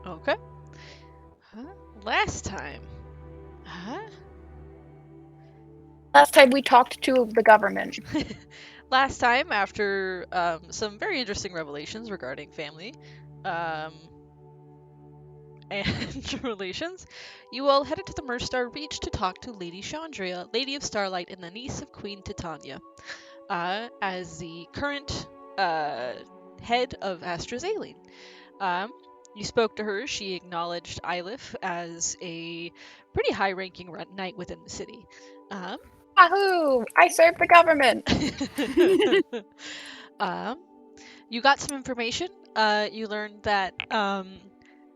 Okay. Huh? Last time. Huh? Last time we talked to the government. Last time, after some very interesting revelations regarding family um, and relations, you all headed to the Merstar Reach to talk to Lady Chandria, Lady of Starlight and the niece of Queen Titania, as the current head of AstraZeline. Um, you spoke to her. She acknowledged Ilif as a pretty high-ranking knight within the city. Um, Wahoo! I serve the government. um, you got some information. You learned that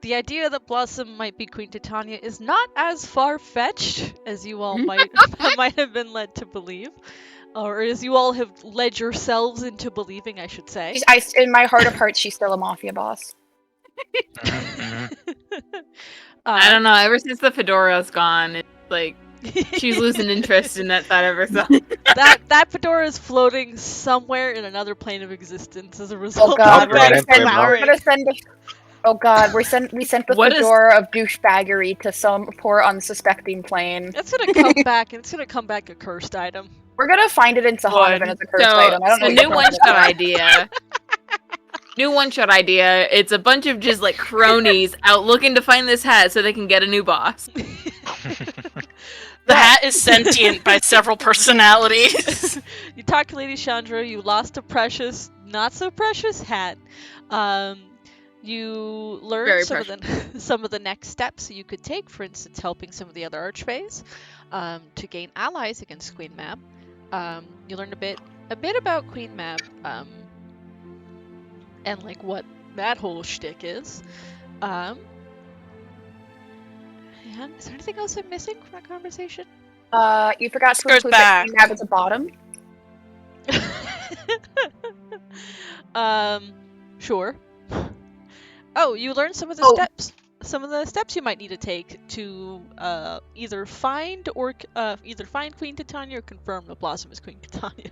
the idea that Blossom might be Queen Titania is not as far-fetched as you all might have been led to believe, or as you all have led yourselves into believing, I should say. In my heart of hearts, she's still a mafia boss. I don't know. Ever since the fedora's gone, it's like she's losing interest in that side of herself. that fedora is floating somewhere in another plane of existence as a result Oh god, of we're gonna that send. We're flowering. gonna send. Oh god, we sent the What is- fedora of douchebaggery to some poor unsuspecting plane. It's gonna come back, and it's gonna come back a cursed item. We're gonna find it in Sahanavan as a cursed item. I don't know. So what new you're one talking shot about. idea. New one shot idea. It's a bunch of just like cronies out looking to find this hat so they can get a new boss. The hat is sentient by several personalities. You talked to Lady Chandra. You lost a precious, not so precious hat. You learned Very some of the next steps you could take. For instance, helping some of the other archfays to gain allies against Queen Mab. You learned a bit about Queen Mab and like what that whole shtick is. And is there anything else I'm missing from that conversation? You forgot to Goes include that back. Queen Mab at the bottom. Sure. Oh, you learned some of the steps. Some of the steps you might need to take to either find Queen Titania or confirm that Blossom is Queen Titania.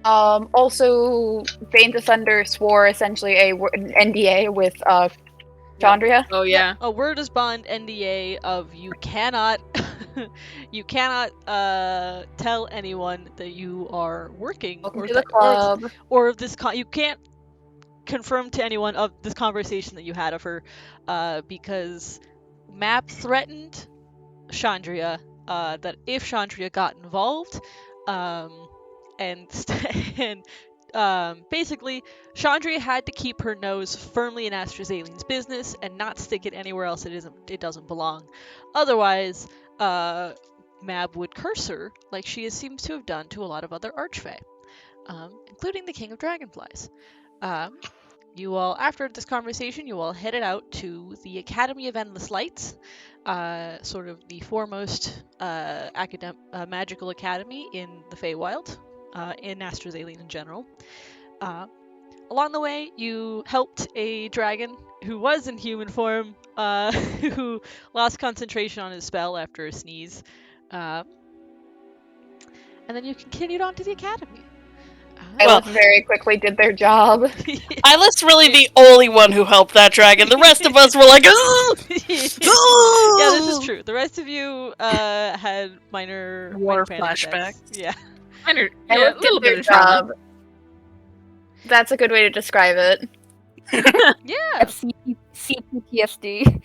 Also, Bane the Thunder swore essentially an NDA with Chandria. Oh yeah. A word is bond NDA of you cannot tell anyone that you are working Welcome or to the club. or of this you can't confirm to anyone of this conversation that you had of her because Map threatened Chandria that if Chandria got involved and basically Chandria had to keep her nose firmly in AstraZene's business and not stick it anywhere else it doesn't belong. Otherwise, Mab would curse her like she seems to have done to a lot of other archfey, including the King of Dragonflies. You all, after this conversation, you all headed out to the Academy of Endless Lights, sort of the foremost magical academy in the Feywild, in AstraZeline in general. Along the way, you helped a dragon who was in human form, who lost concentration on his spell after a sneeze. And then you continued on to the academy. Well, very quickly did their job. Isla's really the only one who helped that dragon. The rest of us were like, "Ugh!" Yeah, this is true. The rest of you had minor War panic attacks. flashbacks. Yeah. Minor, I yeah, a did little their bit of trauma. job. That's a good way to describe it. Yeah. CPTSD.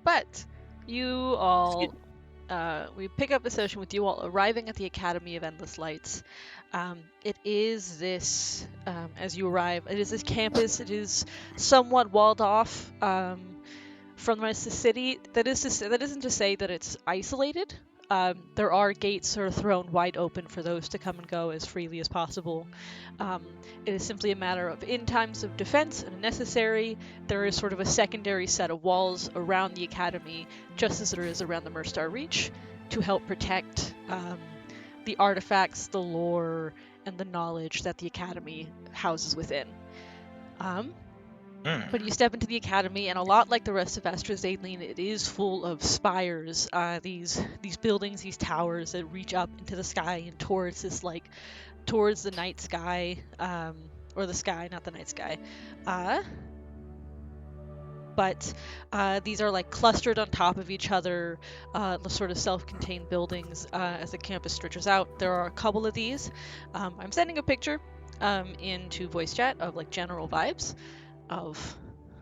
But you all, we pick up the session with you all arriving at the Academy of Endless Lights. It is this, as you arrive, it is this campus. It is somewhat walled off from the rest of the city. That isn't to say that it's isolated. There are gates sort of thrown wide open for those to come and go as freely as possible. It is simply a matter of, in times of defense and necessary, there is sort of a secondary set of walls around the academy, just as there is around the Merstar Reach, to help protect the artifacts, the lore, and the knowledge that the academy houses within. But you step into the academy, and a lot like the rest of AstraZeline, it is full of spires, these buildings, these towers that reach up into the sky and towards the night sky, or the sky, not the night sky. but these are like clustered on top of each other, sort of self-contained buildings as the campus stretches out. There are a couple of these. I'm sending a picture into voice chat of like general vibes of,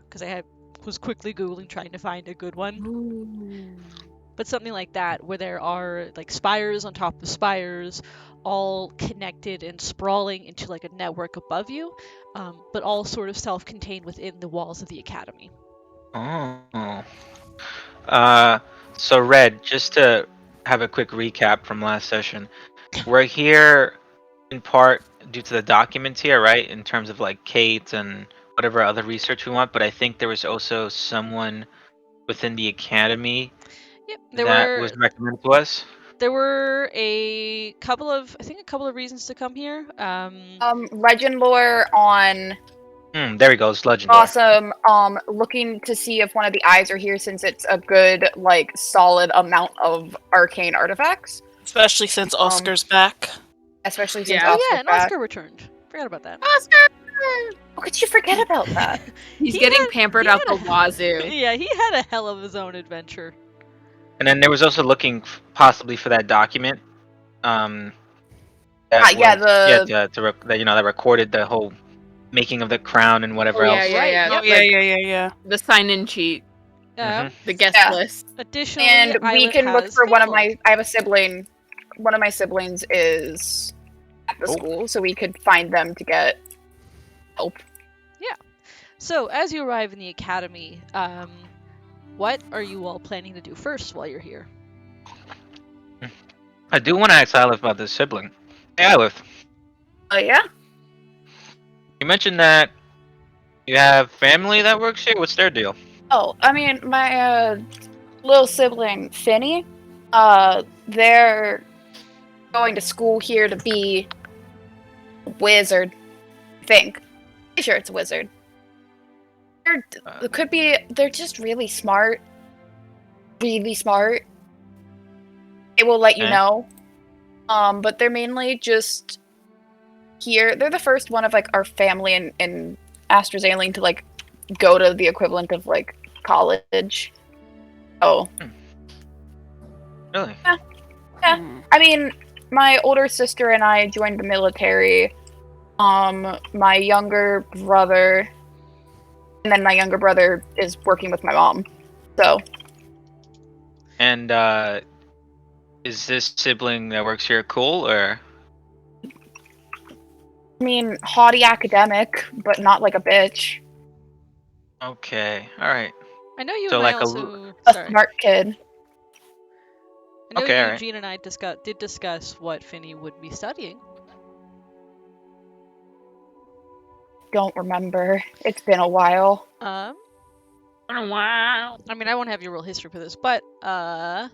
because was quickly Googling trying to find a good one. But something like that, where there are like spires on top of spires, all connected and sprawling into like a network above you, but all sort of self-contained within the walls of the academy. Oh. So Red, just to have a quick recap from last session, we're here in part due to the documents here, right? In terms of like Kate and whatever other research we want, but I think there was also someone within the academy Yep, was recommended to us. There were a couple of reasons to come here. Legend lore on There he goes, legend lore. awesome. Looking to see if one of the eyes are here since it's a good, like, solid amount of arcane artifacts. Especially since Oscar's back. Especially since Yeah. Oh Oscar's yeah, and back. Oscar returned. Forgot about that. Oscar! How could you forget about that? He's He getting had- pampered he out had the wazoo. Yeah, he had a hell of his own adventure. And then there was also looking possibly for that document. That recorded the whole making of the crown and whatever Oh, else. yeah, Right, yeah. yep. Yeah. The sign-in sheet, Mhm. the guest Yeah. list. Additionally, And we Islet can look has for one of family. I have a sibling. One of my siblings is at the Oh. school, so we could find them to get help. So, as you arrive in the academy, what are you all planning to do first while you're here? I do want to ask Aleph about this sibling. Hey Aleph, Oh yeah? you mentioned that you have family that works here. What's their deal? Oh, I mean, my little sibling, Finny, they're going to school here to be a wizard, I think. Pretty sure it's a wizard. They're just really smart. Really smart. They will let you Okay. know. But they're mainly just here. They're the first one of, like, our family in AstraZealing to, like, go to the equivalent of, like, college. Oh. Really? I mean, my older sister and I joined the military. My younger brother, and then my younger brother is working with my mom. So, And is this sibling that works here cool or? I mean, haughty academic, but not like a bitch. Okay, all right. I know you So, and like I a also. A Sorry. smart kid. I know Okay, alright. Eugene and I did discuss what Finny would be studying. Don't remember. It's been a while. Um, Wow. I mean, I won't have your real history for this, but let's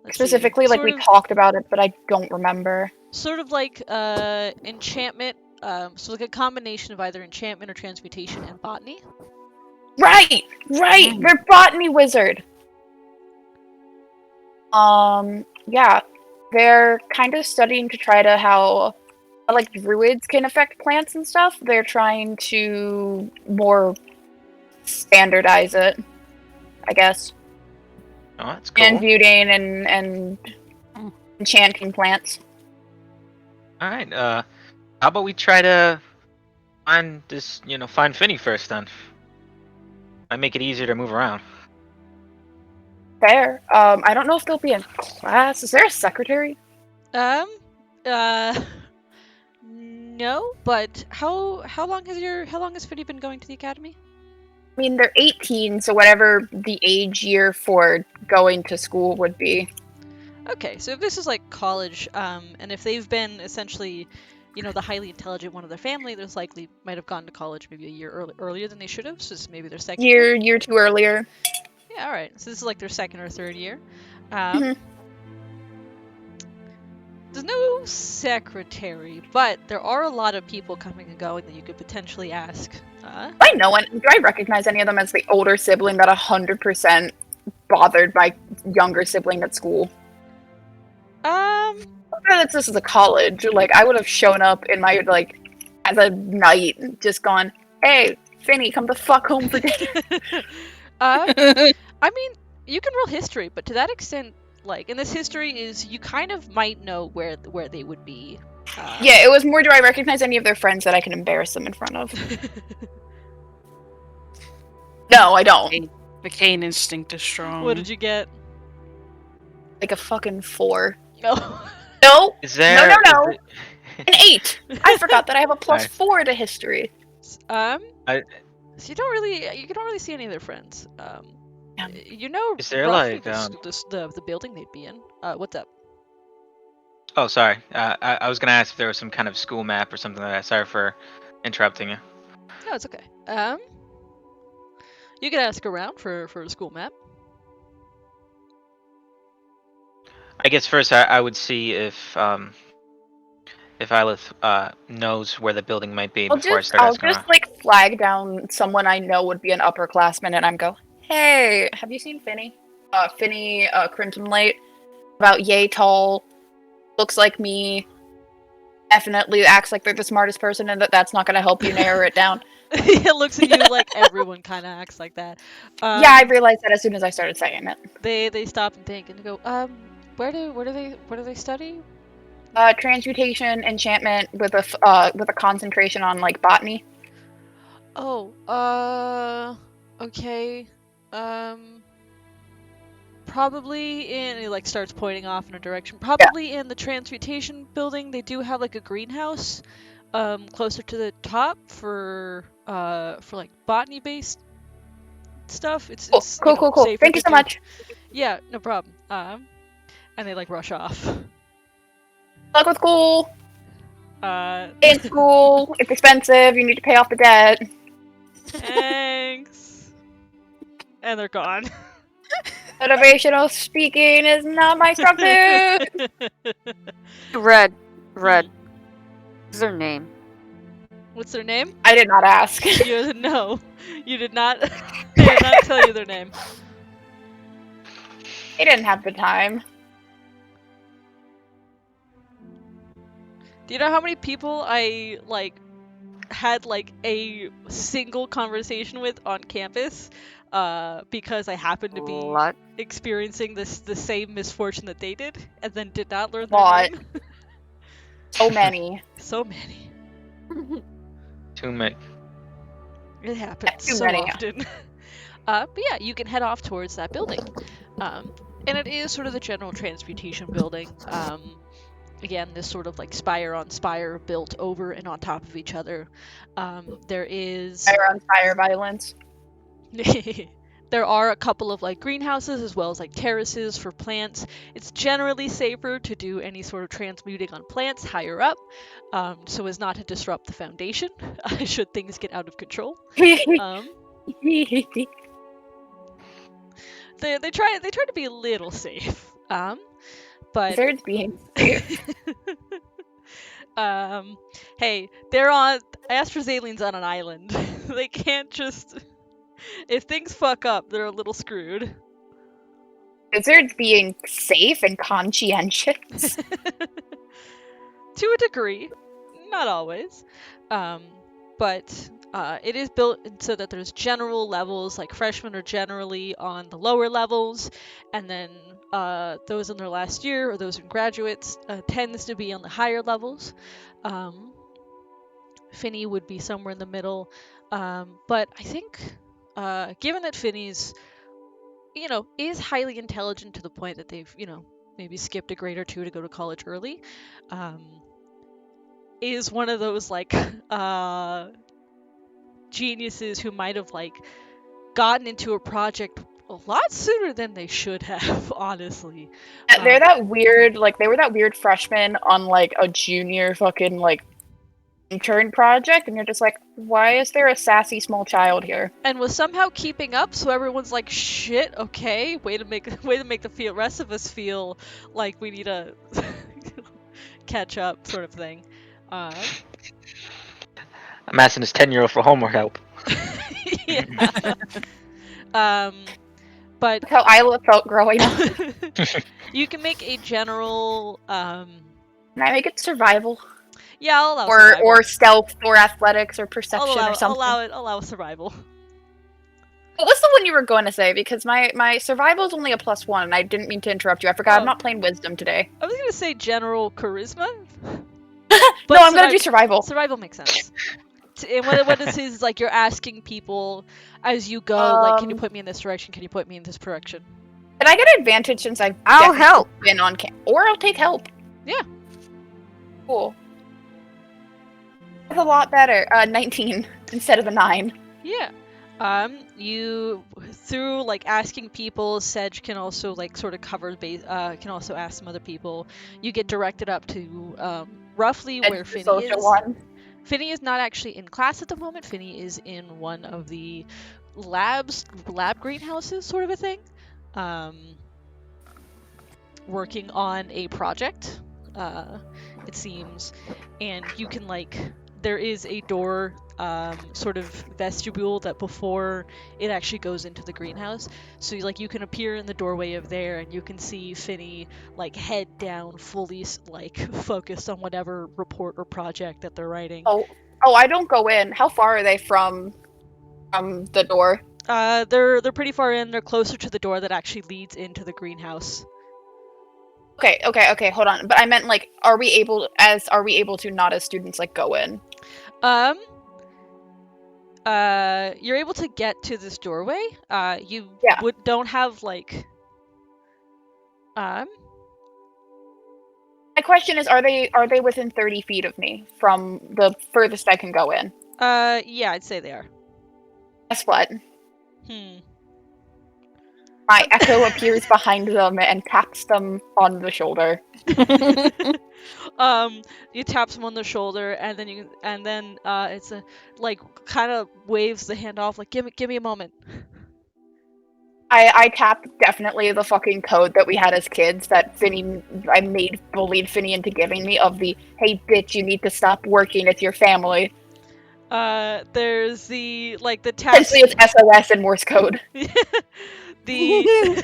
see. Specifically, like, we talked about it, but I don't remember. Sort of like enchantment. So like a combination of either enchantment or transmutation and botany. Right! They're botany wizard. Yeah. They're kind of studying to try to how, like, druids can affect plants and stuff. They're trying to more standardize it, I guess. Oh, that's cool. Transmuting and enchanting plants. All right. How about we try to find this? Find Finny first then. Might make it easier to move around. Fair. I don't know if they'll be in class. Is there a secretary? No, but how long has Finny been going to the academy? I mean, they're 18, so whatever the age year for going to school would be. Okay, so if this is like college, and if they've been essentially, the highly intelligent one of their family, there's likely might have gone to college maybe a year earlier than they should have. So this is maybe their second Year 2 earlier. Yeah, all right. So this is like their second or third year. Mhm. There's no secretary, but there are a lot of people coming and going that you could potentially ask. Do I know one? Do I recognize any of them as the older sibling that 100% bothered my younger sibling at school? This is a college. Like, I would have shown up in my, like, as a knight, just gone, hey, Finny, come the fuck home for dinner. I mean, you can roll history, but to that extent, like, and this history is you kind of might know where they would be. Yeah, it was more, do I recognize any of their friends that I can embarrass them in front of? No, I don't. The Cain instinct is strong. What did you get? Like a fucking 4. No. No, Is there? No. is an 8. I forgot that I have a plus Alright. 4 to history. So you don't really see any of their friends. Yeah. You know, Is there, roughly like, the building they'd be in. What's up? Oh, sorry. I was gonna ask if there was some kind of school map or something like that. Sorry for interrupting you. No, it's okay. You can ask around for a school map. I guess first I would see if Ilith knows where the building might be before I start I'll asking just around. like flag down someone I know would be an upperclassman, and I'm go, hey, have you seen Finny? Finny Crimson Light, about yay tall, looks like me, definitely acts like they're the smartest person, and that's not going to help you narrow it down. It looks at you like everyone kind of acts like that. Yeah, I realized that as soon as I started saying it. They stop and think and go, where do they study? Transmutation, enchantment with a concentration on like botany. Oh, okay. Probably in, he like starts pointing off in a direction. Probably in the transmutation building, they do have like a greenhouse, closer to the top for like botany based stuff. It's Cool. safer Thank you to so do. much. Yeah, no problem. And they like rush off. Luck with school. Thanks. In school, it's expensive. You need to pay off the debt. And they're gone. Motivational speaking is not my strong suit. Red. What's their name? What's their name? I did not ask. No, you did not. They did not tell you their name. They didn't have the time. Do you know how many people I had like a single conversation with on campus? Because I happened to be What? experiencing the same misfortune that they did, and then did not learn Lot. their name. So many. So many. Too many. It happens Too so many. often. But yeah, you can head off towards that building. And it is sort of the general transmutation building. Again, this sort of like spire on spire built over and on top of each other. There is... Fire on fire violence. There are a couple of like greenhouses as well as like terraces for plants. It's generally safer to do any sort of transmuting on plants higher up, so as not to disrupt the foundation should things get out of control. They try to be a little safe, but Wizards being hey, they're on AstraZaline's on an island. They can't just. If things fuck up, they're a little screwed. Wizards being safe and conscientious. To a degree, not always. But it is built so that there's general levels, like freshmen are generally on the lower levels, and then those in their last year or those in graduates tends to be on the higher levels. Finny would be somewhere in the middle, but I think given that Finny's, is highly intelligent to the point that they've, maybe skipped a grade or two to go to college early, is one of those like geniuses who might have like gotten into a project a lot sooner than they should have, honestly. They're that weird, like they were that weird freshman on like a junior fucking like intern project, and you're just like, why is there a sassy small child here? And was somehow keeping up, so everyone's like, shit, okay, way to make the rest of us feel like we need to catch up, sort of thing. I'm asking this 10-year-old for homework help. Yeah. But That's how Isla felt growing up. you can make a general Can I make it survival? Yeah, I'll allow survival. or stealth, or athletics, or I'll perception, allow, or something. allow survival. What was the one you were going to say? Because my survival is only a +1, and I didn't mean to interrupt you. I forgot I'm Oh. not playing wisdom today. I was gonna say general charisma. No, I'm gonna do survival. Survival makes sense. And what this is like, you're asking people as you go, like, can you put me in this direction? Can you put me in this direction? Can I get advantage since I've I'll definitely help. been on camp? Or I'll take help. Yeah. Cool. That's a lot better. 19 instead of the 9. Yeah. You through like asking people, Sedge can also like sort of cover base. Can also ask some other people. You get directed up to roughly where That's the Finny social is. one. Finny is not actually in class at the moment. Finny is in one of the lab greenhouses, sort of a thing, working on a project. It seems, and you can like there is a door, sort of vestibule that before it actually goes into the greenhouse. So you can appear in the doorway of there, and you can see Finny like head down, fully like focused on whatever report or project that they're writing. Oh, I don't go in. How far are they from the door? They're pretty far in. They're closer to the door that actually leads into the greenhouse. Okay, hold on. But I meant like, are we able to not as students like go in? You're able to get to this doorway. You Yeah. don't have like. My question is, are they within 30 feet of me from the furthest I can go in? Yeah, I'd say they are. Guess what? Hmm. My echo appears behind them and taps them on the shoulder. You tap them on the shoulder, and then it's a like kind of waves the hand off, like give me a moment. I tapped definitely the fucking code that we had as kids that I bullied Finny into giving me of the, hey bitch, you need to stop working with your family. There's the tap. Essentially it's SOS and Morse code. The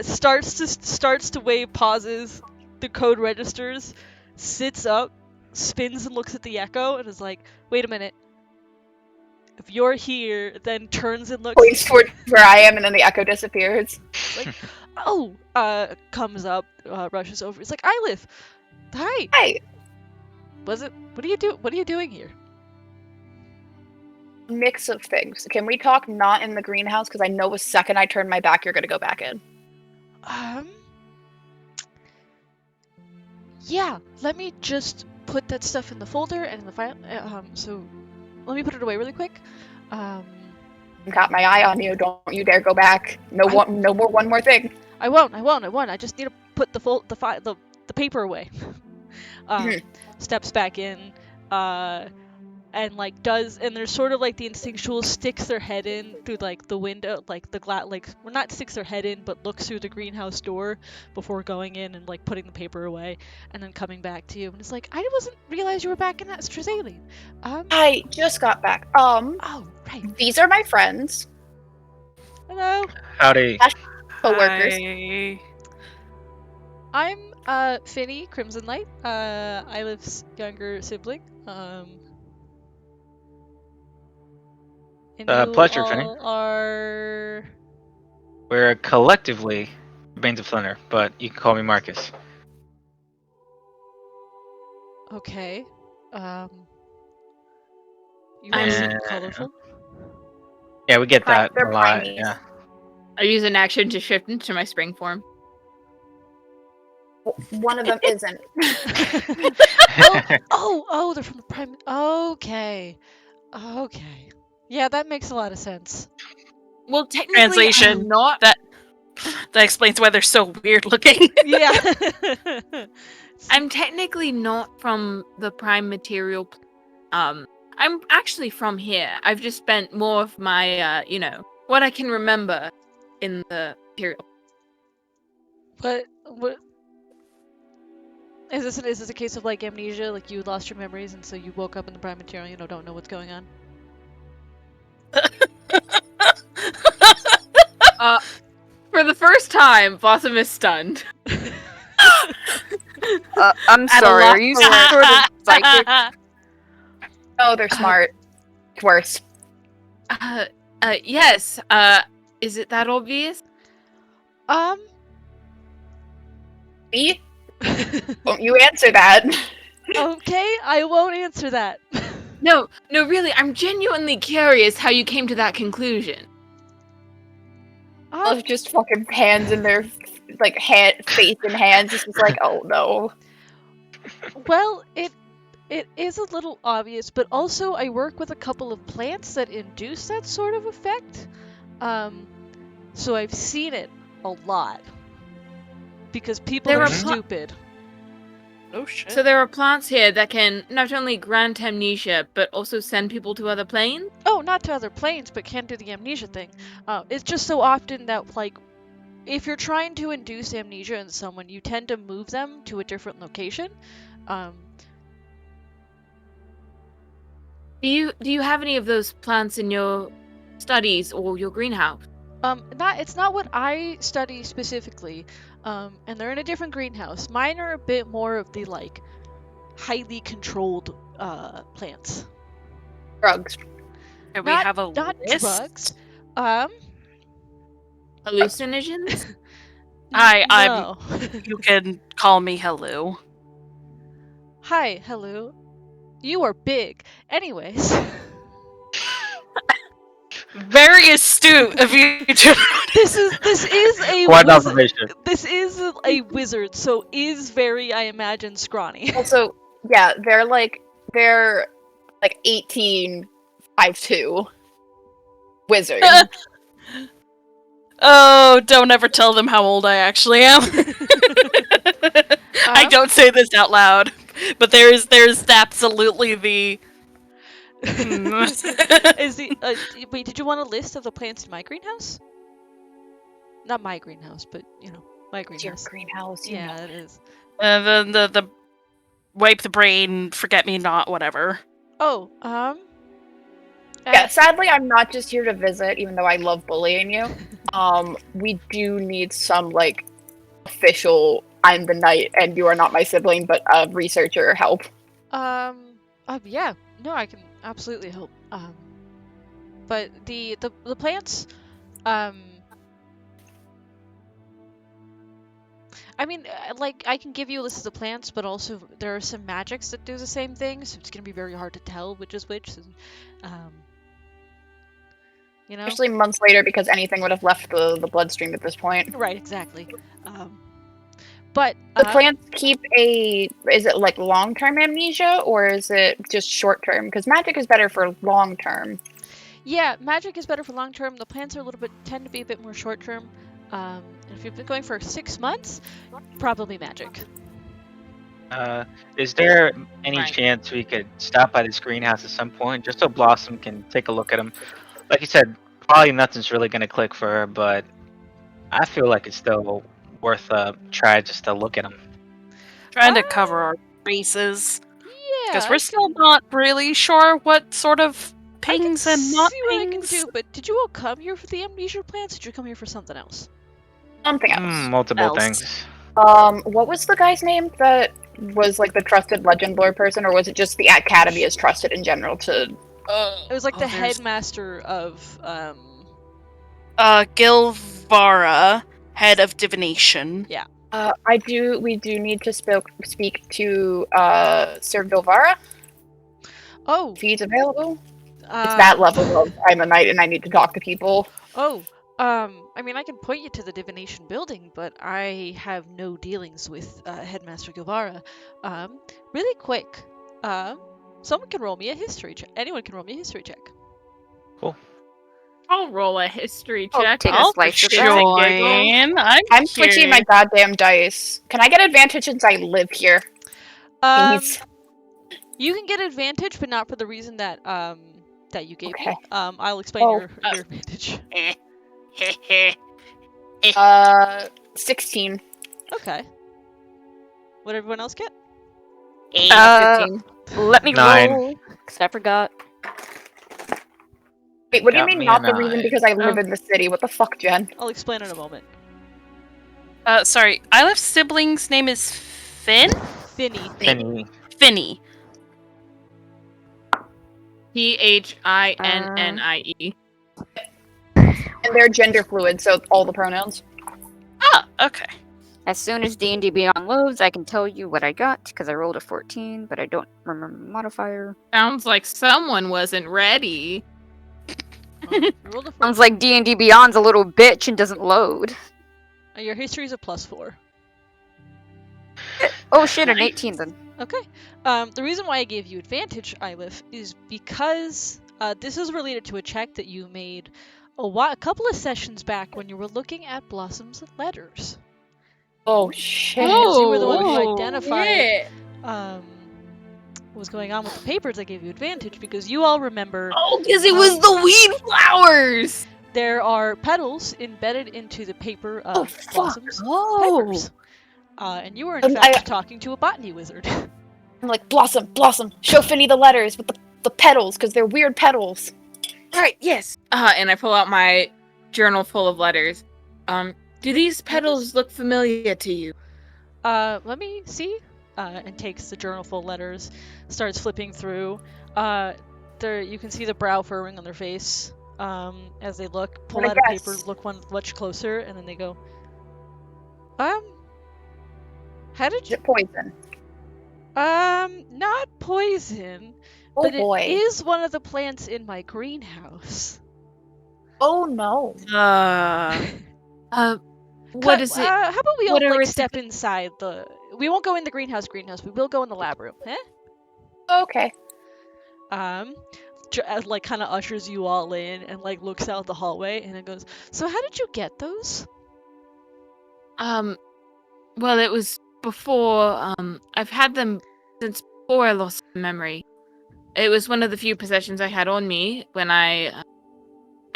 starts to wave, pauses, the code registers, sits up, spins and looks at the echo, and is like, wait a minute. If you're here, then turns and looks. Points towards where I am, and then the echo disappears. Like, oh, comes up, rushes over. It's like, Ylith, hi. Hi. What do you do? What are you doing here? Mix of things. Can we talk not in the greenhouse? Because I know the second I turn my back, you're gonna go back in. Yeah. Let me just put that stuff in the folder and in the file. So, let me put it away really quick. Got my eye on you. Don't you dare go back. No more thing. I won't. I just need to put the paper away. Steps back in, and there's sort of like the instinctual sticks their head in through like the window, like the glass, not sticks their head in, but looks through the greenhouse door before going in and like putting the paper away, and then coming back to you, and it's like, I wasn't realize you were back in that Strazaline. I just got back. Oh, right. These are my friends. Hello. Howdy. Co-workers. Hi. I'm Finny Crimson Light, Ylith's younger sibling. And you Pleasure, all Finny. are... We're collectively Banes of Flinner, but you can call me Marcus. Okay. You all seem And- colorful. Yeah, we get that They're a lot. primates. Yeah. I use an action to shift into my spring form. One of them isn't. Oh, they're from the prime. Okay. Yeah, that makes a lot of sense. Well, technically, Translation. I'm not. That explains why they're so weird looking. Yeah. I'm technically not from the prime material. I'm actually from here. I've just spent more of my, what I can remember in the material. What? Is this a case of like amnesia, like you lost your memories and so you woke up in the prime material, don't know what's going on? For the first time, Blossom is stunned. I'm At a sorry, loss are you for sort of psychic? Oh, they're smart. It's worse. Yes. Is it that obvious? Me? Won't you answer that? Okay, I won't answer that. No, really, I'm genuinely curious how you came to that conclusion. Of just fucking hands in their face in hands. It's just like, oh no. Well, it is a little obvious, but also I work with a couple of plants that induce that sort of effect. So I've seen it a lot. Because people There are are stupid. Oh shit. So there are plants here that can not only grant amnesia, but also send people to other planes? Oh, not to other planes, but can do the amnesia thing. It's just so often that, like, if you're trying to induce amnesia in someone, you tend to move them to a different location. Do you have any of those plants in your studies or your greenhouse? It's not what I study specifically, and they're in a different greenhouse. Mine are a bit more of the, like, highly controlled, plants. Drugs. Do we have a Not list? drugs. Hallucinogens? Hi, no. You can call me Hello. Hi, hello. You are big. Anyways. Very astute of you to. This is a Quite wizard. observation. This is a wizard, so is very, I imagine, scrawny. Also, yeah, they're like 18, 5'2". Wizard. Oh, don't ever tell them how old I actually am. I don't say this out loud, but there's absolutely the. Is the wait? Did you want a list of the plants in my greenhouse? Not my greenhouse, but my It's your greenhouse. greenhouse. You Yeah, know. it is. The wipe the brain, forget me not, whatever. Oh, Yeah, sadly, I'm not just here to visit, even though I love bullying you. We do need some, like, official, I'm the knight and you are not my sibling, but researcher help. Yeah. No, I can absolutely help. But the plants, I mean, like, I can give you a list of the plants, but also there are some magics that do the same thing, so it's gonna be very hard to tell which is which. Especially months later, because anything would have left the bloodstream at this point. Right, exactly. But The plants keep is it like long-term amnesia, or is it just short-term? Because magic is better for long-term. yeah, magic is better for long term. The plants are tend to be a bit more short term. If you've been going for 6 months, probably magic. Is there any Right. chance we could stop by this greenhouse at some point, just so Blossom can take a look at them? Like you said, probably nothing's really gonna click for her, but I feel like it's still worth a try just to look at them. Trying to cover our bases. Yeah, Because we're still not really sure what sort of I can pings and not see what I can pings. do. But did you all come here for the amnesia plants? Did you come here for something else? Something else. Multiple else. things. What was the guy's name that was like the trusted legend lore person, or was it just the academy is trusted in general to? It was like the there's- headmaster of Gilvara, head of divination. We do need to speak to Sir Gilvara Oh, if he's available. It's uh, that level of I'm a knight and I need to talk to people. Oh, I mean, I can point you to the divination building, but I have no dealings with Headmaster Guevara. Really quick, someone can roll me a history check. Anyone can roll me a history check. I'll roll a history I'll check. take a I'll slice just of sit that. and giggle. I'm switching my goddamn dice. Can I get advantage since I live here? Please. You can get advantage, but not for the reason that that you gave Okay. me. I'll explain Oh. your advantage. 16. Okay. What did everyone else get? 15. Let me 9. roll, because I forgot. Wait, what do you Got mean me not a the reason 9. because I live in the city? What the fuck, Jen? I'll explain in a moment. Sorry, Ilef's sibling's name is Finn? Finny. Finny. Finny. Phinnie. And they're gender fluid, so all the pronouns. Ah, okay. As soon as D&D Beyond loads, I can tell you what I got because I rolled a 14, but I don't remember the modifier. Sounds like someone wasn't ready. You rolled a Sounds like D&D Beyond's a little bitch and doesn't load. Your history is a +4. Oh shit, an 18 then. Okay. The reason why I gave you advantage, Ilif, is because this is related to a check that you made a couple of sessions back when you were looking at Blossom's letters. Oh shit. You were the one who Oh, identified shit. what was going on with the papers. I gave you advantage because you all remember Oh, because it was the weed flowers. there are petals embedded into the paper of Blossom's Oh. papers. And you were in fact talking to a botany wizard. I'm like, Blossom, show Finny the letters with the petals, because they're weird petals. Right, yes. And I pull out my journal full of letters. Do these petals look familiar to you? Let me see. And takes the journal full of letters, starts flipping through. There you can see the brow furrowing on their face as they look, pull out a paper, look one much closer, and then they go, how did Is you... it poison? Not poison, Oh but boy. it is one of the plants in my greenhouse. Oh no. What is it? How about we all what are like its- step inside the... We won't go in the greenhouse, we will go in the lab room, eh? Okay. Like kind of ushers you all in and like looks out the hallway and then goes, so how did you get those? Well, it was before, I've had them since before I lost memory. It was one of the few possessions I had on me when I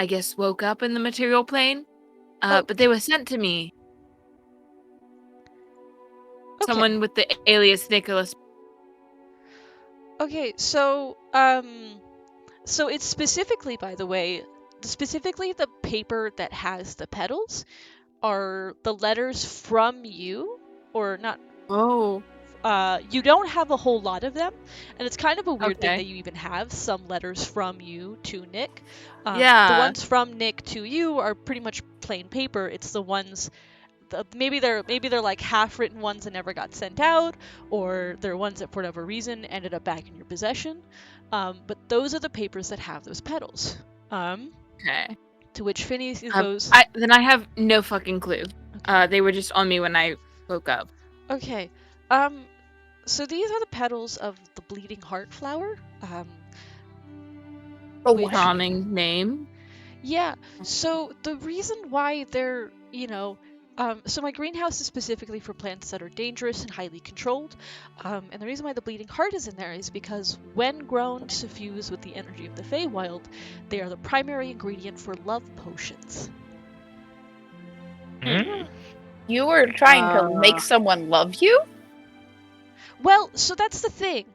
guess, woke up in the material plane. But they were sent to me. Okay. Someone with the alias Nicholas. Okay, so so it's specifically, by the way, specifically the paper that has the petals are the letters from you, or not. Oh. You don't have a whole lot of them, and it's kind of a weird thing Okay. that you even have some letters from you to Nick. Yeah. The ones from Nick to you are pretty much plain paper. It's the ones, maybe they're like half-written ones that never got sent out, or they're ones that for whatever reason ended up back in your possession. But those are the papers that have those petals. Okay. To which Phineas goes, Then I have no fucking clue. They were just on me when I woke up. okay, so these are the petals of the bleeding heart flower. Oh, Which- Charming name. Yeah, so the reason why they're, so my greenhouse is specifically for plants that are dangerous and highly controlled. And the reason why the bleeding heart is in there is because when grown to fuse with the energy of the Feywild, they are the primary ingredient for love potions. Hmm? You were trying to make someone love you? Well, so that's the thing.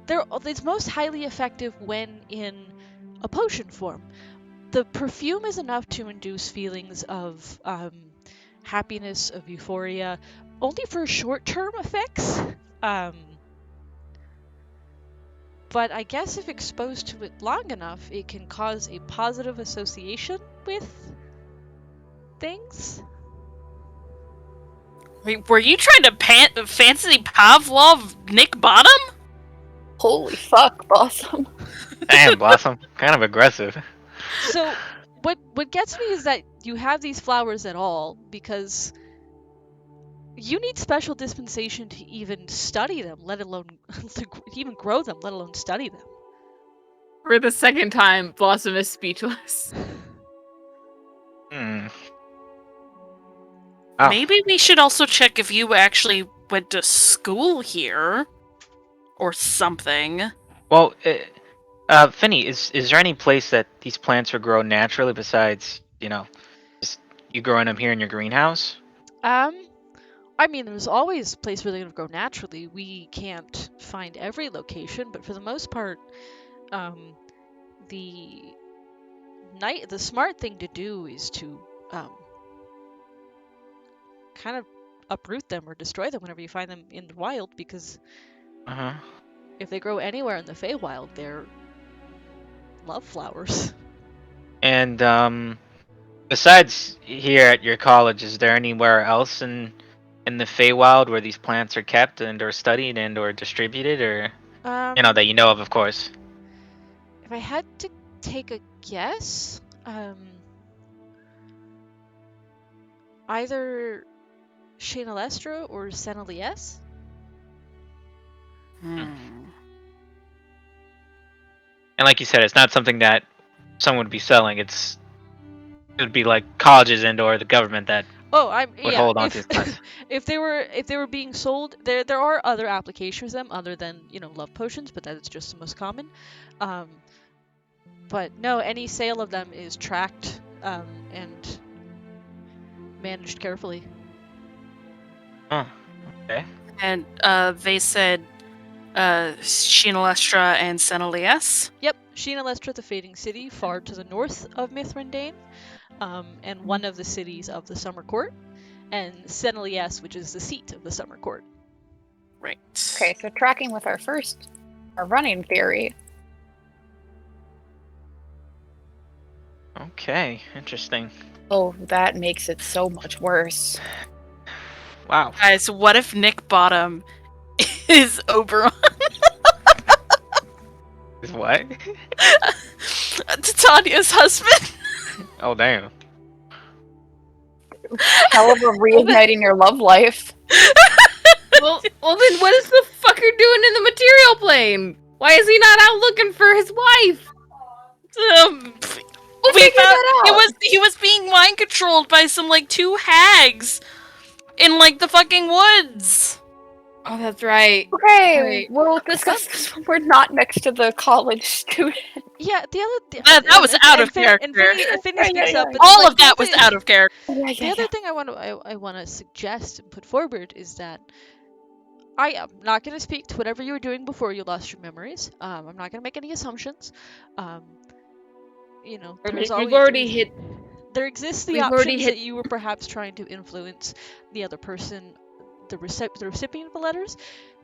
It's most highly effective when in a potion form. The perfume is enough to induce feelings of happiness, of euphoria, only for short-term effects. But I guess if exposed to it long enough, it can cause a positive association with things. Wait, were you trying to fancy Pavlov Nick Bottom? Holy fuck, Blossom. Damn, Blossom. Kind of aggressive. So what gets me is that you have these flowers at all because you need special dispensation to even study them, let alone to even grow them, let alone study them. For the second time, Blossom is speechless. Hmm. Oh. Maybe we should also check if you actually went to school here. Or something. Well, Finny, is there any place that these plants are grown naturally besides, just you growing them here in your greenhouse? I mean, there's always a place where they're gonna grow naturally. We can't find every location, but for the most part, the smart thing to do is to kind of uproot them or destroy them whenever you find them in the wild, because Uh-huh. if they grow anywhere in the Feywild, they're love flowers. And besides here at your college, is there anywhere else in the Feywild where these plants are kept and or studied and or distributed, or that you know of course? If I had to take a guess, either Shenalestra or Senalies. Hmm. And like you said, it's not something that someone would be selling. It would be like colleges and or the government that Oh, would yeah. hold on to these plants. If they were being sold, there are other applications for them other than love potions, but that is just the most common. But no, any sale of them is tracked and managed carefully. Huh. Okay. And they said Shinalestra and Senalies. Yep, Shenalestra, the Fading City, far to the north of Mithrandain, and one of the cities of the Summer Court, and Senalies, which is the seat of the Summer Court. Right. Okay, so tracking with our running theory. Okay, interesting. Oh, that makes it so much worse. Wow. Guys, what if Nick Bottom is Oberon? Is what? Titania's husband? Oh damn. Hell of a reigniting your love life. Well, then what is the fucker doing in the material plane? Why is he not out looking for his wife? We found he was being mind controlled by some like 2 hags in like the fucking woods. Oh, that's right. Okay, Right. we'll discuss this when we're not next to the college student. Yeah, That was out of character. And Finny speaks up. But All like, of that was out of character. The other thing I want to suggest and put forward is that I am not going to speak to whatever you were doing before you lost your memories. I'm not going to make any assumptions. There's always, We've already hit. there exists the we've already options hit- that you were perhaps trying to influence the other person, the recipient of the letters.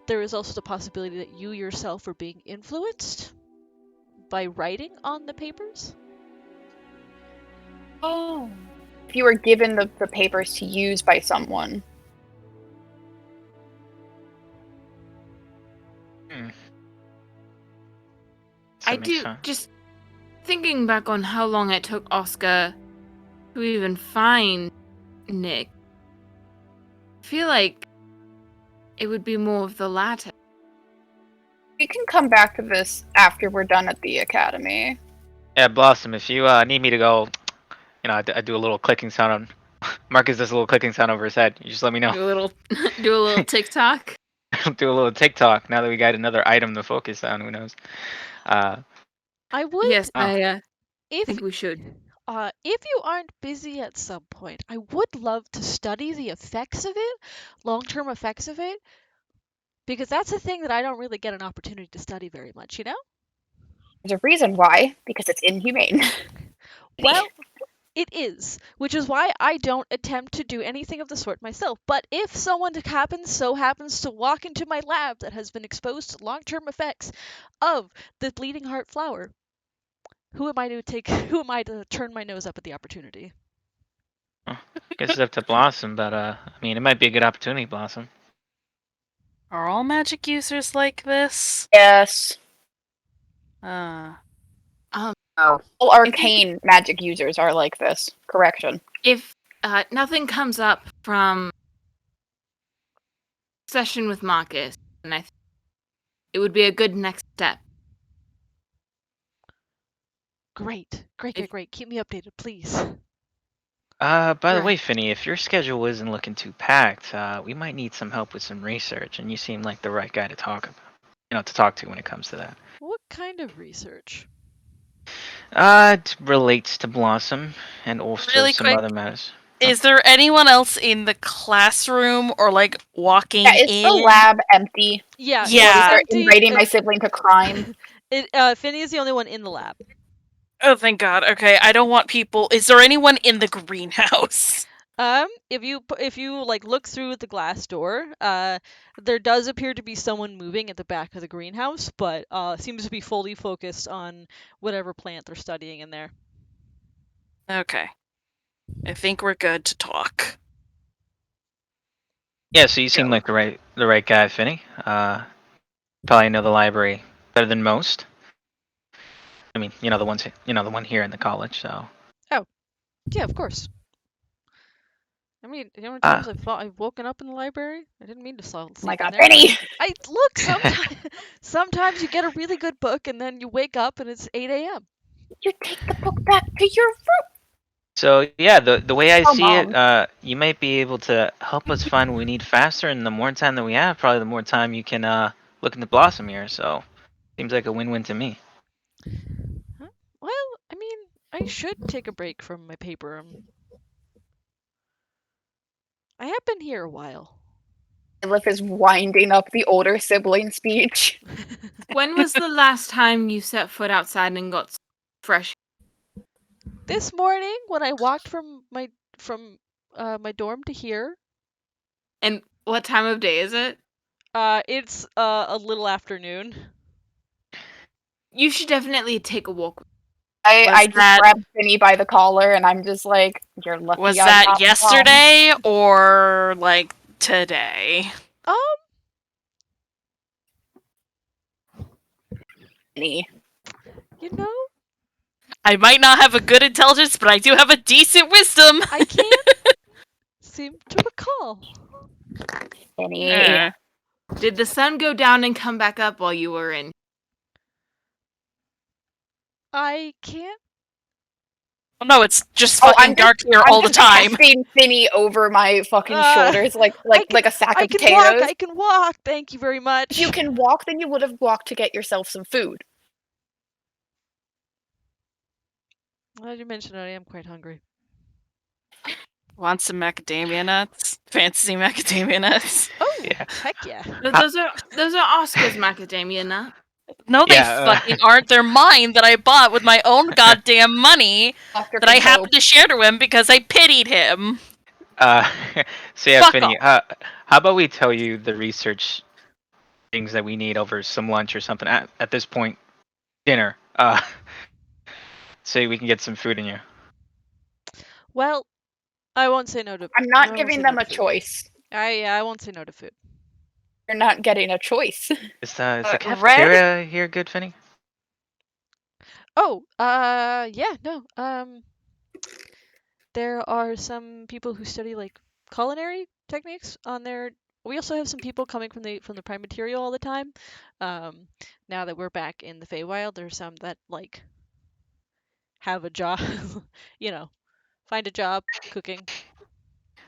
There is also the possibility that you yourself were being influenced by writing on the papers. Oh. If you were given the papers to use by someone. I do just thinking back on how long it took Oscar to even find Nick. I feel like it would be more of the latter. We can come back to this after we're done at the academy. Yeah, Blossom, if you need me to go, I do a little clicking sound on Marcus does a little clicking sound over his head. You just let me know. Do a little TikTok. Do a little TikTok now that we got another item to focus on. Who knows? I would. Yes, I if think we should. if you aren't busy at some point, I would love to study the effects of it, long-term effects of it, because that's a thing that I don't really get an opportunity to study very much, There's a reason why, because it's inhumane. Well, it is, which is why I don't attempt to do anything of the sort myself. But if someone happens to walk into my lab that has been exposed to long-term effects of the bleeding heart flower, who am I to turn my nose up at the opportunity? I guess it's up to Blossom, but it might be a good opportunity, Blossom. Are all magic users like this? Yes. Oh, All arcane magic users are like this. Correction. If nothing comes up from session with Marcus, and I think it would be a good next step. Great. Keep me updated, please. By the way, Right. Finny, if your schedule isn't looking too packed, we might need some help with some research, and you seem like the right guy to talk to when it comes to that. What kind of research? It relates to Blossom and also Really some quick, other matters. Is there anyone else in the classroom or like walking Yeah, is in? the lab empty? Yeah. Yeah. it's Start empty, inviting my and sibling to crime. Finny is the only one in the lab. Oh, thank God. Okay, I don't want people. Is there anyone in the greenhouse? If you like look through the glass door, there does appear to be someone moving at the back of the greenhouse, but seems to be fully focused on whatever plant they're studying in there. Okay. I think we're good to talk. Yeah, so you seem like the right guy, Finny. Probably know the library better than most. I mean, the one here in the college. So. Yeah, of course. I mean, you know how many times I've woken up in the library? I didn't mean to sleep Oh my in god, there. Penny! Look, sometimes you get a really good book and then you wake up and it's 8 a.m. You take the book back to your room! So yeah, the way I Come see on. it, you might be able to help us find what we need faster, and the more time that we have, probably the more time you can look into Blossom here. So, seems like a win-win to me. Well, I mean, I should take a break from my paper. I have been here a while. Lilith is winding up the older sibling speech. When was the last time you set foot outside and got fresh? This morning, when I walked from my dorm to here. And what time of day is it? It's a little afternoon. You should definitely take a walk. I just grabbed Finny by the collar and I'm just like, you're lucky. Was that yesterday or like today? Finny. You know? I might not have a good intelligence, but I do have a decent wisdom. I can't seem to recall. Finny. Did the sun go down and come back up while you were in? I can't. Well, no, it's just fucking dark here all the time. I'm just Finny over my fucking shoulders like a sack of potatoes. I can walk. Thank you very much. If you can walk, then you would have walked to get yourself some food. Well, you mentioned it, I am quite hungry. Want some macadamia nuts? Fancy macadamia nuts? Oh, yeah. Heck yeah. Those are Oscar's macadamia nut. No, they fucking aren't. They're mine that I bought with my own goddamn money that I happened to share to him because I pitied him. So yeah, Finny, how about we tell you the research things that we need over some lunch or something at this point, dinner, so we can get some food in you. Well, I won't say no to. I'm not giving them a choice. I won't say no to food. You're not getting a choice. Is the cafeteria here good, Finny? Oh, yeah, no. There are some people who study like culinary techniques on there. We also have some people coming from the prime material all the time. Now that we're back in the Feywild, there's some that like have a job, find a job cooking.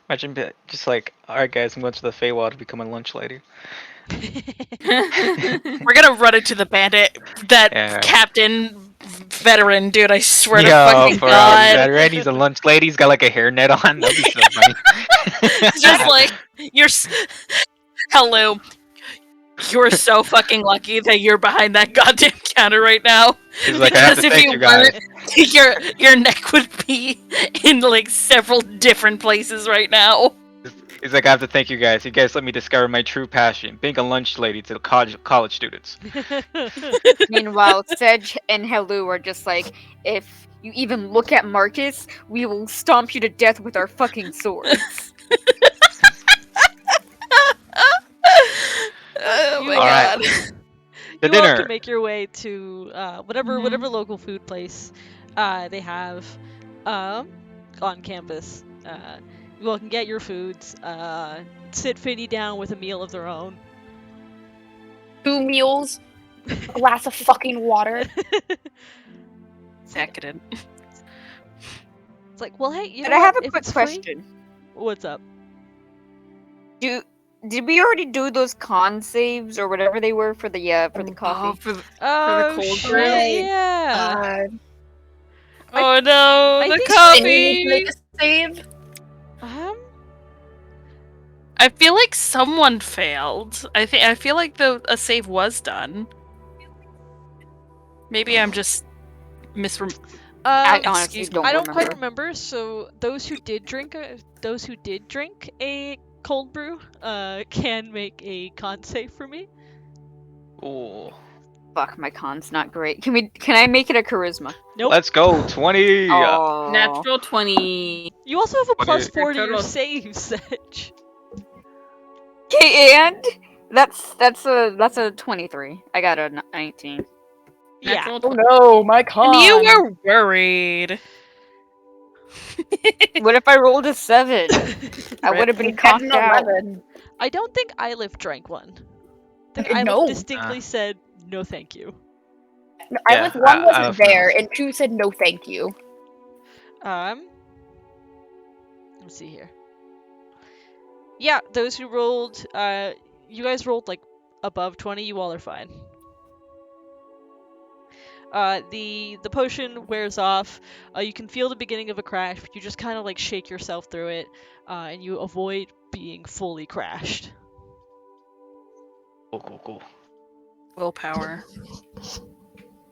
Imagine just like, alright guys, I'm going to the Feywild to become a lunch lady. We're gonna run into the bandit, captain, veteran dude. I swear to fucking God. Veteran, he's a lunch lady. He's got like a hairnet on. That'd be so funny. Just like hello. You're so fucking lucky that you're behind that goddamn counter right now. He's like, I have to thank you guys. Your neck would be in like several different places right now. He's like, I have to thank you guys. You guys let me discover my true passion, being a lunch lady to college students. Meanwhile, Sedge and Helu are just like, if you even look at Marcus, we will stomp you to death with our fucking swords. Oh my God. The You dinner. all can make your way to whatever local food place they have on campus. You all can get your foods. Sit Finny down with a meal of their own. 2 meals, a glass of fucking water. Decadent. It's like, well, hey, you But know I have what? a If quick it's free- question. What's up? Did we already do those con saves or whatever they were for the coffee? For the cold shit, brew? yeah. Oh no, I the think coffee! Make a save. I feel like someone failed. I feel like a save was done. Maybe I'm just I honestly excuse me. don't I don't remember. quite remember. So those who did drink a cold brew, can make a con save for me. Ooh. Fuck, my con's not great. Can I make it a charisma? Nope. Let's go, 20! Oh. Natural 20. You also have a What plus is- 4 to your Total- save, Sedge. Okay, and that's a 23. I got a 19. Yeah. Natural Oh no, my con. And you were worried. What if I rolled a 7? I would have been Get conked an out. 11. I don't think Iliff drank one. I think No. Iliff distinctly said, no thank you. No, Yeah, Iliff 1 wasn't Iliff there, knows. and 2 said no thank you. Let's see here. Yeah, those who rolled, you guys rolled like above 20, you all are fine. The potion wears off. You can feel the beginning of a crash, but you just kind of like shake yourself through it, and you avoid being fully crashed. Cool. Willpower.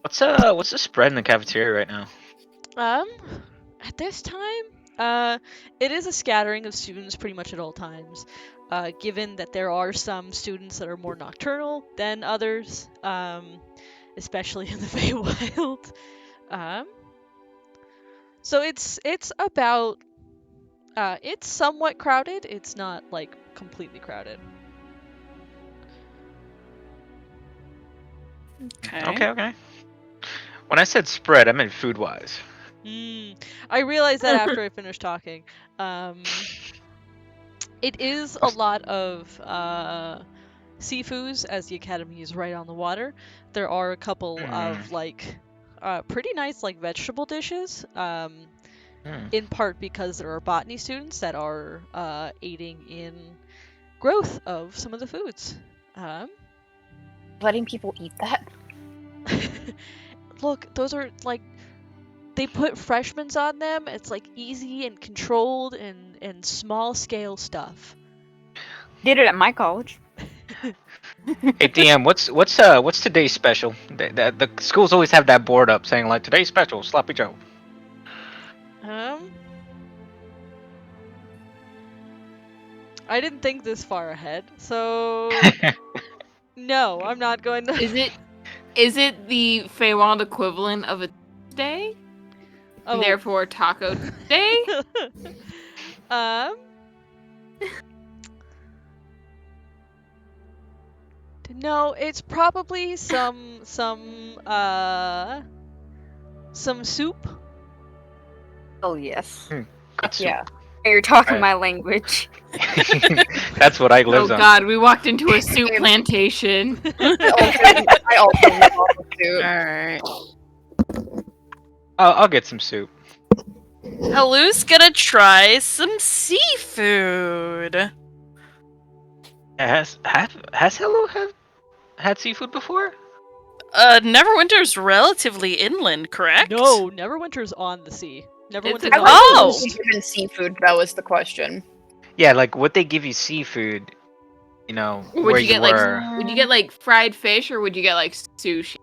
What's the spread in the cafeteria right now? At this time, it is a scattering of students pretty much at all times. Given that there are some students that are more nocturnal than others, especially in the Feywild. So it's about, it's somewhat crowded. It's not like completely crowded. Okay. When I said spread, I meant food-wise. I realized that after I finished talking. It is a lot of seafoods, as the academy is right on the water. There are a couple of like pretty nice like vegetable dishes. In part because there are botany students that are aiding in growth of some of the foods. Letting people eat that? Look, those are like, they put freshmans on them. It's like easy and controlled and small scale stuff. Did it at my college. Hey DM, what's today's special? The schools always have that board up saying like today's special, Sloppy Joe. I didn't think this far ahead, so no, I'm not going to. Is it the Feywild equivalent of a day? Oh. Therefore, Taco Day? No, it's probably some soup. Oh yes. Good soup. Yeah. You're talking Right. my language. That's what I Oh live on. god, we walked into a soup plantation. I also love all the soup. Alright. I'll get some soup. Hellu's gonna try some seafood. Has Hello had seafood before? Neverwinter's relatively inland, correct? No, Neverwinter's on the sea. Neverwinter's a- on Oh! the sea. Even seafood, that was the question. Yeah, like would they give you seafood? You know, Would where you get were? would you get like fried fish or would you get like sushi?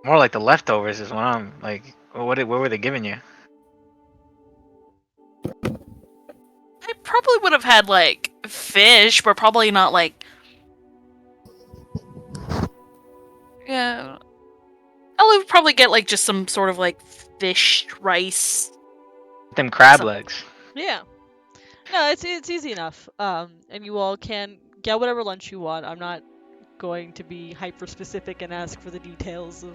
More like the leftovers is what I'm like. What were they giving you? I probably would have had like fish, but probably not like. Yeah. I would probably get like just some sort of like fish rice. Them crab Some- legs. Yeah. No, it's easy enough. And you all can get whatever lunch you want. I'm not going to be hyper specific and ask for the details of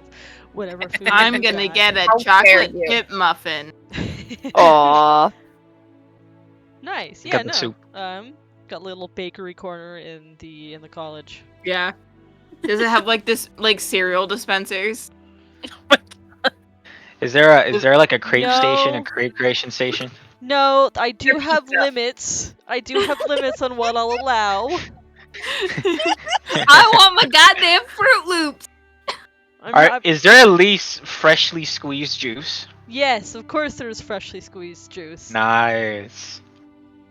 whatever food. I'm you gonna got. get a How chocolate dare you. chip muffin. Aww. Nice. You Yeah. got the No. soup. Got a little bakery corner in the college. Yeah. Does it have like this like cereal dispensers? Is there like a crepe station, No. a crepe creation station? No, I do Their have pizza. limits. I do have limits on what I'll allow. I want my goddamn Fruit Loops. Is there at least freshly squeezed juice? Yes, of course there's freshly squeezed juice. Nice.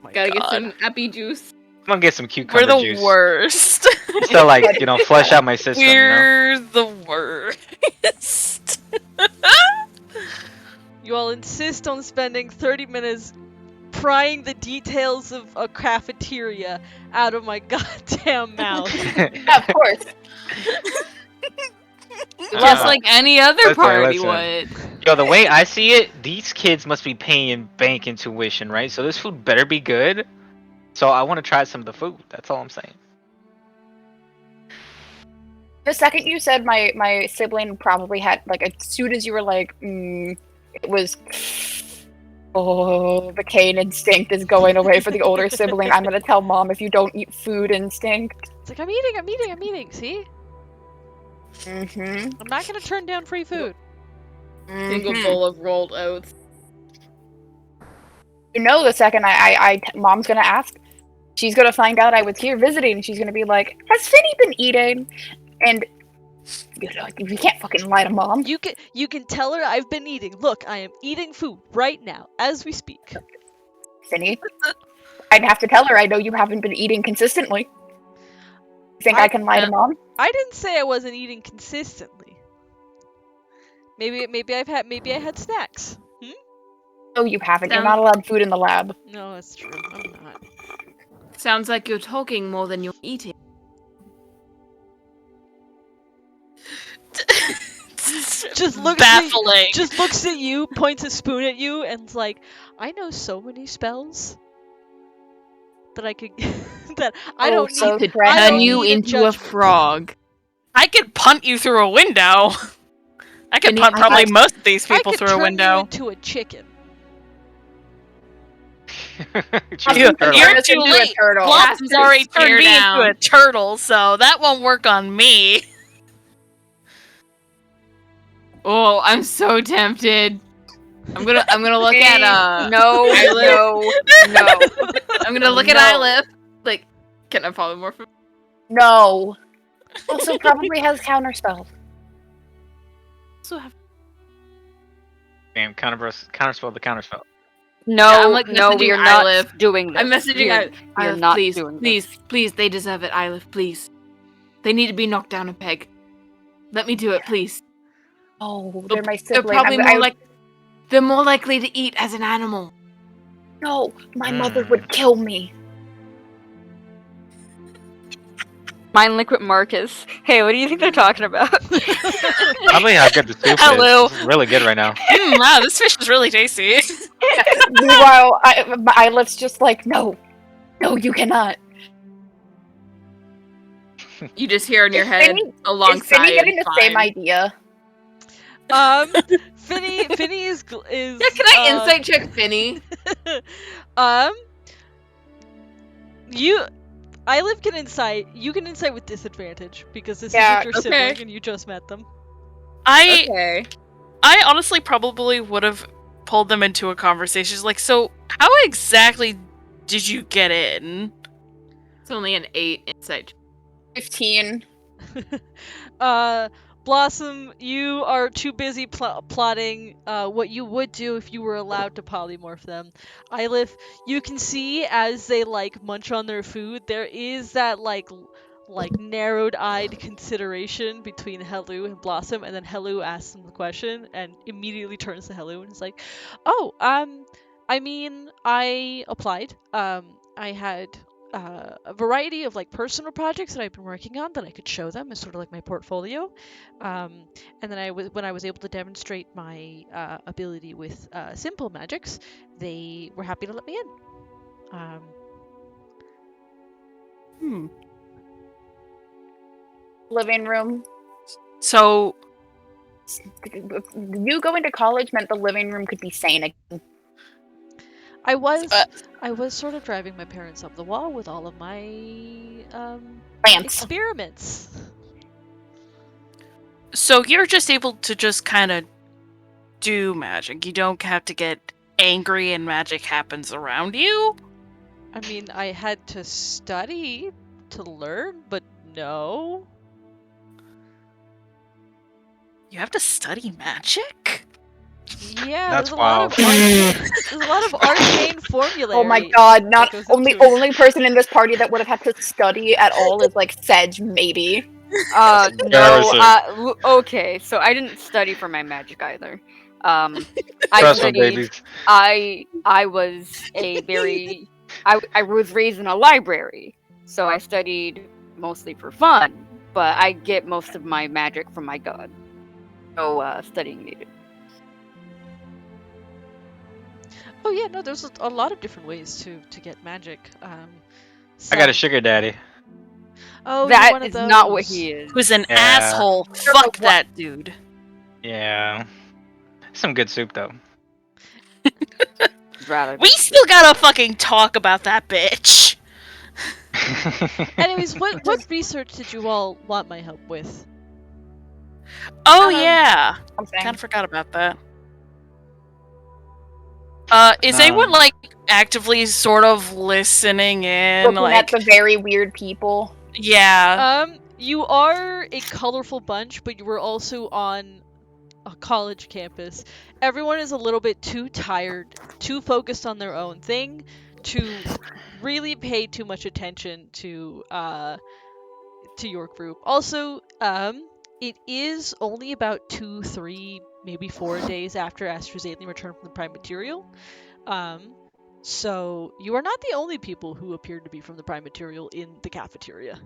My Gotta get God. some Epi juice. I'm gonna get some cucumber We're the juice. worst. Just to like, flush out my system, you know? We're the worst. You all insist on spending 30 minutes prying the details of a cafeteria out of my goddamn mouth. Yeah, of course. Just like any other listen, party listen. would. Yo, the way I see it, these kids must be paying bank tuition, right? So this food better be good. So I want to try some of the food. That's all I'm saying. The second you said my sibling probably had, like, as soon as you were like, it was, oh, the Cain instinct is going away for the older sibling. I'm gonna tell mom if you don't eat food instinct. It's like, I'm eating, see? Mm-hmm. I'm not gonna turn down free food. Single bowl of rolled oats. You know, the second mom's gonna ask, she's gonna find out I was here visiting, and she's gonna be like, has Finny been eating? And you know, you can't fucking lie to mom. You can tell her I've been eating. Look, I am eating food right now, as we speak. Finny, I'd have to tell her I know you haven't been eating consistently. You think I can lie to mom? I didn't say I wasn't eating consistently. Maybe I had snacks. No, you haven't. You're Sounds- not allowed food in the lab. No, that's true. I'm not. Sounds like you're talking more than you're eating. Just looks Baffling. just looks at you, points a spoon at you, and's like, I know so many spells that I could that I don't so need. dread- I don't Turn you need a into a judgment. frog. I could punt you through a window. I could Any- punt I probably thought- most of these I people could through a turn you window. into a chicken. Choose You- a turtle. you're Turn us too into a late. turtle. Blossom's to already turned tear me down. into a turtle, so that won't work on me. Oh, I'm so tempted. I'm gonna look at No, Eilif. no. I'm gonna look at No. Eilif. Like, can I polymorph him? No. Also, probably has counterspell. Also have Damn, counterspell the counterspell. No, Yeah, I'm, like, no, messaging we are not Eilif. doing this. I'm messaging We are- Eilif. we are Eilif, not please, doing please, this. please, they deserve it, Eilif, please. They need to be knocked down a peg. Let me do it, please. Oh, they're my They're sibling. probably they're more likely to eat as an animal. No, my mother would kill me. Mind liquid Marcus. Hey, what do you think they're talking about? Probably how good the soup Hello. is. It's really good right now. Wow, this fish is really tasty. Meanwhile, my Eilif's just like, no, you cannot. You just hear in your Is head Finny- Is alongside. Finny getting the fine. same idea? Finny is Yeah, can I insight check Finny? Eilif can insight. You can insight with disadvantage because this Yeah, isn't your okay. sibling and you just met them. Okay. I honestly probably would have pulled them into a conversation. It's like, so how exactly did you get in? It's only an 8 insight. 15. Blossom, you are too busy plotting what you would do if you were allowed to polymorph them. Eilif, you can see as they like munch on their food, there is that like narrowed-eyed consideration between Helu and Blossom, and then Helu asks him the question and immediately turns to Helu and is like, "Oh, I mean, I applied. I had a variety of like personal projects that I've been working on that I could show them as sort of like my portfolio. And then when I was able to demonstrate my ability with simple magics, they were happy to let me in. Living room. So You going to college meant the living room could be sane again. I was sort of driving my parents up the wall with all of my Plants. experiments. So you're just able to just kind of do magic. You don't have to get angry and magic happens around you? I mean, I had to study to learn, but no. You have to study magic? Yeah, That's there's a lot of there's a lot of arcane formulae. Oh my god, not goes only into it. only person in this party that would have had to study at all is like Sedge, maybe. No. Embarrassing. Okay, so I didn't study for my magic either. I Trust me, studied. babies. I was I was raised in a library, so I studied mostly for fun. But I get most of my magic from my god. No studying needed. Oh yeah, no, there's a lot of different ways to get magic. I got a some- sugar daddy. Oh, you're That one of is not what those. he is. Who's an Yeah. asshole? Fuck that dude. Yeah. Some good soup though. Rather. We still gotta fucking talk about that bitch. Anyways, what research did you all want my help with? Oh yeah, Something. kind of forgot about that. Is Um, anyone like actively sort of listening in? Looking Like, at the very weird people. yeah. You are a colorful bunch, but you were also on a college campus. Everyone is a little bit too tired, too focused on their own thing, to really pay too much attention to your group. Also, it is only about 2, 3, maybe 4 days after AstraZeneca returned from the Prime Material. So you are not the only people who appear to be from the Prime Material in the cafeteria.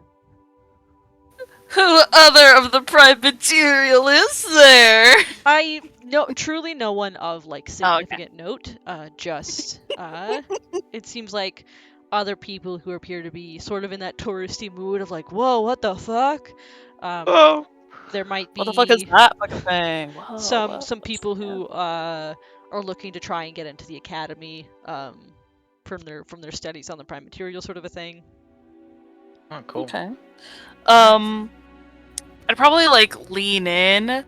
Who other of the Prime Material is there? I no truly no one of like Oh, okay. significant note. Just it seems like other people who appear to be sort of in that touristy mood of like, whoa, what the fuck? Oh, There might be what the fuck is that fucking thing? Whoa, some what people is that? who are looking to try and get into the academy from their studies on the Prime Material sort of a thing. Oh, cool. Okay. I'd probably like lean in,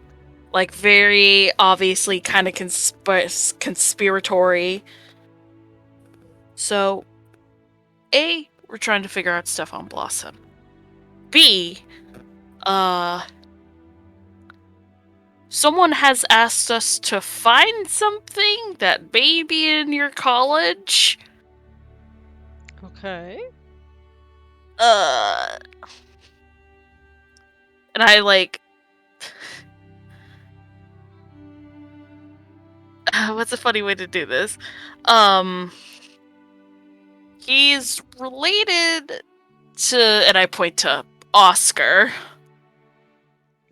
like very obviously kind of conspiratory. So, A, we're trying to figure out stuff on Blossom. B, someone has asked us to find something that may be in your college. Okay. And I like what's a funny way to do this? He's related to, and I point to Oscar.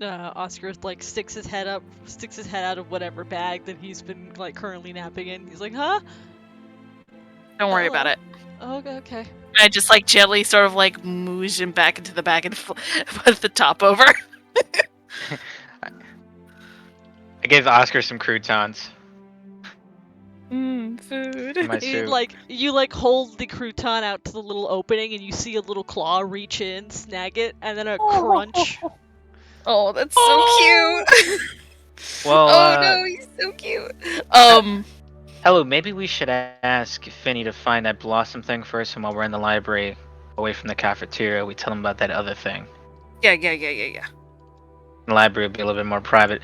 Oscar like sticks his head out of whatever bag that he's been like currently napping in. He's like, huh? Don't worry about it. Oh, okay. I just like gently sort of like moosh him back into the bag and put the top over. I gave Oscar some croutons Food. in my You soup. you hold the crouton out to the little opening and you see a little claw reach in, snag it, and then a crunch. Oh, that's so cute. Well, Oh no, he's so cute. hello, maybe we should ask Finny to find that Blossom thing first, and while we're in the library, away from the cafeteria, we tell him about that other thing. Yeah. The library will be a little bit more private.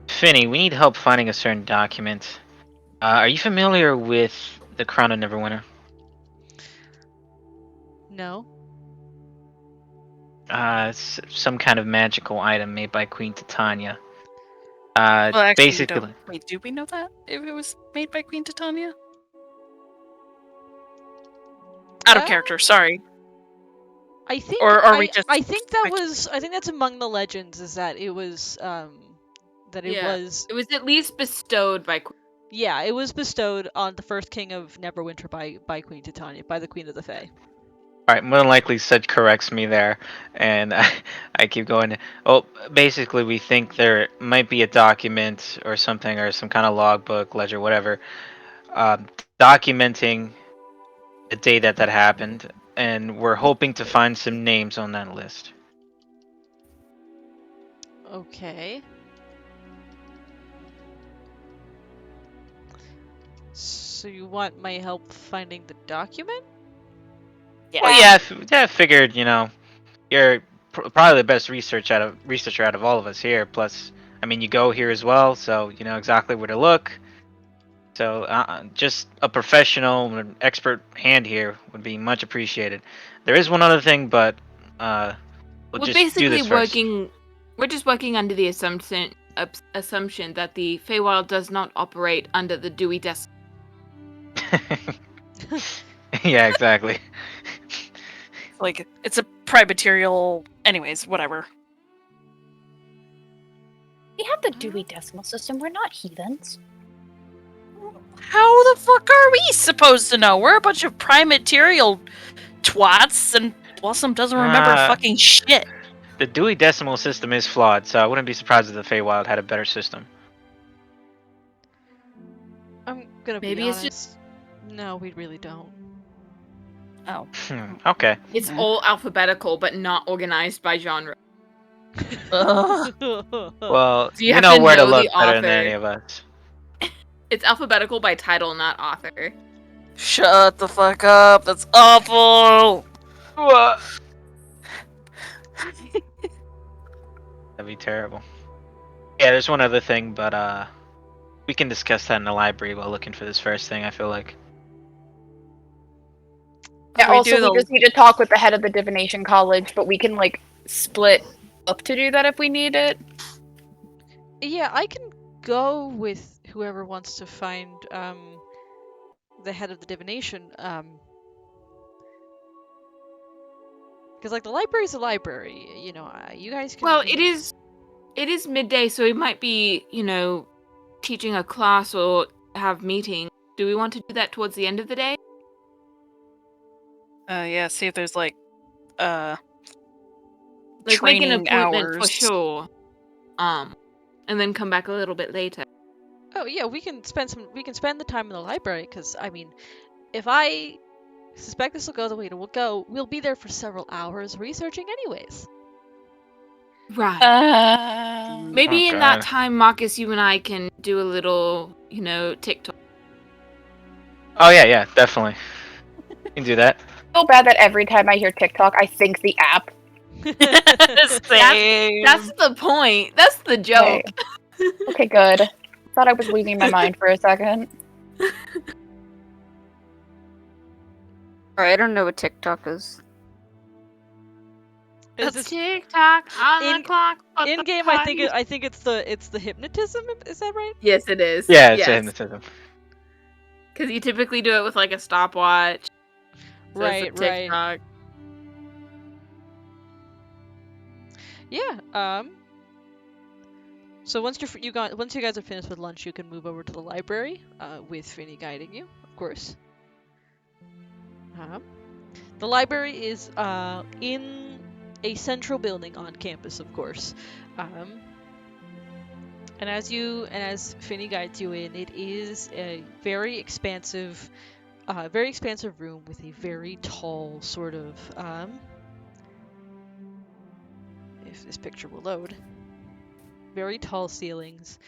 Finny, we need help finding a certain document. Are you familiar with the Crown of Neverwinter? No. Some kind of magical item made by Queen Titania. Well, actually, Basically, wait, do we know that if it was made by Queen Titania? Out of character, sorry. I think Or are we just I think that's among the legends is that it was that it Yeah. was It was at least bestowed by. yeah, it was bestowed on the first king of Neverwinter by Queen Titania, by the Queen of the Fae. alright, more than likely Sid corrects me there, and I keep going. Oh, basically we think there might be a document or something, or some kind of logbook, ledger, whatever, documenting the day that happened, and we're hoping to find some names on that list. Okay. So you want my help finding the document? Well, yeah, I figured, you're probably the best researcher out of all of us here. Plus, I mean, you go here as well, so you know exactly where to look. So, just a professional, an expert hand here would be much appreciated. There is one other thing, but We'll We're just do basically this first. We're just working under the assumption that the Feywild does not operate under the Dewey Decimal. Yeah, exactly. Like, it's a Primaterial. Anyways, whatever. We have the Dewey Decimal System. We're not heathens. How the fuck are we supposed to know? We're a bunch of Primaterial twats, and Blossom doesn't remember fucking shit. The Dewey Decimal System is flawed, so I wouldn't be surprised if the Feywild had a better system. I'm gonna Maybe be it's honest. No, we really don't. Oh. Okay. It's all alphabetical, but not organized by genre. Ugh. Well, So you you have know to where to know look the better than author. any of us. It's alphabetical by title, not author. Shut the fuck up. That's awful. That'd be terrible. Yeah, there's one other thing, but we can discuss that in the library while looking for this first thing, I feel like. Yeah, We also, do we the- just need to talk with the head of the Divination College, but we can, like, split up to do that if we need it. Yeah, I can go with whoever wants to find the head of the divination. Because like the library's a library, you know. You guys can. Well, it is midday, so we might be, teaching a class or have meetings. Do we want to do that towards the end of the day? Yeah, see if there's like Like make training an appointment hours. for sure. And then come back a little bit later. Oh yeah, we can spend the time in the library. Because I mean, if I suspect this will go the way it will go, we'll be there for several hours researching, anyways. Right. Maybe Oh, in that God. time, Marcus, you and I can do a little, TikTok. Oh yeah, definitely. You can do that. I feel bad that every time I hear TikTok, I think the app. Same. That's the point. That's the joke. Okay, good. Thought I was losing my mind for a second. Alright, I don't know what TikTok is. Is this TikTok on in- the clock. in game? I think it's the hypnotism. Is that right? Yes, it is. Yeah, it's a hypnotism. Because you typically do it with like a stopwatch. So Right, it's a TikTok. Yeah. So once you guys are finished with lunch, you can move over to the library. With Finny guiding you, of course. The library is in a central building on campus, of course. And as Finny guides you in, it is a very expansive room with a very tall sort of if this picture will load. Very tall ceilings.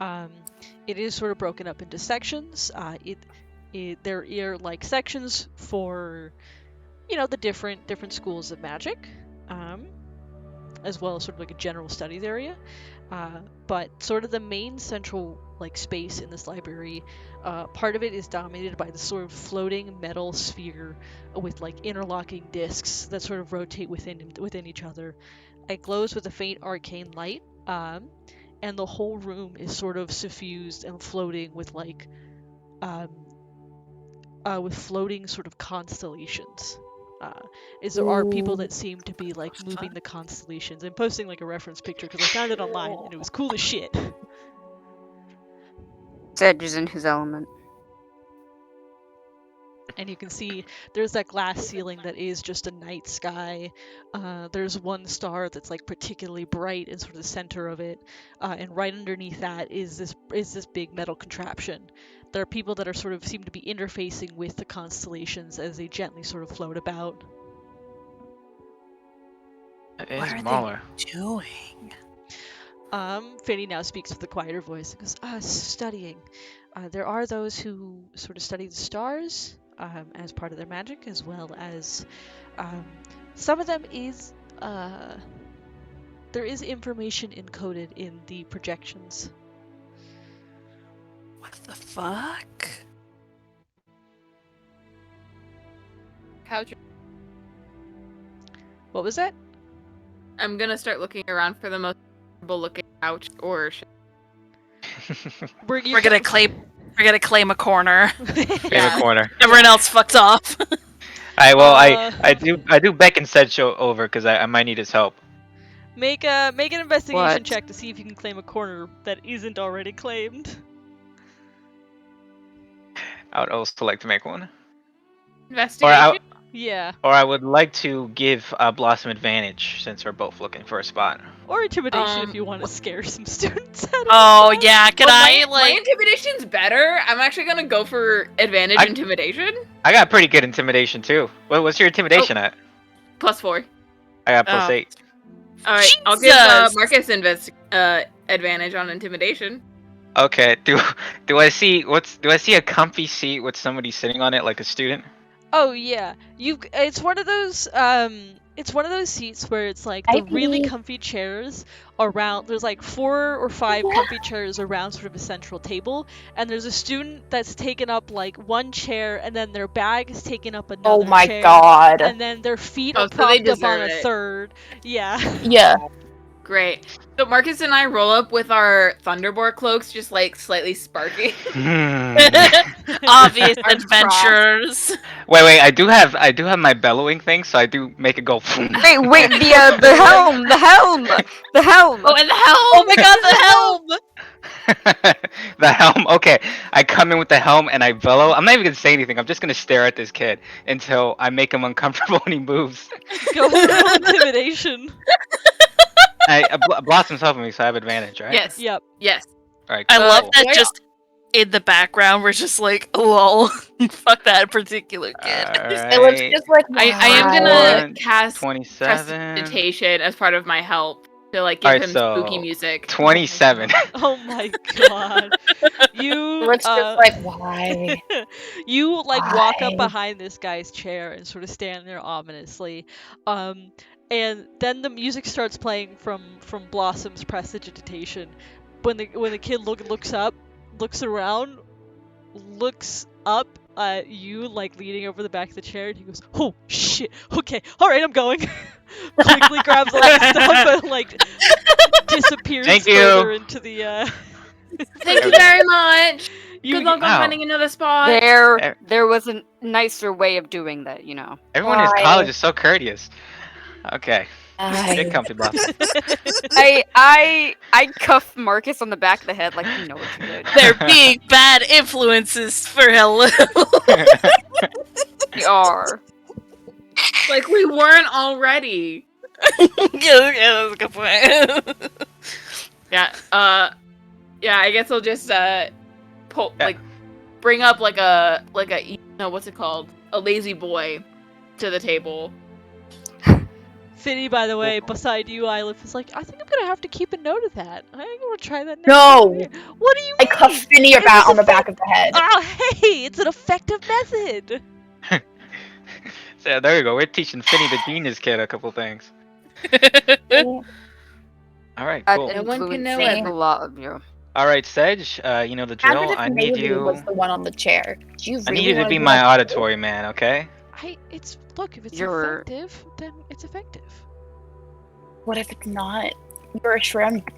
It is sort of broken up into sections. There are like sections for, the different schools of magic, as well as sort of like a general studies area. But sort of the main central like space in this library, part of it is dominated by the sort of floating metal sphere with like interlocking discs that sort of rotate within each other. It glows with a faint arcane light, and the whole room is sort of suffused and floating with like with floating sort of constellations. There are people that seem to be like moving the constellations and posting like a reference picture because I found it online and it was cool as shit. Sedge is in his element. And you can see there's that glass ceiling that is just a night sky. There's one star that's like particularly bright in sort of the center of it, and right underneath that is this big metal contraption. There are people that are sort of seem to be interfacing with the constellations as they gently sort of float about. It What is are smaller. they doing? Finny now speaks with a quieter voice and goes, studying. There are those who sort of study the stars as part of their magic, as well as some of them is there is information encoded in the projections. What the fuck? How's your... What was that? I'm gonna start looking around for the most comfortable looking couch or. We're gonna claim a corner. Favorite corner. Everyone else fucked off. I well, Uh, I do beckon Sedge over because I might need his help. Make an investigation What? check to see if you can claim a corner that isn't already claimed. I would also like to make one, Investigation. Yeah. or I would like to give Blossom advantage since we're both looking for a spot. Or intimidation if you want to scare some students. Oh yeah, can Well, I my like? intimidation's better. I'm actually gonna go for advantage intimidation. I got pretty good intimidation too. What's your intimidation at? +4. I got plus Oh. 8. All right, I'll give Jesus. Marcus advantage on intimidation. Okay. Do I see a comfy seat with somebody sitting on it like a student? Oh yeah, it's one of those seats where it's like the really comfy chairs around. There's like 4 or 5 comfy chairs around sort of a central table, and there's a student that's taken up like one chair, and then their bag is taken up another. Oh my chair, god. And then their feet Oh, are so they propped up on deserve a it. third. Yeah. Yeah. Great. So Marcus and I roll up with our Thunderbolt cloaks, just like slightly sparky. Obvious Arms adventures. Wait. I do have my bellowing thing, so I do make it go. Wait, the helm, the helm, the helm. Oh, and the helm! Oh my god, the helm! The helm. Okay, I come in with the helm and I bellow. I'm not even gonna say anything. I'm just gonna stare at this kid until I make him uncomfortable when he moves. Go ahead and roll intimidation. Blossom's helping me, so I have advantage, right? Yes. Yep. Yes. All right. I cool. love that yeah. just in the background we're just like, lol, fuck that particular kid. It looks Alright, just like I am gonna One, cast 27. prestidigitation as part of my help to like give Alright, him so spooky music. 27. Oh my god. You It looks just like why? you like walk up Why? behind this guy's chair and sort of stand there ominously. And then the music starts playing from Blossom's prestidigitation. When the kid looks around, looks up at you like leaning over the back of the chair, and he goes, "Oh shit! Okay, all right, I'm going." Quickly grabs all his stuff and like disappears Thank you. further into the. Thank you very much. You, Good luck on Wow. finding another spot. There was a nicer way of doing that, you know. Everyone in Why? college is so courteous. Okay, Why? get comfy, Blossom. I cuff Marcus on the back of the head like you know what you did. They're being bad influences for hello. We are. Like we weren't already. yeah, that's a good point. Yeah. Yeah. I guess I'll just like bring up like a no, what's it called? A lazy boy to the table. Finny, by the way, beside you, Ilif is like, I think I'm gonna have to keep a note of that. I'm gonna try that next No! time. What do you I mean? cuff Finny It about was on the back of the head. Oh, hey! It's an effective method! So there you go. We're teaching Finny the genius kid a couple things. All right, cool. No one can know Influencing it. a lot of you. All right, Sedge. You know the drill. Imagine if I need Mayhew was you. the one on the chair. Do you I really need you to wanna be do my that? auditory man, okay? Look, if it's You're- effective, then it's effective. What if it's not? You're a shrimp.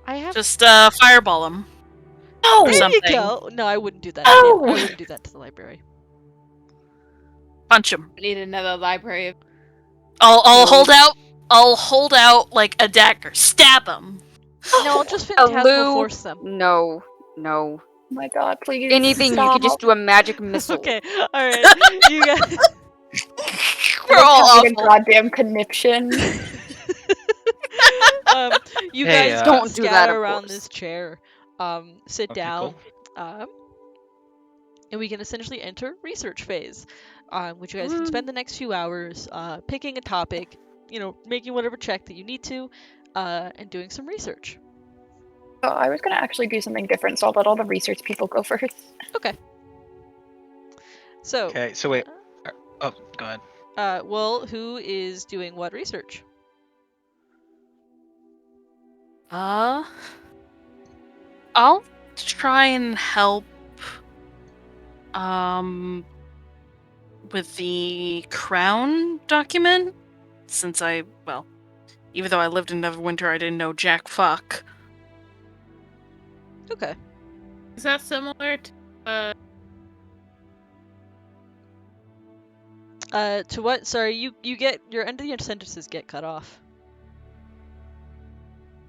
I have. Just fireball him. No! Or There something. you go! No, I wouldn't do that. Oh! I wouldn't do that to the library. Punch him. I need another library. I'll hold out. I'll hold out like a dagger. Stab him. No, I'll just phantasmal Lou. force them. No. Oh my god, please. Anything you could just do a magic missile. Okay, alright. You guys. We're all a awful. goddamn conniption. You Hey, guys Don't do that, scatter of around course. this chair. Sit Okay, down. cool. And we can essentially enter research phase, which you guys can spend the next few hours picking a topic, making whatever check that you need to, and doing some research. Oh, I was gonna actually do something different, so I'll let all the research people go first. So, Okay, so wait. Oh, go ahead. well, who is doing what research? I'll try and help. With the crown document. since even though I lived in Neverwinter, I didn't know jack fuck. Okay. Is that similar to To what? Sorry, you get your end of your sentences get cut off.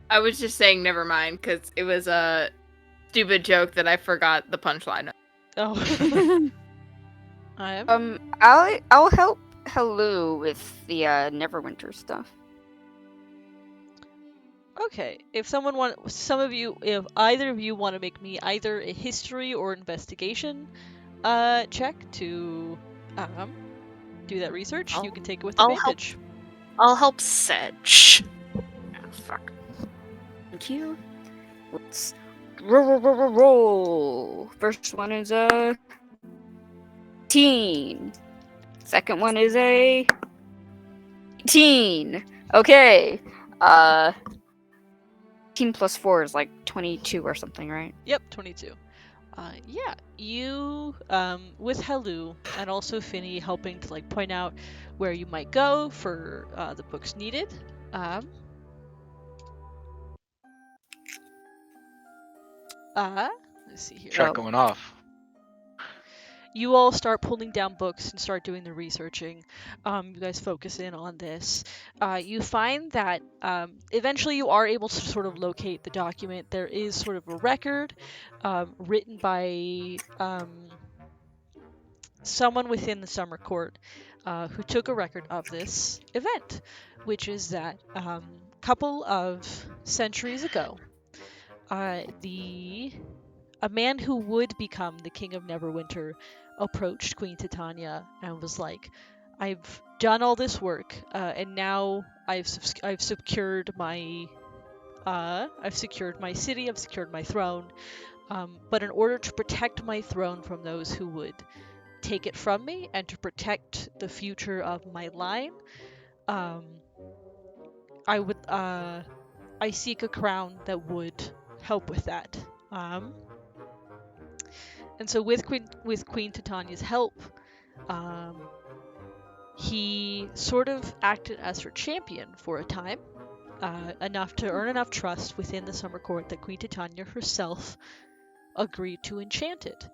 I was just saying never mind, because it was a stupid joke that I forgot the punchline of. Oh. I am. I'll help Hello with the Neverwinter stuff. Okay. If either of you want to make me either a history or investigation check to do that research, you can take it with I'll help. advantage. I'll help Sedge. Ah, fuck. Thank you. Let's roll. First one is a 18. Second one is a 18. Okay. 18 plus 4 is like 22 or something, right? Yep, 22. Yeah, you, with Helu and also Finny helping to like point out where you might go for the books needed. Let's see here. Start going off. You all start pulling down books and start doing the researching. You guys focus in on this. You find that eventually you are able to sort of locate the document. There is sort of a record written by someone within the Summer Court who took a record of this event, which is that a couple of centuries ago, a man who would become the King of Neverwinter approached Queen Titania and was like, "I've done all this work, and now I've secured my city, I've secured my throne. But in order to protect my throne from those who would take it from me, and to protect the future of my line, I seek a crown that would help with that." And so with Queen Titania's help, he sort of acted as her champion for a time, enough to earn enough trust within the Summer Court that Queen Titania herself agreed to enchant it,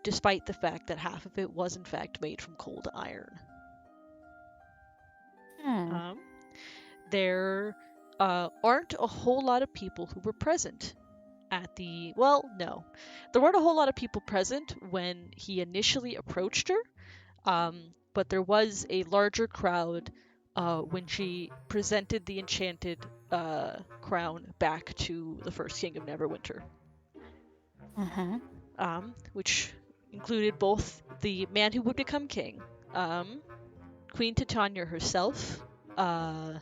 despite the fact that half of it was in fact made from cold iron. There aren't a whole lot of people who were present at there weren't a whole lot of people present when he initially approached her, but there was a larger crowd when she presented the enchanted crown back to the first King of Neverwinter. Which included both the man who would become king, Queen Titania herself, a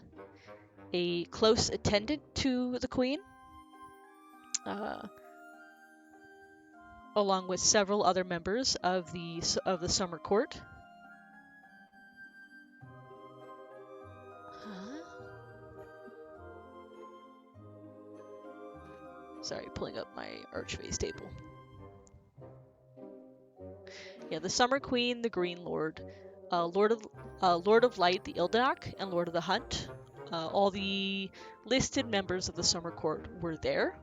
close attendant to the queen, along with several other members of the Summer Court. Sorry, pulling up my Archface table. Yeah, the Summer Queen, the Green Lord, Lord of Light, the Ildanach, and Lord of the Hunt. All the listed members of the Summer Court were there.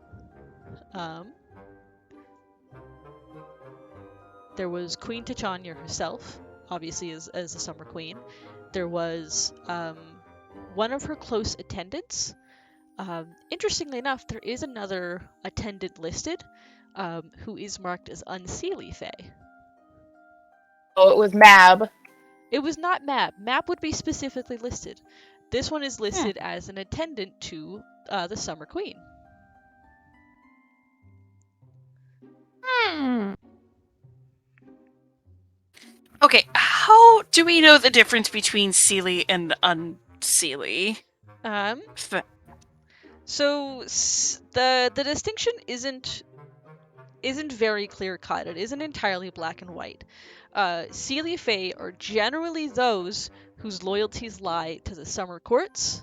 There was Queen Titania herself, obviously as the Summer Queen. There was one of her close attendants. Interestingly enough, there is another attendant listed who is marked as Unseelie Fae. Oh, it was Mab. It was not Mab. Mab would be specifically listed. This one is listed as an attendant to the Summer Queen. Okay, how do we know the difference between Seelie and Unseelie? So the distinction isn't very clear cut. It isn't entirely black and white. Seelie Fae are generally those whose loyalties lie to the Summer Courts.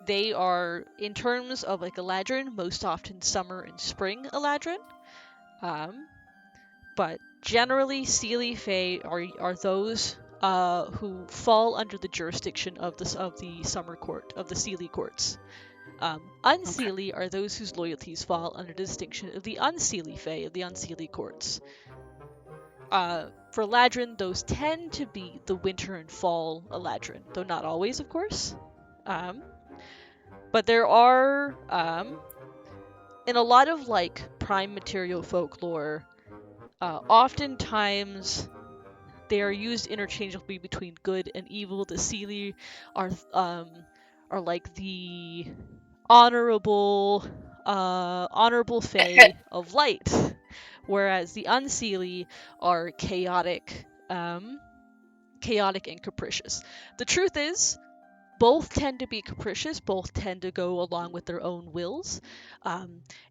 They are, in terms of like Eladrin, most often Summer and Spring Eladrin. But generally, Seelie Fae are those who fall under the jurisdiction of the Summer Court, of the Seelie Courts. Unseelie are those whose loyalties fall under the distinction of the Unseelie Fae of the Unseelie Courts. For Eladrin, those tend to be the Winter and Fall Eladrin, though not always, of course. But there are, in a lot of like prime material folklore, oftentimes they are used interchangeably between good and evil. The Seelie are like the honorable fae of light, whereas the Unseelie are chaotic and capricious. The truth is, both tend to be capricious, both tend to go along with their own wills.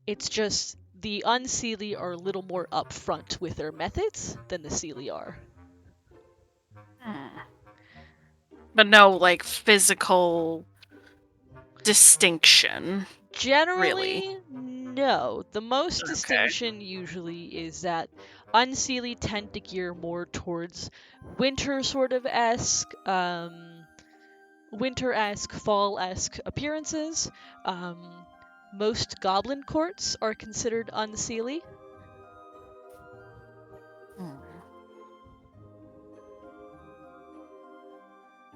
It's just the Unseelie are a little more upfront with their methods than the Seelie are. But no, like, physical distinction. Generally, no. The most distinction usually is that Unseelie tend to gear more towards winter sort of esque, winter-esque, fall-esque appearances. Most goblin courts are considered Unseelie.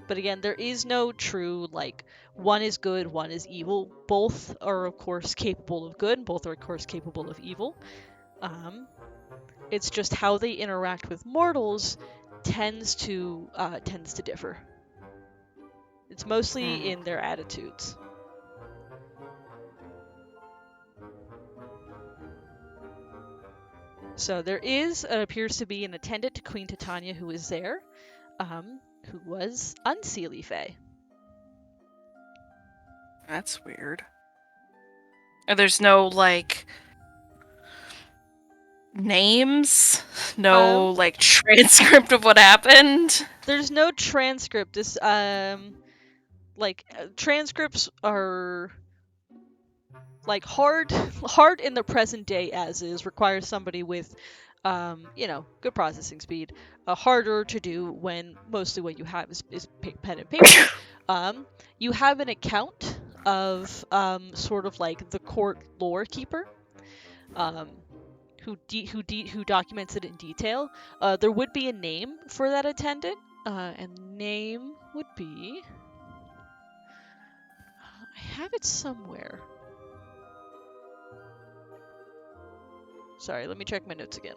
But again, there is no true, like, one is good, one is evil. Both are, of course, capable of good, both are, of course, capable of evil. It's just how they interact with mortals tends to differ. It's mostly in their attitudes. So there appears to be an attendant to Queen Titania who is there, who was Unseelie Fae. That's weird. And there's no, like, names? No, like, transcript of what happened? There's no transcript. This, transcripts are, like, hard in the present day as is, requires somebody with, good processing speed. Harder to do when mostly what you have is pen and paper. You have an account of sort of like the court lore keeper, who documents it in detail. There would be a name for that attendant, and the name would be. I have it somewhere. Sorry, let me check my notes again.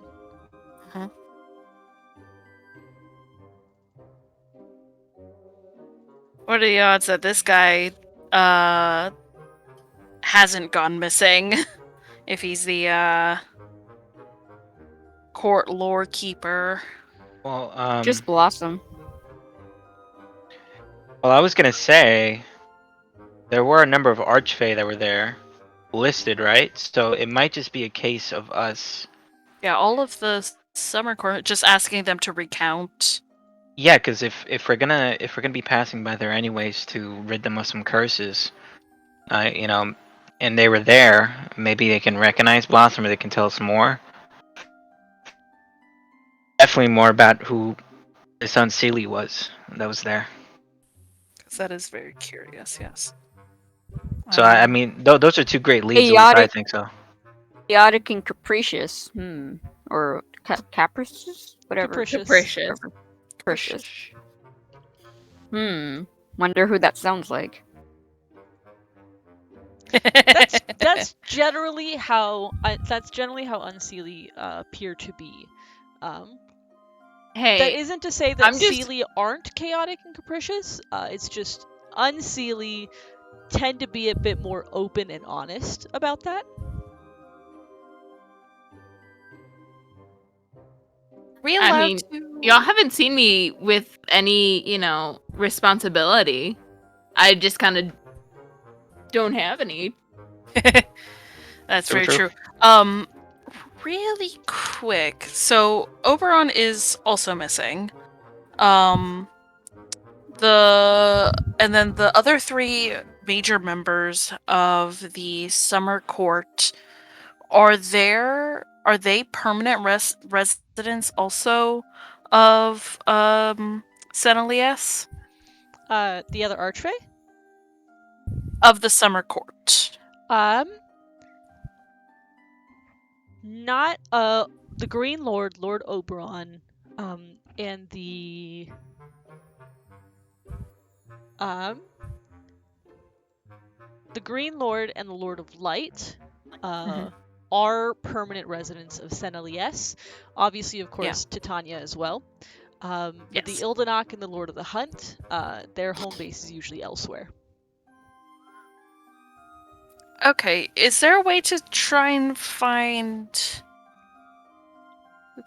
What are the odds that this guy hasn't gone missing? If he's the court lore keeper. Well, Just Blossom. Well, I was gonna say there were a number of archfey that were there listed, right? So it might just be a case of us. Yeah, all of the summer court, just asking them to recount. Yeah, because if we're gonna be passing by there anyways to rid them of some curses, and they were there, maybe they can recognize Blossom or they can tell us more. Definitely more about who this Unseelie was that was there. That is very curious, yes. So I mean, those are two great leads. At least I think so. Chaotic and capricious. Or capricious? Whatever. Capricious. Capricious. Wonder who that sounds like. That's generally how Unseelie appear to be. Hey, that isn't to say that Seelie aren't chaotic and capricious. It's just Unseelie tend to be a bit more open and honest about that. Y'all haven't seen me with any, responsibility. I just kind of don't have any. That's very true. Really quick. So Oberon is also missing. And then the other three major members of the Summer Court, are they permanent residents also of Senalius? The other Archfey? Of the Summer Court. Not the Green Lord, Lord Oberon, and the Green Lord and the Lord of Light are permanent residents of Senalius. Obviously, of course, Titania as well. But the Yes. Ildanok and the Lord of the Hunt, their home base is usually elsewhere. Okay, is there a way to try and find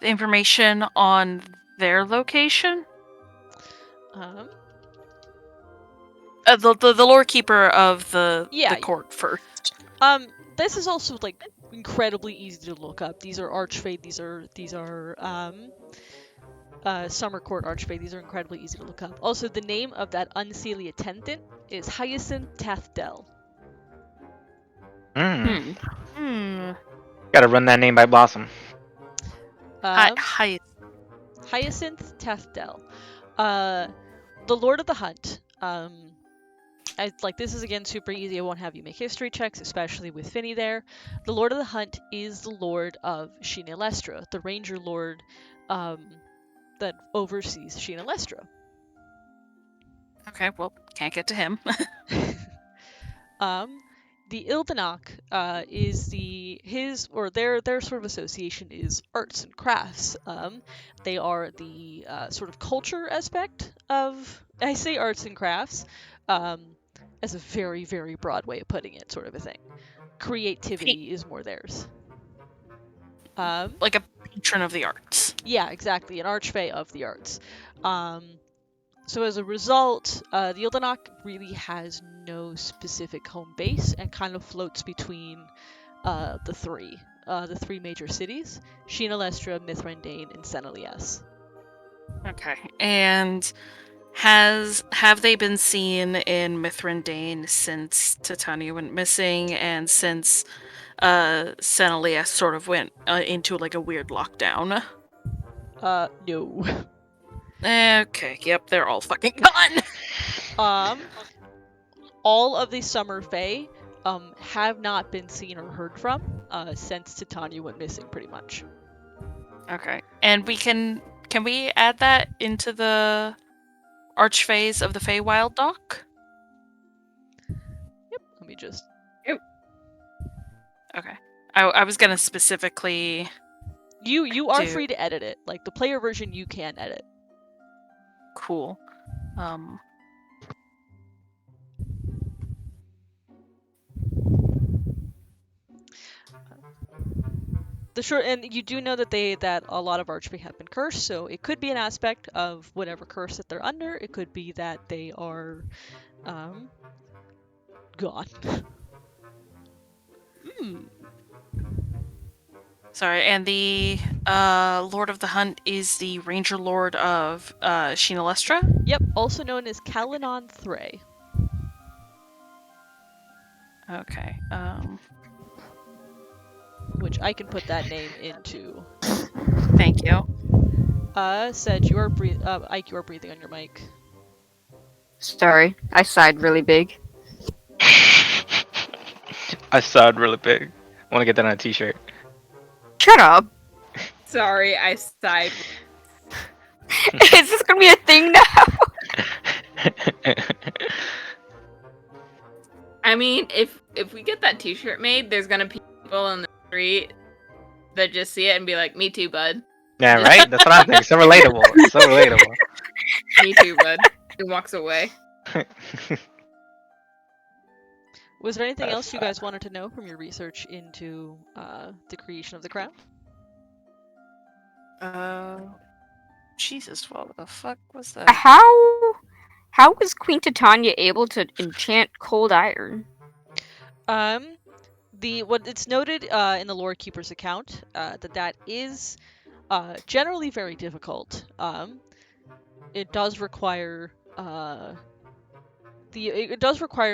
information on their location? The lore keeper of the court first. This is also like incredibly easy to look up. These are Archfey. These are Summer Court Archfey. These are incredibly easy to look up. Also, the name of that unseelie attendant is Hyacinth Tathdel. Gotta run that name by Blossom. Hyacinth Tathdel. The Lord of the Hunt. This is again super easy. I won't have you make history checks, especially with Finny there. The Lord of the Hunt is the Lord of Sheena Lestra, the Ranger Lord that oversees Sheena Lestra. Okay, well, can't get to him. The Ildanok is their sort of association is arts and crafts. They are the sort of culture aspect of, I say arts and crafts, as a very, very broad way of putting it, sort of a thing. Creativity is more theirs. Like a patron of the arts. Yeah, exactly, an archfey of the arts. So as a result, the Ildanok really has no specific home base and kind of floats between the three major cities: Sheena Lestra, Mithrandain, and Senalius. Okay, and have they been seen in Mithrandain since Titania went missing and since Senalius sort of went into like a weird lockdown? No. Okay, yep, they're all fucking gone. All of the Summer Fae have not been seen or heard from since Titania went missing, pretty much. Okay, and can we add that into the Archfays of the Feywild doc? Yep. Let me just. Yep. Okay, I was gonna specifically. You are free to edit it. Like the player version, you can edit. Cool. And you do know that a lot of Archfey have been cursed, so it could be an aspect of whatever curse that they're under. It could be that they are gone. Sorry, and the Lord of the Hunt is the Ranger Lord of Sheena Lestra? Yep, also known as Kalanon Thray. Okay, which I can put that name into. Thank you. Sedge, you are Ike, you are breathing on your mic. Sorry, I sighed really big. I sighed really big. I want to get that on a t-shirt. Shut up. Sorry, I sighed. Is this gonna be a thing now? I mean, if we get that t-shirt made, there's gonna be people on the street that just see it and be like, "Me too, bud." Yeah, right? That's what I think. So relatable. So relatable. Me too, bud. He walks away. Was there anything else you guys wanted to know from your research into the creation of the crown? Jesus, what the fuck was that? How was Queen Titania able to enchant cold iron? What it's noted in the Lore Keeper's account that is generally very difficult. It does require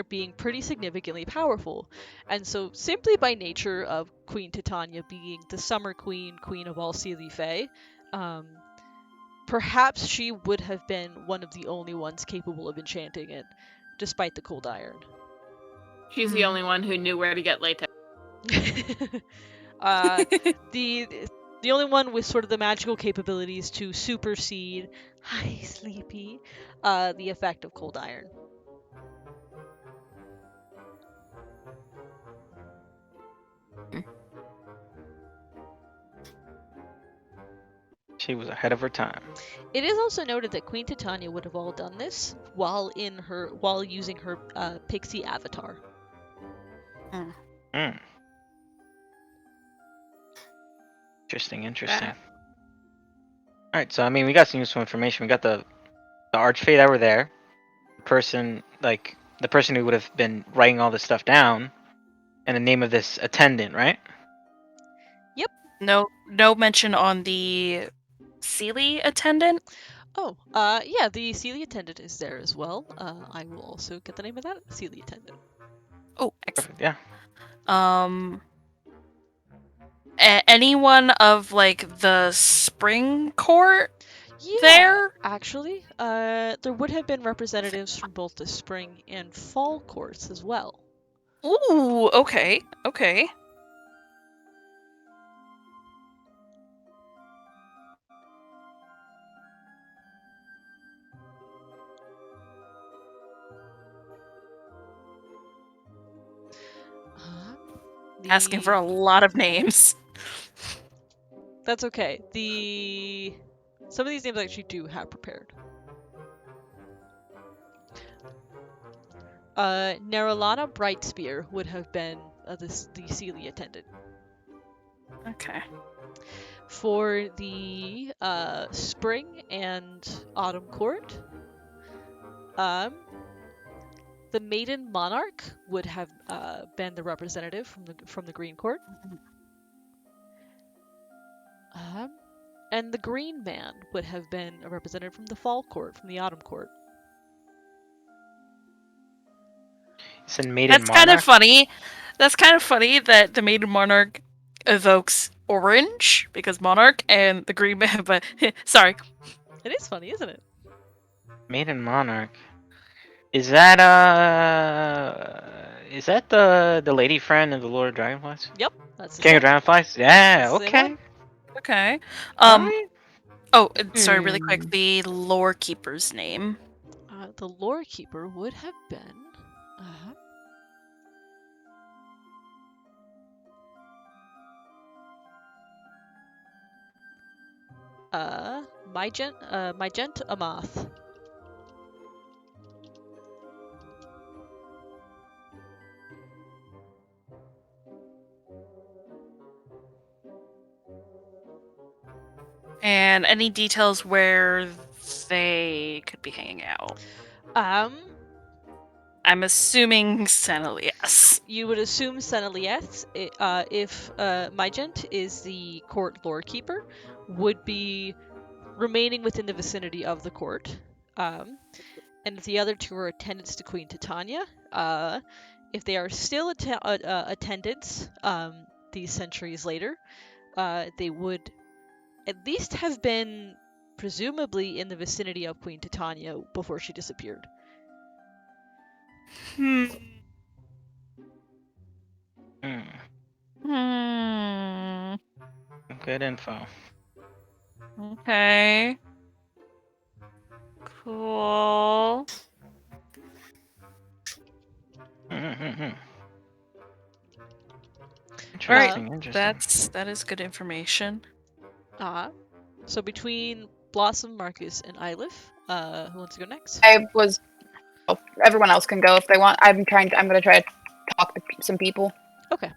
being pretty significantly powerful, and so simply by nature of Queen Titania being the Summer Queen, Queen of all Seelie Fae, perhaps she would have been one of the only ones capable of enchanting it, despite the cold iron. She's the only one who knew where to get latex. The only one with sort of the magical capabilities to supersede, hi Sleepy, the effect of cold iron. She was ahead of her time. It is also noted that Queen Titania would have all done this while using her pixie avatar. Mm. Interesting. All right, so I mean, we got some useful information. We got the Archfey that were there, the person who would have been writing all this stuff down, and the name of this attendant, right? No mention on the Seelie attendant. Oh, yeah, the Seelie attendant is there as well. I will also get the name of that Seelie attendant. Oh, excellent. Yeah. Anyone of like the spring court Yeah, there? actually, there would have been representatives from both the spring and fall courts as well. Ooh, okay. Asking for a lot of names. That's okay. Some of these names I actually do have prepared. Nerolana Brightspear would have been the Seelie attendant. Okay. For the spring and autumn court, the Maiden Monarch would have been the representative from the Green Court. And the Green Man would have been a representative from the Fall Court, from the Autumn Court. It's in Maiden That's Monarch. kind of funny. That's kind of funny that the Maiden Monarch evokes orange because Monarch and the Green Man. But sorry. It is funny, isn't it? Maiden Monarch. Is that the lady friend of the Lord of Dragonflies? Yep, that's the King same. of Dragonflies? Yeah, That's the same okay. one. Okay. Alright. Oh, sorry, really quick. The lore keeper's name. The Lore Keeper would have been. Mygent Amath. And any details where they could be hanging out? I'm assuming Senalius. You would assume Senalius, if Mygent is the court lore keeper, would be remaining within the vicinity of the court. And if the other two are attendants to Queen Titania, if they are still attendants these centuries later, they would at least have been presumably in the vicinity of Queen Titania before she disappeared. Hmm. Good info. Okay. Cool. Interesting. That is good information. So between Blossom, Marcus, and Ylif, who wants to go next? Everyone else can go if they want. I'm going to try to talk to some people. Okay.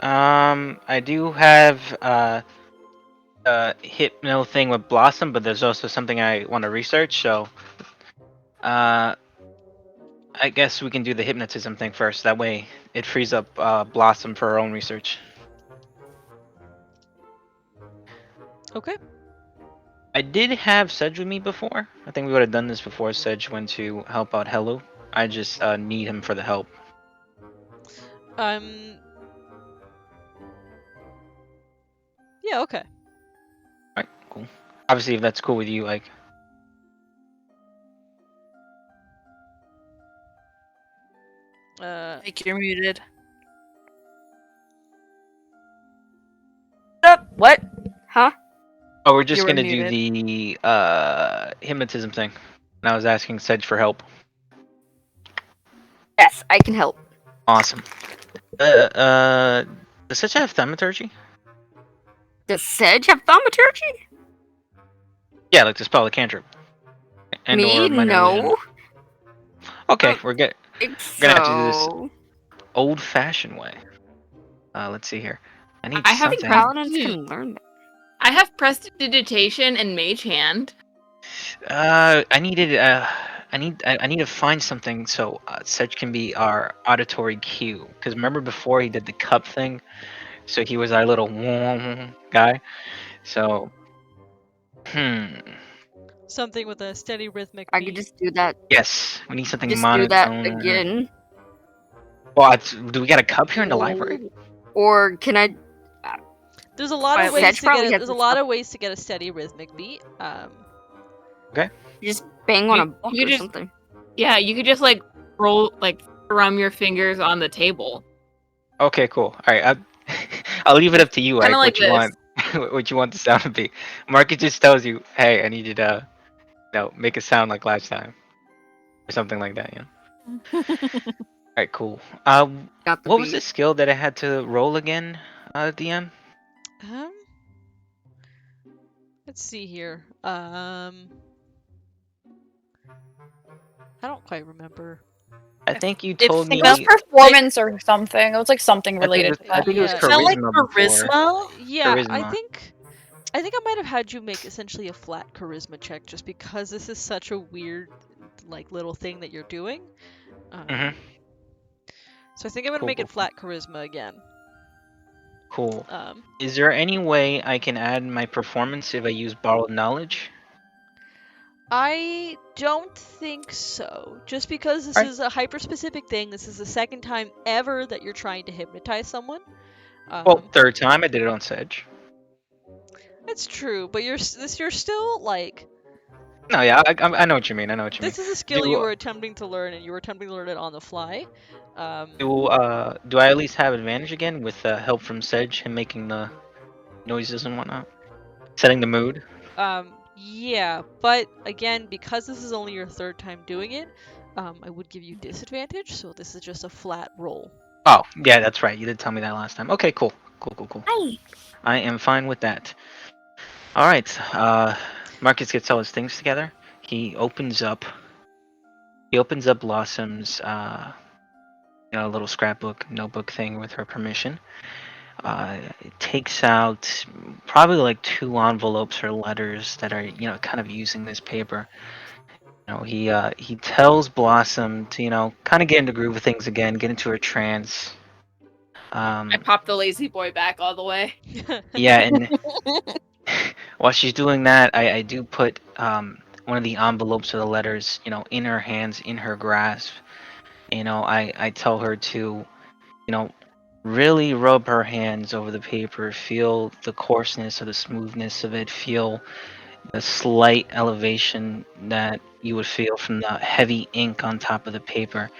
I do have hypno thing with Blossom, but there's also something I want to research, so I guess we can do the hypnotism thing first. That way it frees up Blossom for her own research. Okay. I did have Sedge with me before. I think we would have done this before Sedge went to help out Hello. I just need him for the help. Yeah, okay. Obviously, if that's cool with you, like. Like you're muted. What? Huh? Oh, we're just You were gonna do muted. the hypnotism thing. And I was asking Sedge for help. Yes, I can help. Awesome. Does Sedge have thaumaturgy? Does Sedge have thaumaturgy? Yeah, like to spell a cantrip. And Me? or minor illusion. No. Okay, Oh. we're Think gonna have to do this so. old-fashioned way. Let's see here. I need I have something. Paladins can learn that. I have prestidigitation and mage hand. I needed. I need to find something so Sedge can be our auditory cue. Because remember before he did the cup thing, so he was our little guy. So, Something with a steady rhythmic I beat. could just do that. yes, we need something Just monotone. do that again. Well, do we got a cup here in the library? Or can I? There's a lot of Sedge ways to probably get. has There's a some lot stuff. of ways to get a steady rhythmic beat. Just bang on You- a book you or just- something. Yeah, you could just like roll, like drum your fingers on the table. Okay, cool. All right, I'll leave it up to you, Kinda Ike, like what you want. What you want the sound to be. Market just tells you, hey, I need you to, make a sound like last time, or something like that. All right, cool. Got the What was beat. the skill that I had to roll again, DM? Let's see here. I don't quite remember. I think you It told me. It was felt performance or something. It was like something I think it related was, to I that. think it was Yeah. It felt like charisma before. charisma. Yeah, I Charisma. think I might have had you make essentially a flat charisma check just because this is such a weird, like, little thing that you're doing. Mhm. So I think I'm gonna Cool, make cool, it flat charisma again. Cool. Is there any way I can add my performance if I use borrowed knowledge? I don't think so. Just because this Alright. is a hyper-specific thing, this is the second time ever that you're trying to hypnotize someone. Well, third time I did it on Sedge. That's true, but you're still like, No, yeah, I know what you mean. I know what you this mean. is a skill Do- you were attempting to learn, and you were attempting to learn it on the fly. Do I at least have advantage again with help from Sedge and making the noises and whatnot, setting the mood? Yeah, but again, because this is only your third time doing it, I would give you disadvantage, so this is just a flat roll. Oh, yeah, that's right. You did tell me that last time. Okay, cool. Hi. I am fine with that. All right. Marcus gets all his things together. He opens up Blossom's little scrapbook notebook thing with her permission. It takes out probably like 2 envelopes or letters that are kind of using this paper. He tells Blossom to kind of get into groove of things again, get into her trance. I popped the lazy boy back all the way. Yeah, and while she's doing that, I do put one of the envelopes of the letters, in her hands, in her grasp. I tell her to, really rub her hands over the paper, feel the coarseness or the smoothness of it, feel the slight elevation that you would feel from the heavy ink on top of the paper.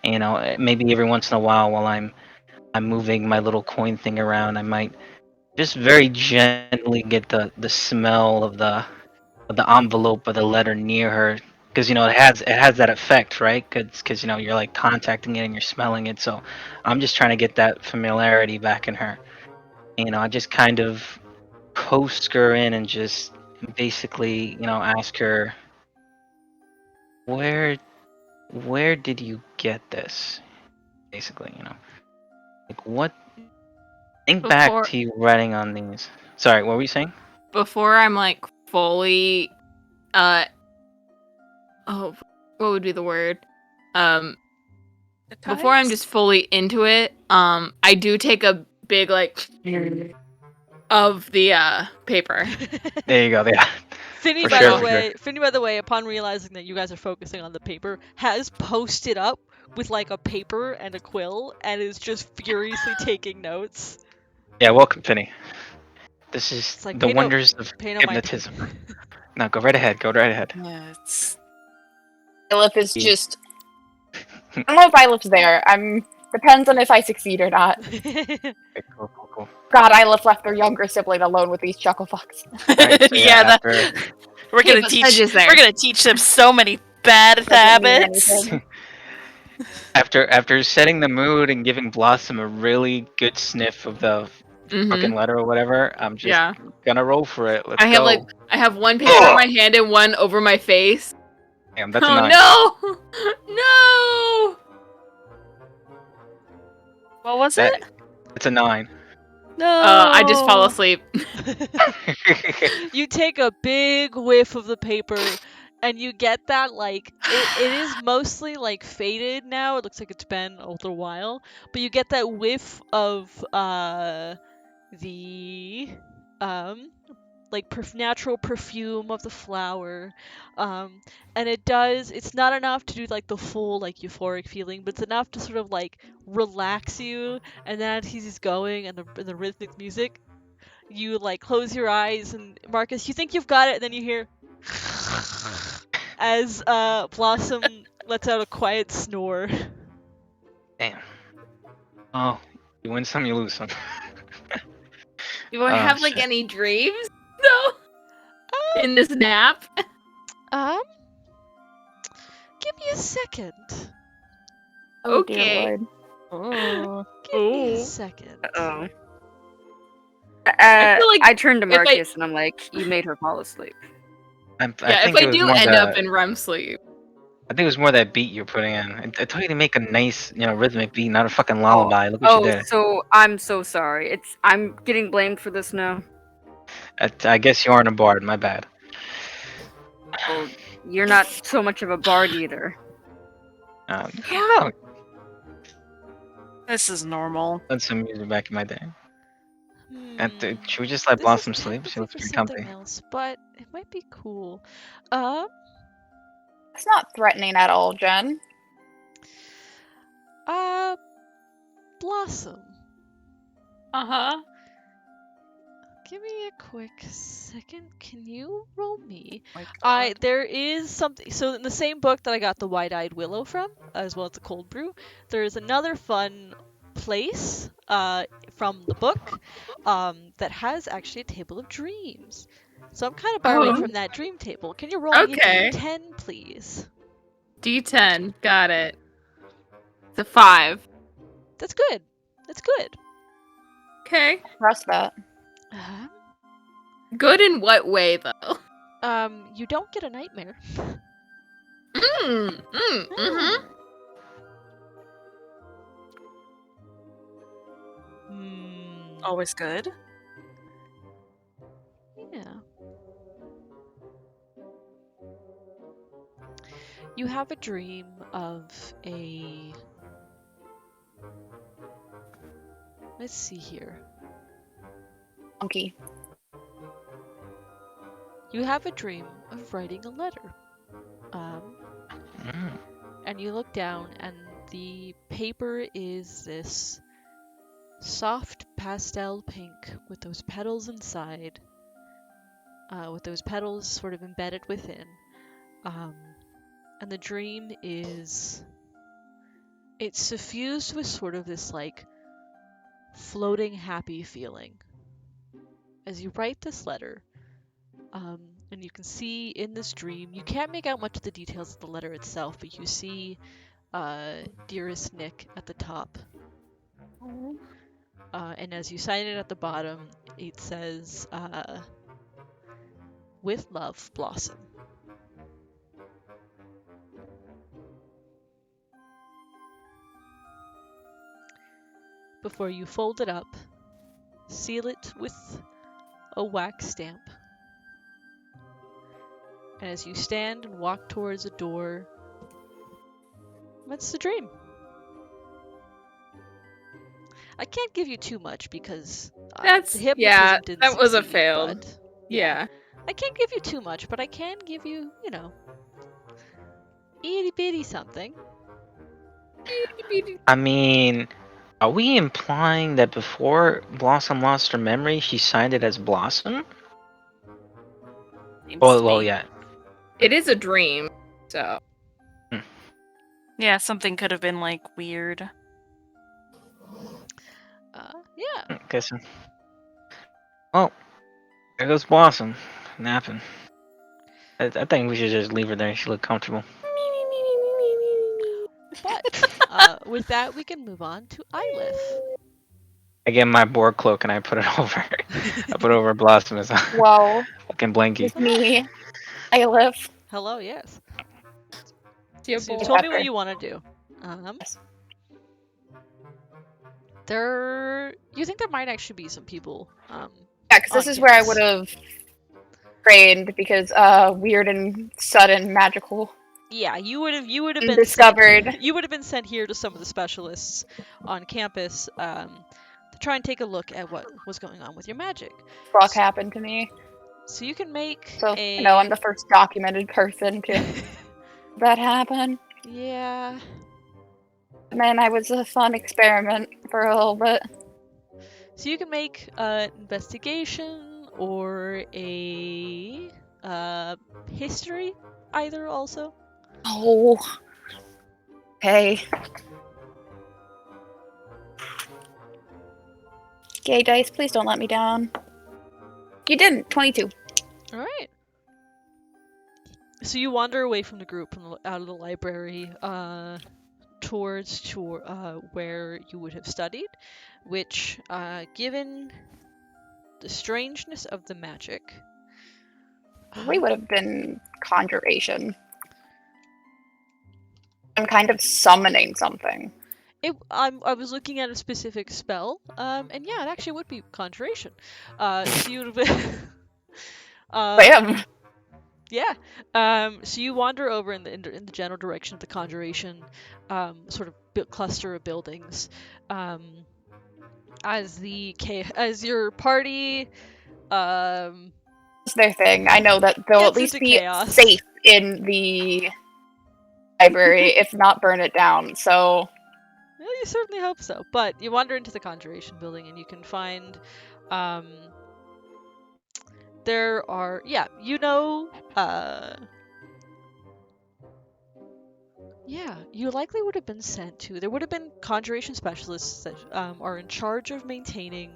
Maybe every once in a while I'm moving my little coin thing around, I might just very gently get the smell of the envelope or the letter near her, because it has that effect, right? Because you're like contacting it and you're smelling it. So I'm just trying to get that familiarity back in her. I just kind of coax her in and just basically ask her, where did you get this? Basically, like what. Think back Before- to you writing on these. Sorry, what were you saying? Before I'm like fully, what would be the word? Before I'm just fully into it, I do take a big like of the paper. There you go. Yeah. Finny, For by sure, the for way, Finny, by the way, upon realizing that you guys are focusing on the paper, has posted up with like a paper and a quill and is just furiously taking notes. Yeah. Welcome, Finny. This is It's like, the pay no- wonders of Pay no mind. hypnotism. No, go right ahead. Go right ahead. Yeah, it's Ilith is Yeah. just. I don't know if Ilith's there. Depends on if I succeed or not. Okay, cool. God, Ilith left their younger sibling alone with these chuckle fucks. Alright, so yeah. after, We're Hey, gonna but teach. Sedge is there. We're gonna teach them so many bad Doesn't mean habits. anything. after setting the mood and giving Blossom a really good sniff of the fucking Mhm. letter or whatever, I'm just Yeah. gonna roll for it. Let's I have go. I have one paper in my hand and one over my face. Damn, that's a Oh 9. no! No! What was That- it? It's a 9. No. I just fall asleep. You take a big whiff of the paper, and you get that, like, it is mostly, like, faded now. It looks like it's been a little while. But you get that whiff of, the, like, natural perfume of the flower. And it's not enough to do, like, the full, like, euphoric feeling, but it's enough to sort of, like, relax you. And then as he's going, and the rhythmic music, you like close your eyes, and Marcus, you think you've got it, and then you hear as Blossom lets out a quiet snore. Damn. Oh, you win some, you lose some. Do I Oh, have like shit. any dreams? No. In this nap? Give me a second. Oh, dear Okay. Lord. Oh. Give me a Oh. second. Oh. I feel like I turned to if I- Marcus and I'm like, "You made her fall asleep." Yeah, if think it I was do more end the- up in REM sleep. I think it was more that beat you're putting in. I told you to make a nice, rhythmic beat, not a fucking lullaby. Look what you Oh, did. so I'm so sorry. I'm getting blamed for this now. I guess you aren't a bard. My bad. Oh, you're not so much of a bard either. I don't know. This is normal. Done some music back in my day. Hmm. Should we just let This is Blossom sleep? technically She looks for pretty something comfy. else, but it might be cool. It's not threatening at all, Jen. Blossom. Uh-huh. Give me a quick second. Can you roll me? My God. There is something. So in the same book that I got the Wide-Eyed Willow from, as well as the Cold Brew, there is another fun place from the book that has actually a table of dreams. So I'm kind of borrowing Oh. from that dream table. Can you roll me Okay. a D10, please? D10. Got it. It's a 5. That's good. That's good. Okay. Trust that. Good in what way, though? You don't get a nightmare. Mm-hmm. Hmm. Always good. Yeah. You have a dream of a... Let's see here. Monkey. You have a dream of writing a letter. Mm. And you look down, and the paper is this soft pastel pink with those petals inside, with those petals sort of embedded within. And the dream is... It's suffused with sort of this, like, floating happy feeling. As you write this letter, and you can see in this dream, you can't make out much of the details of the letter itself, but you see Dearest Nick at the top. And as you sign it at the bottom, it says, with love, Blossom. Before you fold it up, seal it with a wax stamp. And as you stand and walk towards a door, that's the dream. I can't give you too much because That's- the hypnotism yeah, didn't that was a succeed, fail. but Yeah. I can't give you too much, but I can give you, itty bitty something. I mean, Are we implying that before Blossom lost her memory, she signed it as Blossom? Seems Oh, to well, be. yeah. It is a dream, so. Yeah, something could have been like weird. Yeah. Okay, so. Well, there goes Blossom. Napping. I think we should just leave her there. She looked comfortable. But with that, we can move on to Ylith. I get my boar cloak and I put it over. I put it over Blossom as a Whoa, fucking blankie. it's me. I live. Hello, yes. Dear So you've boy. told me what Pepper. you want to do. Yes. You think there might actually be some people. Yeah, because this on is where I campus. would have trained because weird and sudden magical. Yeah, you would have And been discovered. Sent, you would have been sent here to some of the specialists on campus to try and take a look at what was going on with your magic. Fuck happened to me. So you can make So a. no, I'm the first documented person to that happen. Yeah. Man, I was a fun experiment for a little bit. So you can make an investigation or a history, either also. Oh. Hey. Gay dice, please don't let me down. You didn't. 22. All right. So you wander away from the group, out of the library, towards where you would have studied, which, given the strangeness of the magic, We would have been conjuration. I'm kind of summoning something. I was looking at a specific spell, and yeah, it actually would be conjuration. So you would have been. Bam! Yeah. So you wander over in the general direction of the conjuration, sort of cluster of buildings, as your party, It's their thing. I know that they'll at Gets least into be chaos. safe in the library, if not burn it down. So well, you certainly hope so. But you wander into the conjuration building, and you can find, there are, yeah, yeah, you likely would have been sent to. There would have been conjuration specialists that are in charge of maintaining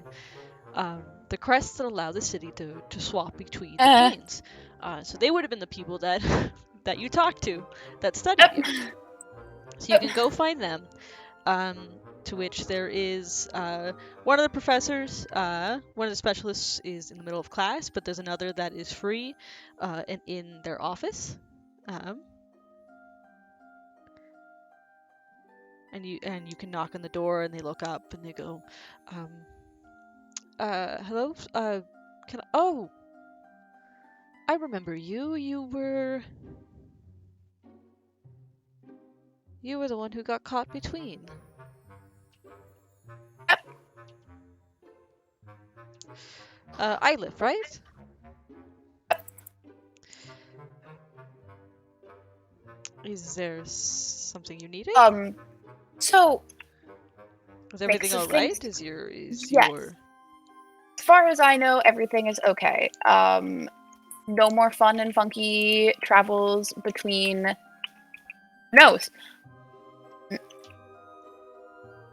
the crests that allow the city to swap between the planes. So they would have been the people that that you talked to, that studied you. So you can go find them. To which there is one of the professors, one of the specialists is in the middle of class, but there's another that is free and in their office. And you can knock on the door, and they look up and they go, hello, oh, I remember you. You were the one who got caught between. Ylith, right? Is there something you needed? So Is everything mix of alright? things. Is Yes. your as far as I know, everything is okay. No more fun and funky travels between knows.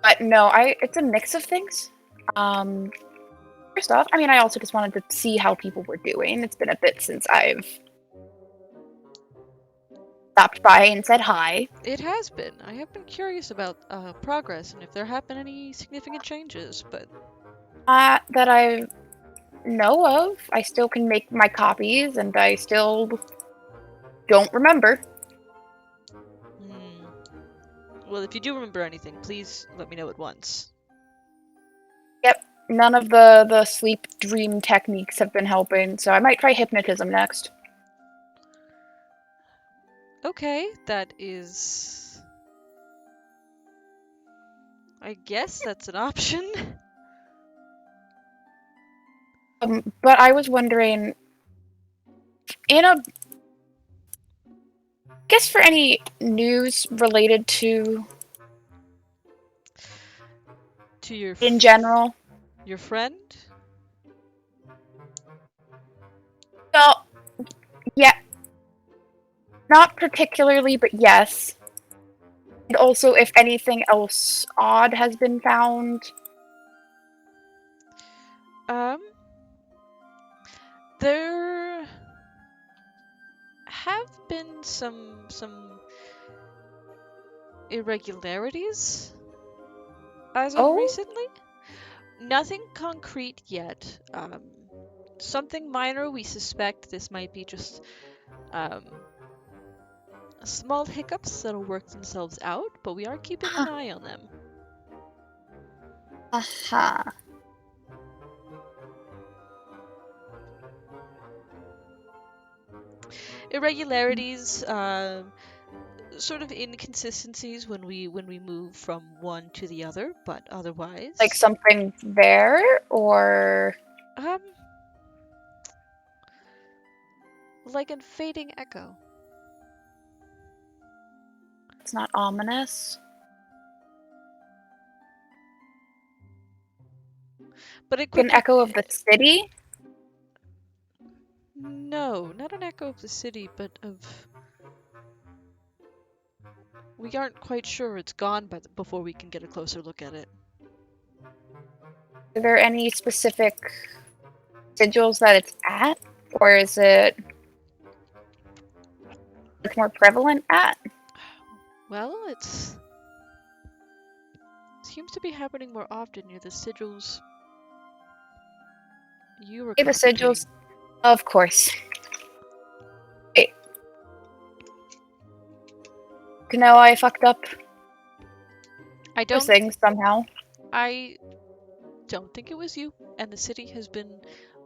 But no, it's a mix of things. First off, I mean, I also just wanted to see how people were doing. It's been a bit since I've stopped by and said hi. It has been. I have been curious about progress and if there have been any significant changes, but That I know of. I still can make my copies, and I still don't remember. Well, if you do remember anything, please let me know at once. Yep, none of the sleep dream techniques have been helping, so I might try hypnotism next. Okay, that is... I guess that's an option. But I was wondering, I guess for any news related to To your in general. your friend? No, yeah, not particularly, but yes. And also, if anything else odd has been found. There have been some irregularities as of Oh? recently. Nothing concrete yet. Something minor. We suspect this might be just small hiccups that'll work themselves out, but we are keeping an eye on them. Aha. Irregularities, sort of inconsistencies when we move from one to the other, but otherwise, Like something there, or like a fading echo. it's not ominous. But it An quickly... echo of the city? No, not an echo of the city, but of... We aren't quite sure it's gone before we can get a closer look at it. Are there any specific sigils that it's at? Or is it more prevalent at? Well, it seems to be happening more often near the sigils you were Okay, the sigils. Of course. Wait. You know, I fucked up I those don't things somehow. I don't think it was you, and the city has been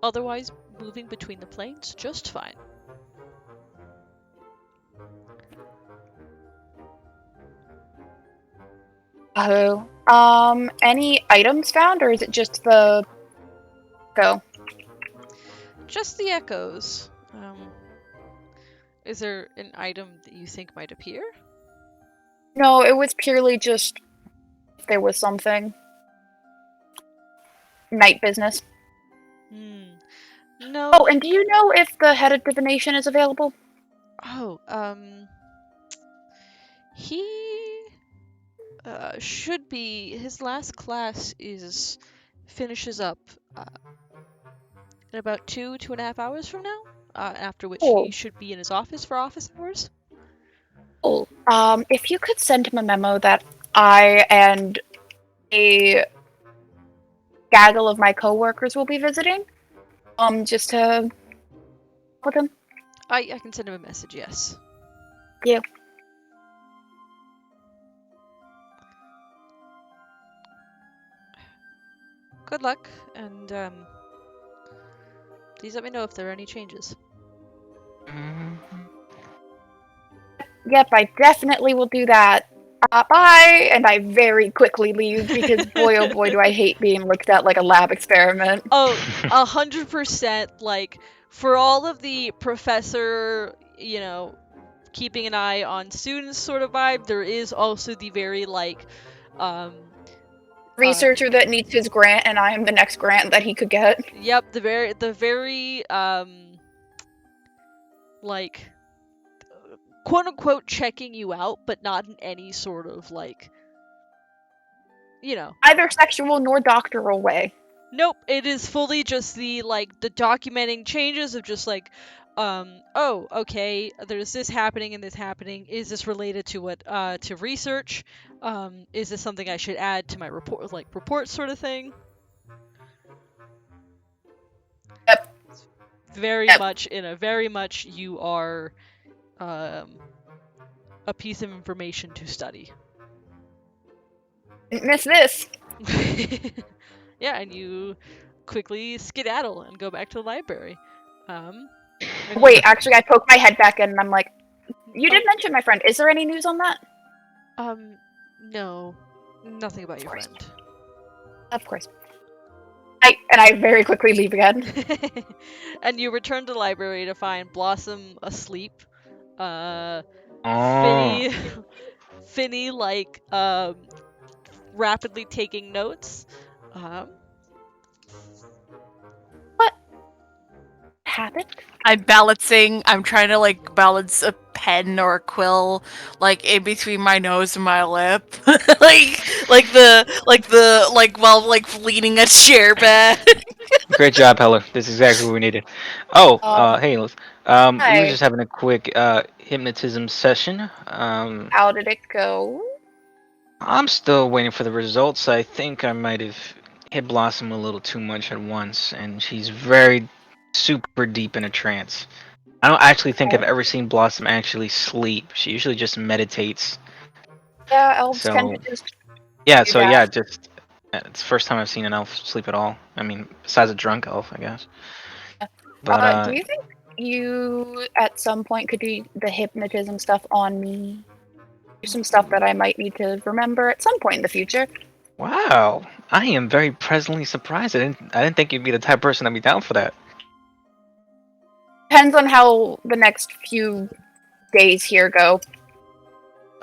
otherwise moving between the planes just fine. Oh. Any items found, or is it just the go? Just the echoes. Is there an item that you think might appear? No, it was purely just if there was something. Night business. No. Oh, and do you know if the head of divination is available? Oh, he should be. His last class finishes up in about 2.5 hours from now. After which Oh. he should be in his office for office hours. Oh, if you could send him a memo that I and a gaggle of my coworkers will be visiting, just to with him. I can send him a message. Yes. Yeah. Good luck, and please let me know if there are any changes. Yep, I definitely will do that. Bye! And I very quickly leave because boy oh boy do I hate being looked at like a lab experiment. Oh, 100%. Like, for all of the professor, keeping an eye on students sort of vibe, there is also the very, like, researcher that needs his grant and I am the next grant that he could get. Yep, the very, like, quote-unquote checking you out, but not in any sort of, like, Either sexual nor doctoral way. Nope, it is fully just the documenting changes of just like, oh, okay, there's this happening and this happening. Is this related to what, to research? Is this something I should add to my report sort of thing? Yep. Very much you are, a piece of information to study. Didn't miss this. Yeah, and you quickly skedaddle and go back to the library. Wait, actually, I poke my head back in and I'm like, you did mention my friend. Is there any news on that? No. Nothing about your friend. Of course. I very quickly leave again. And you return to the library to find Blossom asleep. Finny, like, rapidly taking notes. What happened? I'm balancing. I'm trying to like balance a pen or a quill like in between my nose and my lip, like while like leaning a chair back. Great job, Heller. This is exactly what we needed. Oh, Um, hey, Liz. We were hi. just having a quick hypnotism session. How did it go? I'm still waiting for the results. I think I might have hit Blossom a little too much at once, and she's very super deep in a trance. I don't actually think I've ever seen Blossom actually sleep. She usually just meditates. Yeah, elves So kind of just yeah, do so that. yeah, just it's the first time I've seen an elf sleep at all. I mean, besides a drunk elf, I guess. But Do you think you at some point could do the hypnotism stuff on me? Do some stuff that I might need to remember at some point in the future. wow, I am very pleasantly surprised. I didn't think you'd be the type of person that'd be down for that. Depends on how the next few days here go.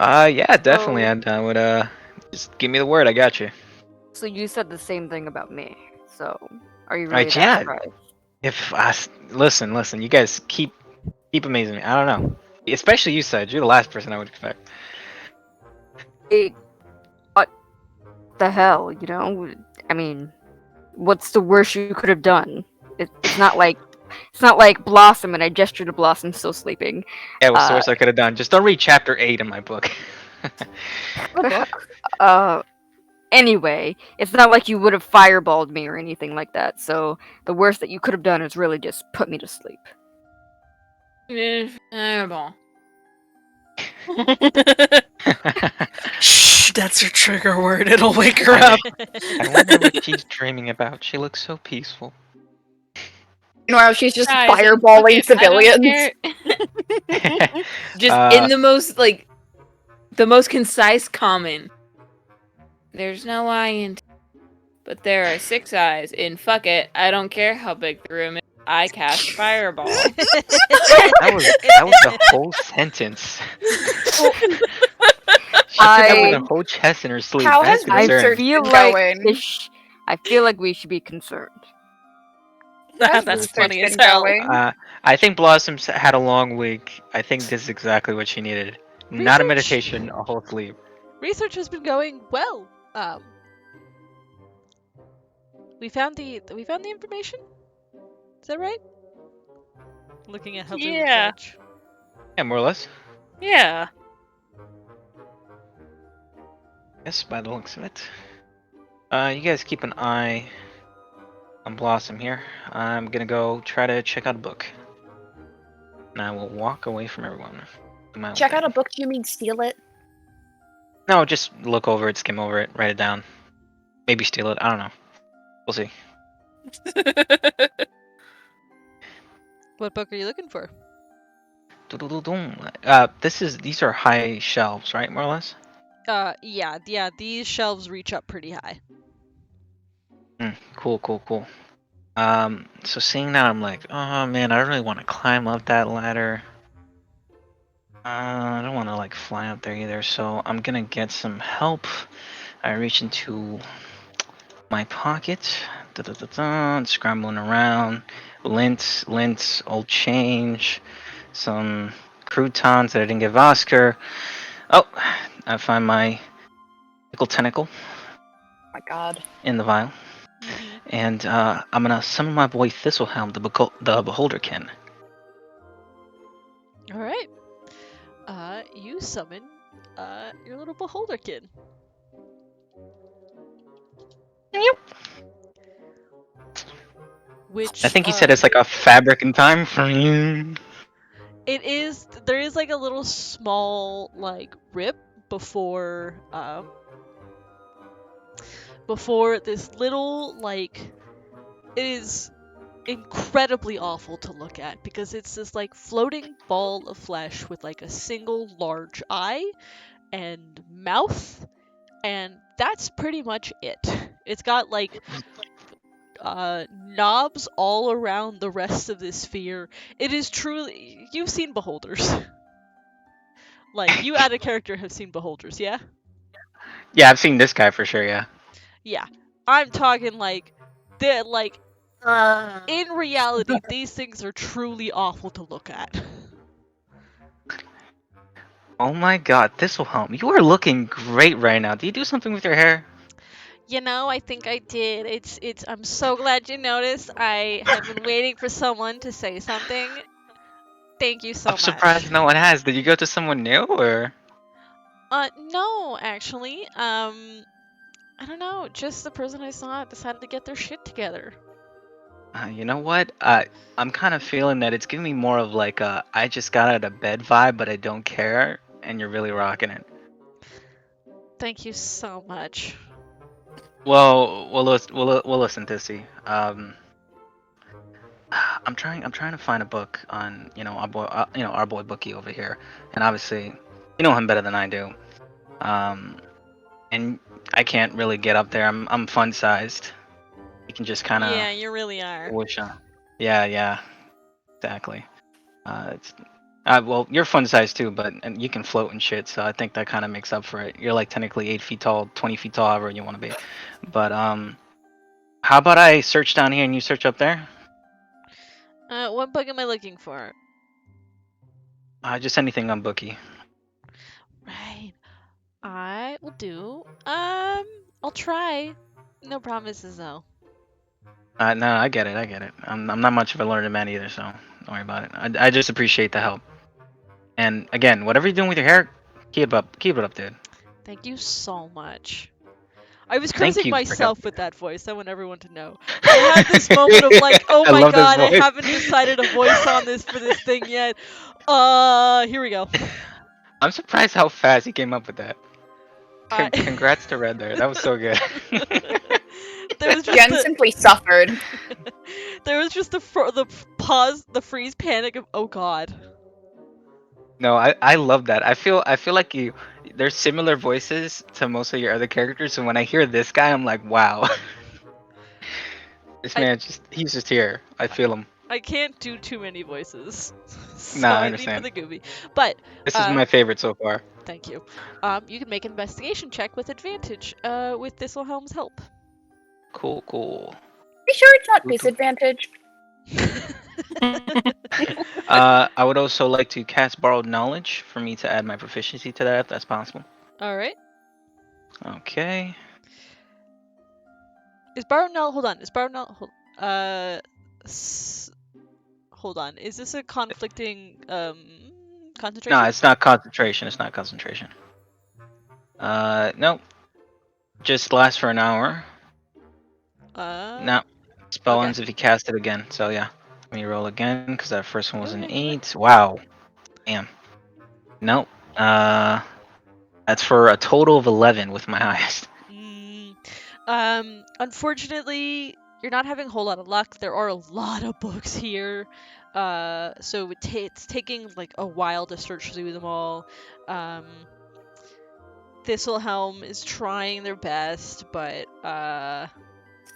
Yeah, definitely. Oh. I would just give me the word. I got you. So you said the same thing about me. So are you really Right, that yeah. surprised? If I listen, you guys keep amazing me. I don't know, especially you, Sage. You're the last person I would expect. What the hell, you know? I mean, what's the worst you could have done? It's not like Blossom, and I gesture to Blossom still sleeping. Yeah, what's the worst I could have done? Just don't read chapter 8 in my book. Anyway, it's not like you would have fireballed me or anything like that. So the worst that you could have done is really just put me to sleep. Fireball. Shh, that's her trigger word. It'll wake her up. I wonder what she's dreaming about. She looks so peaceful. Meanwhile, she's just Guys, fireballing fuck it, I don't civilians. care. Just in the most concise comment. There's no eye in, but there are 6 eyes in. Fuck it, I don't care how big the room is. I cast fireball. That was the whole sentence. She said that with her whole chest in her sleep. How That's has I concerning. feel been like going? I feel like we should be concerned. How's That's research funny as been hell. going? I think Blossom's had a long week. I think this is exactly what she needed. Not a Research? meditation, a whole sleep. Research has been going well. We found the information. Is that right? Looking at Helter Yeah. the Judge. Yeah, more or less. Yeah. Yes, by the looks of it. You guys keep an eye on Blossom here. I'm gonna go try to check out a book. And I will walk away from everyone. Check out a book, do you mean steal it? No, just look over it, skim over it, write it down. Maybe steal it. I don't know. We'll see. What book are you looking for? These are high shelves, right? More or less. Yeah. These shelves reach up pretty high. Cool. So seeing that, I'm like, oh man, I don't really want to climb up that ladder. I don't want to like fly up there either. So I'm gonna get some help. I reach into my pocket, scrambling around. Lint, old change, some croutons that I didn't give Oscar. Oh, I find my pickle tentacle Oh my god. in the vial. And I'm gonna summon my boy Thistlehelm, the Beholderkin. All right. You summon your little Beholderkin. Yep. Which I think he said it's like a fabric in time for you. it is. There is like a little small like rip before this little like it is incredibly awful to look at because it's this like floating ball of flesh with like a single large eye and mouth, and that's pretty much it. It's got like knobs all around the rest of this sphere. It is truly, you've seen beholders. Like, you out of character have seen beholders, yeah? Yeah, I've seen this guy for sure. Yeah. Yeah, I'm talking like, they're like, in reality, these things are truly awful to look at. Oh my God, Thistlehelm, you are looking great right now. Do you do something with your hair? You know, I think I did. It's. I'm so glad you noticed. I have been waiting for someone to say something. Thank you so I'm much. surprised no one has. Did you go to someone new or? No, actually. I don't know. Just the person I saw decided to get their shit together. You know what? I'm kind of feeling that it's giving me more of like a I just got out of bed vibe, but I don't care, and you're really rocking it. Thank you so much. Well, we'll listen, Tissy. I'm trying to find a book on our boy Bookie over here, and obviously you know him better than I do. Um, and I can't really get up there. I'm fun sized. You can just kind of Yeah, you really are. wish on. Yeah, exactly. It's well, you're fun sized too, but and you can float and shit, so I think that kind of makes up for it. You're like technically 8 feet tall, 20 feet tall, however you want to be. But how about I search down here and you search up there? What book am I looking for? Just anything on Bookie. Right. I will do. I'll try. No promises though. No, I get it. I get it. I'm not much of a learned man either, so don't worry about it. I just appreciate the help. And again, whatever you're doing with your hair, keep it up. Keep it up, dude. Thank you so much. I was Thank cursing you for myself with that voice. I want everyone to know. I had this moment of like, oh I my love this god, I voice. haven't decided a voice on this for this thing yet. Here we go. I'm surprised how fast he came up with that. I- Congrats to Red there. That was so good. There was just Jen the, simply suffered. there was just the pause, the freeze, panic of oh god. No, I love that. I feel like there's similar voices to most of your other characters, so when I hear this guy, I'm like, wow. This man he's just here. I feel him. I can't do too many voices. So Nah, I I leave for understand. the Gooby. But This is my favorite so far. thank you. You can make an investigation check with advantage. With Thistlehelm's help. Cool. Be sure it's not Cool. disadvantage. I would also like to cast Borrowed Knowledge for me to add my proficiency to that if that's possible. All right. Okay. Is Borrowed Knowledge? Hold on. Is Borrowed Knowledge? Hold on. Is this a conflicting concentration? No, it's not concentration. It's not concentration. Nope. Just lasts for an hour. No. Spell okay. ends if you cast it again. So yeah. Let me roll again because that first one was an 8. Wow. Damn. Nope. That's for a total of 11 with my highest. Unfortunately, you're not having a whole lot of luck. There are a lot of books here. So it's taking like a while to search through them all. Thistlehelm is trying their best, but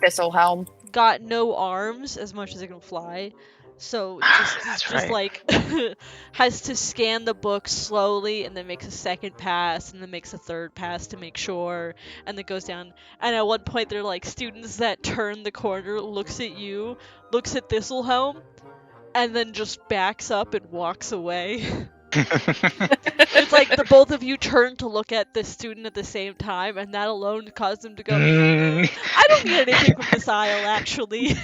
Thistlehelm. got no arms as much as it can fly. So just right. like has to scan the book slowly and then makes a second pass and then makes a third pass to make sure and then goes down. And at one point they're like students that turn the corner, looks at you, looks at Thistlehelm, and then just backs up and walks away. It's like the both of you turn to look at the student at the same time, and that alone caused them to go, I don't need anything from this aisle, actually.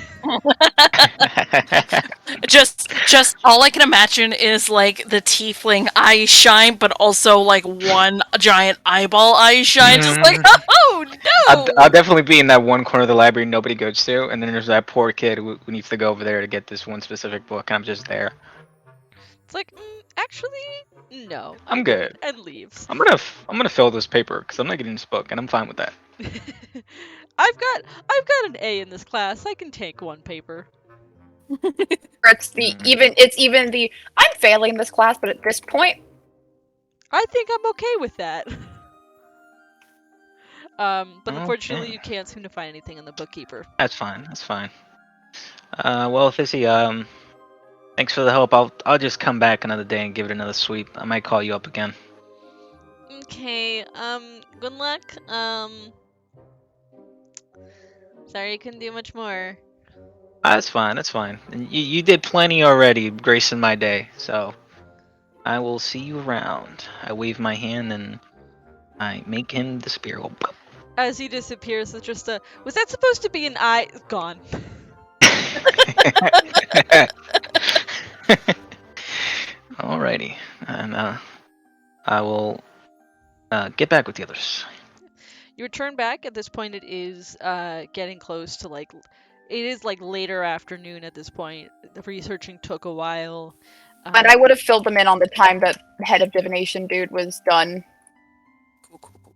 Just all I can imagine is like the tiefling eye shine, but also like one giant eyeball eye shine. Just like, oh no! I'll definitely be in that one corner of the library nobody goes to, and then there's that poor kid who needs to go over there to get this one specific book, and I'm just there. It's like, actually, no. I'm good. And leaves. I'm gonna fill this paper because I'm not getting this book, and I'm fine with that. I've got an A in this class. I can take one paper. It's even the I'm failing this class, but at this point, I think I'm okay with that. But unfortunately, Okay. you can't seem to find anything in the bookkeeper. That's fine. Well, Fizzy, thanks for the help. I'll just come back another day and give it another sweep. I might call you up again. Okay, good luck. Sorry I couldn't do much more. That's fine. That's fine. And you did plenty already, gracing my day. So I will see you around. I wave my hand and I make him disappear. As he disappears, it's just a. Was that supposed to be an eye? Gone. Alrighty, and I will get back with the others. You return back. At this point, it is getting close to like. It is like later afternoon at this point. The researching took a while. And I would have filled them in on the time that the head of divination dude was done. Cool.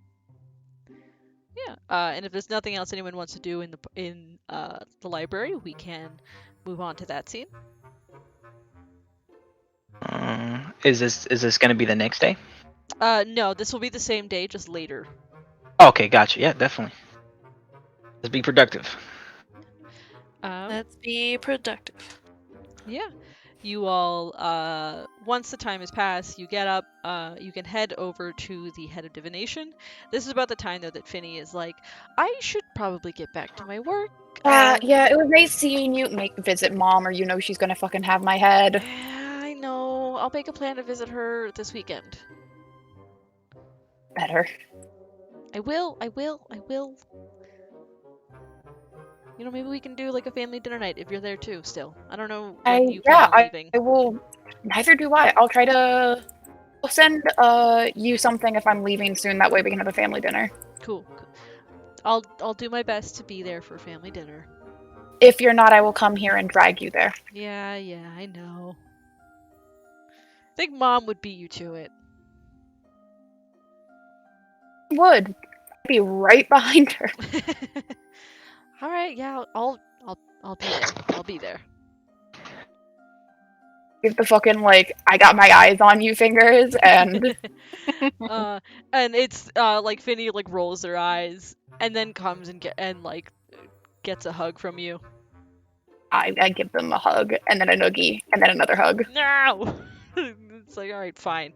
Yeah. And if there's nothing else anyone wants to do in the library, we can move on to that scene. Is this going to be the next day? No, this will be the same day, just later. Okay, gotcha. Yeah, definitely. Let's be productive. Let's be productive. Yeah. You all, once the time has passed, you get up, you can head over to the head of divination. This is about the time, though, that Finney is like, I should probably get back to my work. Yeah, it was nice seeing you visit mom, or she's gonna fucking have my head. Yeah, I know. I'll make a plan to visit her this weekend. Better. I will. Maybe we can do like a family dinner night if you're there too. Still, I don't know when you plan on leaving. I will. Neither do I. I'll try to. I'll send you something if I'm leaving soon. That way we can have a family dinner. Cool. I'll do my best to be there for family dinner. If you're not, I will come here and drag you there. Yeah, I know. I think Mom would beat you to it. Would. I'd be right behind her. All right, yeah, I'll be there. I'll be there. Give the fucking I got my eyes on you fingers and and it's like Finney rolls her eyes and then comes and gets a hug from you. I give them a hug and then a noogie and then another hug. No. It's like, all right, fine.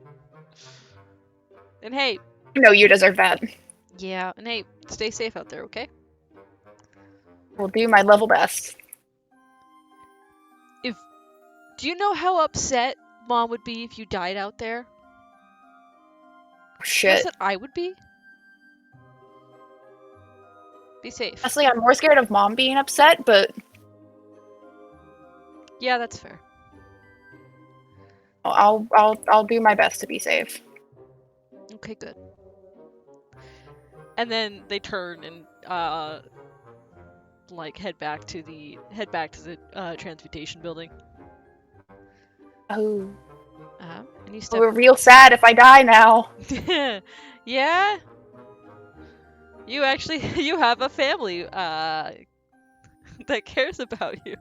And hey. No, you deserve that. Yeah, and hey, stay safe out there, okay? Will do my level best. Do you know how upset Mom would be if you died out there? Shit. That I would be? Be safe. Honestly, I'm more scared of Mom being upset, but yeah, that's fair. I'll do my best to be safe. Okay, good. And then they turn and head back to the transmutation building. Oh. And you step. We're real sad if I die now. Yeah. You have a family that cares about you.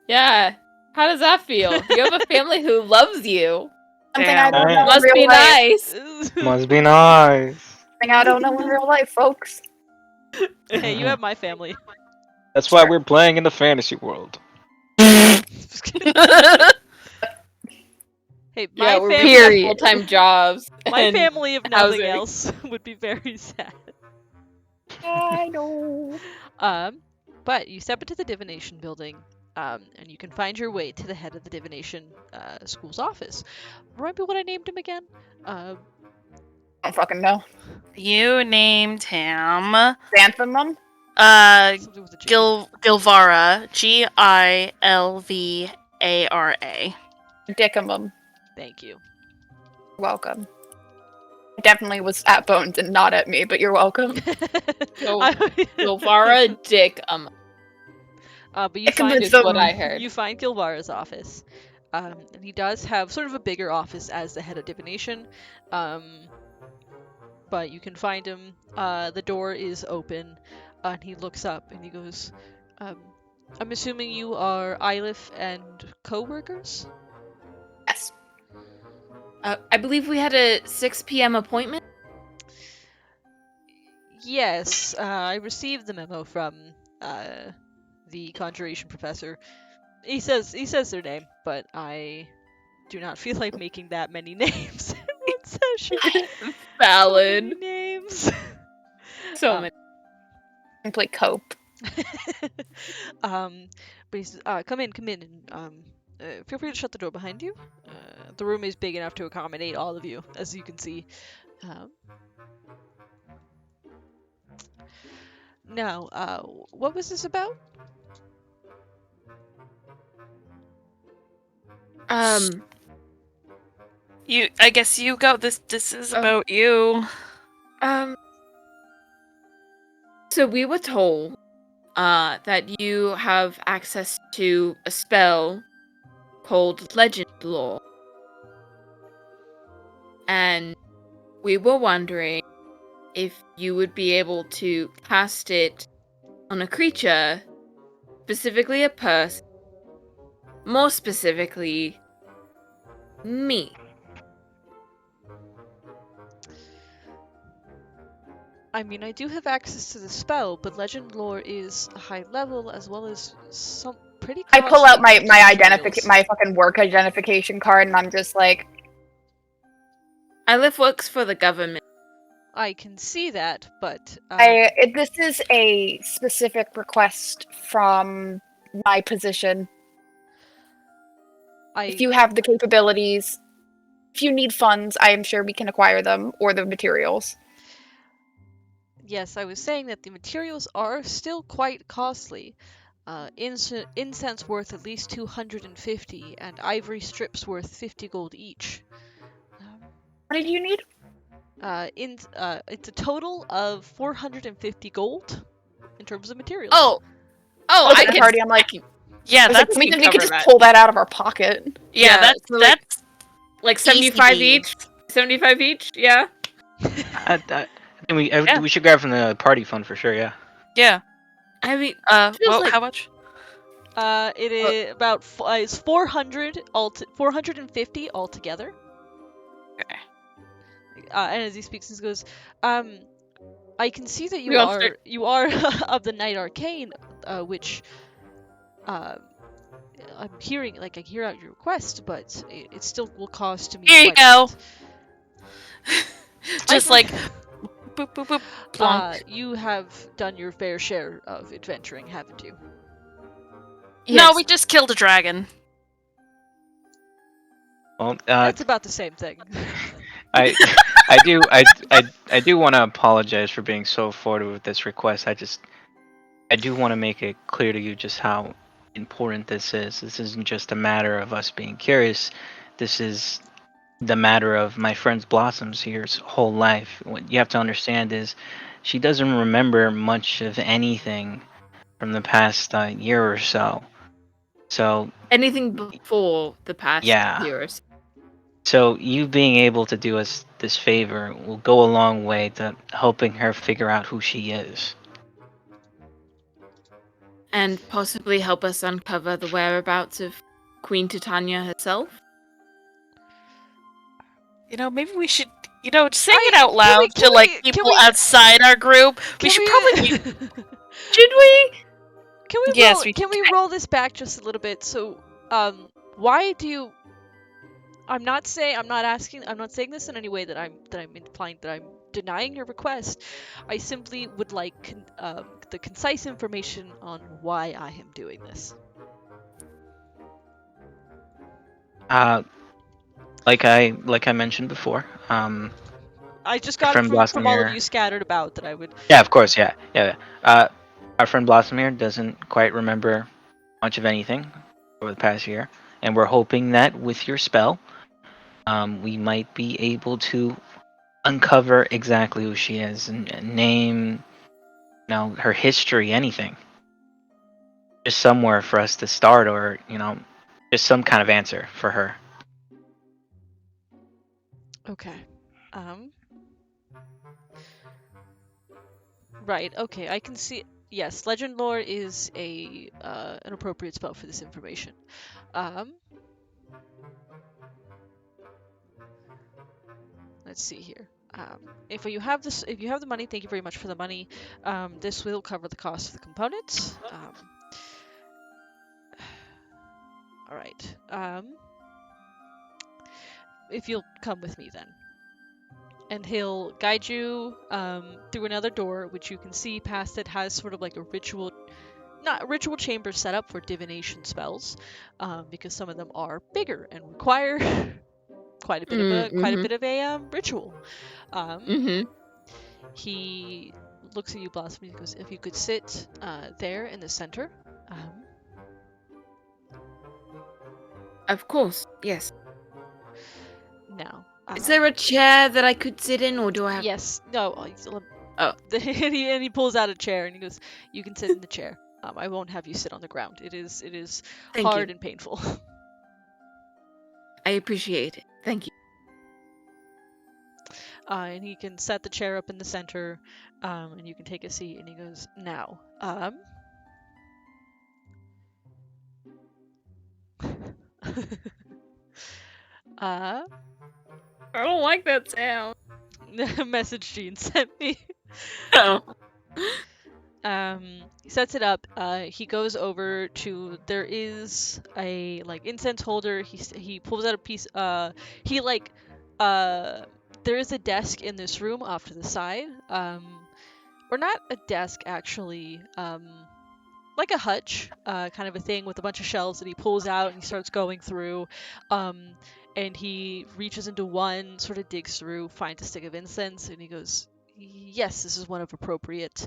Yeah. How does that feel? You have a family who loves you. Something I don't know in Must real be life. nice. Must be nice. Something I don't know in real life, folks. Hey, you have my family. That's why we're playing in the fantasy world. Hey, yeah, my family. Period. Full-time jobs. My family, if nothing housing. else, would be very sad. I know. But you step into the divination building, and you can find your way to the head of the divination school's office. Remember what I named him again? I don't fucking know. You named him Xanthemum? Something with a G. Gilvara. Gilvara. Dickamum. Thank you. Welcome. It definitely was at Bones and not at me, but you're welcome. Gilvara Dick. But you find is what I heard. You find Gilvara's office, and he does have sort of a bigger office as the head of divination. But you can find him. The door is open, and he looks up and he goes, "I'm assuming you are Ylif and co-workers?" Yes. I believe we had a 6 p.m. appointment. Yes, I received the memo from the conjuration professor. He says their name, but I do not feel like making that many names in one session. So Valid. many names. So Um, many. Simply cope. But he says, come in, and feel free to shut the door behind you. The room is big enough to accommodate all of you, as you can see. Um, Now, what was this about? I guess you go. This is Oh. about you. So we were told that you have access to a spell called Legend Lore. And we were wondering if you would be able to cast it on a creature, specifically a person, more specifically, me. I mean, I do have access to the spell, but Legend Lore is a high level as well as some pretty I pull out costly materials. my fucking work identification card, and I'm just like, I lift works for the government. I can see that, but this is a specific request from my position. If you have the capabilities, if you need funds, I am sure we can acquire them, or the materials. Yes, I was saying that the materials are still quite costly. Incense worth at least 250, and ivory strips worth 50 gold each. What did you need? It's a total of 450 gold in terms of materials. Oh, I I can can. party. I'm like, Yeah, that's we can could cover just that. pull that out of our pocket. yeah, Yeah, so, like, that's like easy 75 peasy. each. 75 each. Yeah. I think Yeah. we should grab from the party fund for sure. Yeah. Yeah. I mean, Well, like- how much? It is about it's 450 altogether. Okay. And as he speaks, he goes, I can see that We all start- you are of the Night Arcane, which I'm hearing, like, I hear out your request, but it still will cost me. Here you quite a go. bit. Just like boop boop boop. Plonk. You have done your fair share of adventuring, haven't you? No, Yes. we just killed a dragon. Well, That's about the same thing. I do want to apologize for being so forward with this request. I do want to make it clear to you just how important this is. This isn't just a matter of us being curious. This is the matter of my friend's Blossom's here's whole life. What you have to understand is she doesn't remember much of anything from the past year or so. So Anything before the past years. So you being able to do us this favor will go a long way to helping her figure out who she is. And possibly help us uncover the whereabouts of Queen Titania herself. Maybe we should, saying it out loud to people outside our group. We should probably. Should we? Can we roll this back just a little bit? So, why do you? I'm not saying this in any way that I'm implying that I'm denying your request. I simply would like the concise information on why I am doing this. Like I mentioned before. I just got friend from all of Blossomir- you scattered about that I would. Yeah, of course. Yeah. Our friend Blossomir doesn't quite remember much of anything over the past year, and we're hoping that with your spell, we might be able to uncover exactly who she is and name, her history, anything. Just somewhere for us to start, or just some kind of answer for her. Okay. Right. Okay. I can see. Yes, Legend Lore is an appropriate spell for this information. Let's see here. If you have the money, thank you very much for the money. This will cover the cost of the components. All right. If you'll come with me then. And he'll guide you through another door, which you can see past it has sort of like a ritual, not a ritual chamber set up for divination spells, because some of them are bigger and require quite a bit of a ritual. He looks at you, Blossom, and he goes, "If you could sit there in the center." Of course, yes. Now. Is there a chair that I could sit in, or do I have? Yes. No. Oh. And he pulls out a chair and he goes, "You can sit in the chair. I won't have you sit on the ground. It is Thank hard you. and painful." I appreciate it. Thank you. And he can set the chair up in the center, and you can take a seat. And he goes, "Now, I don't like that sound. message Jean sent me." Oh. He sets it up. He goes over to, there is a like incense holder. He pulls out a piece. There is a desk in this room off to the side. Or not a desk actually. Like a hutch, kind of a thing with a bunch of shelves that he pulls out and he starts going through. And he reaches into one, sort of digs through, finds a stick of incense, and he goes, "Yes, this is one of appropriate."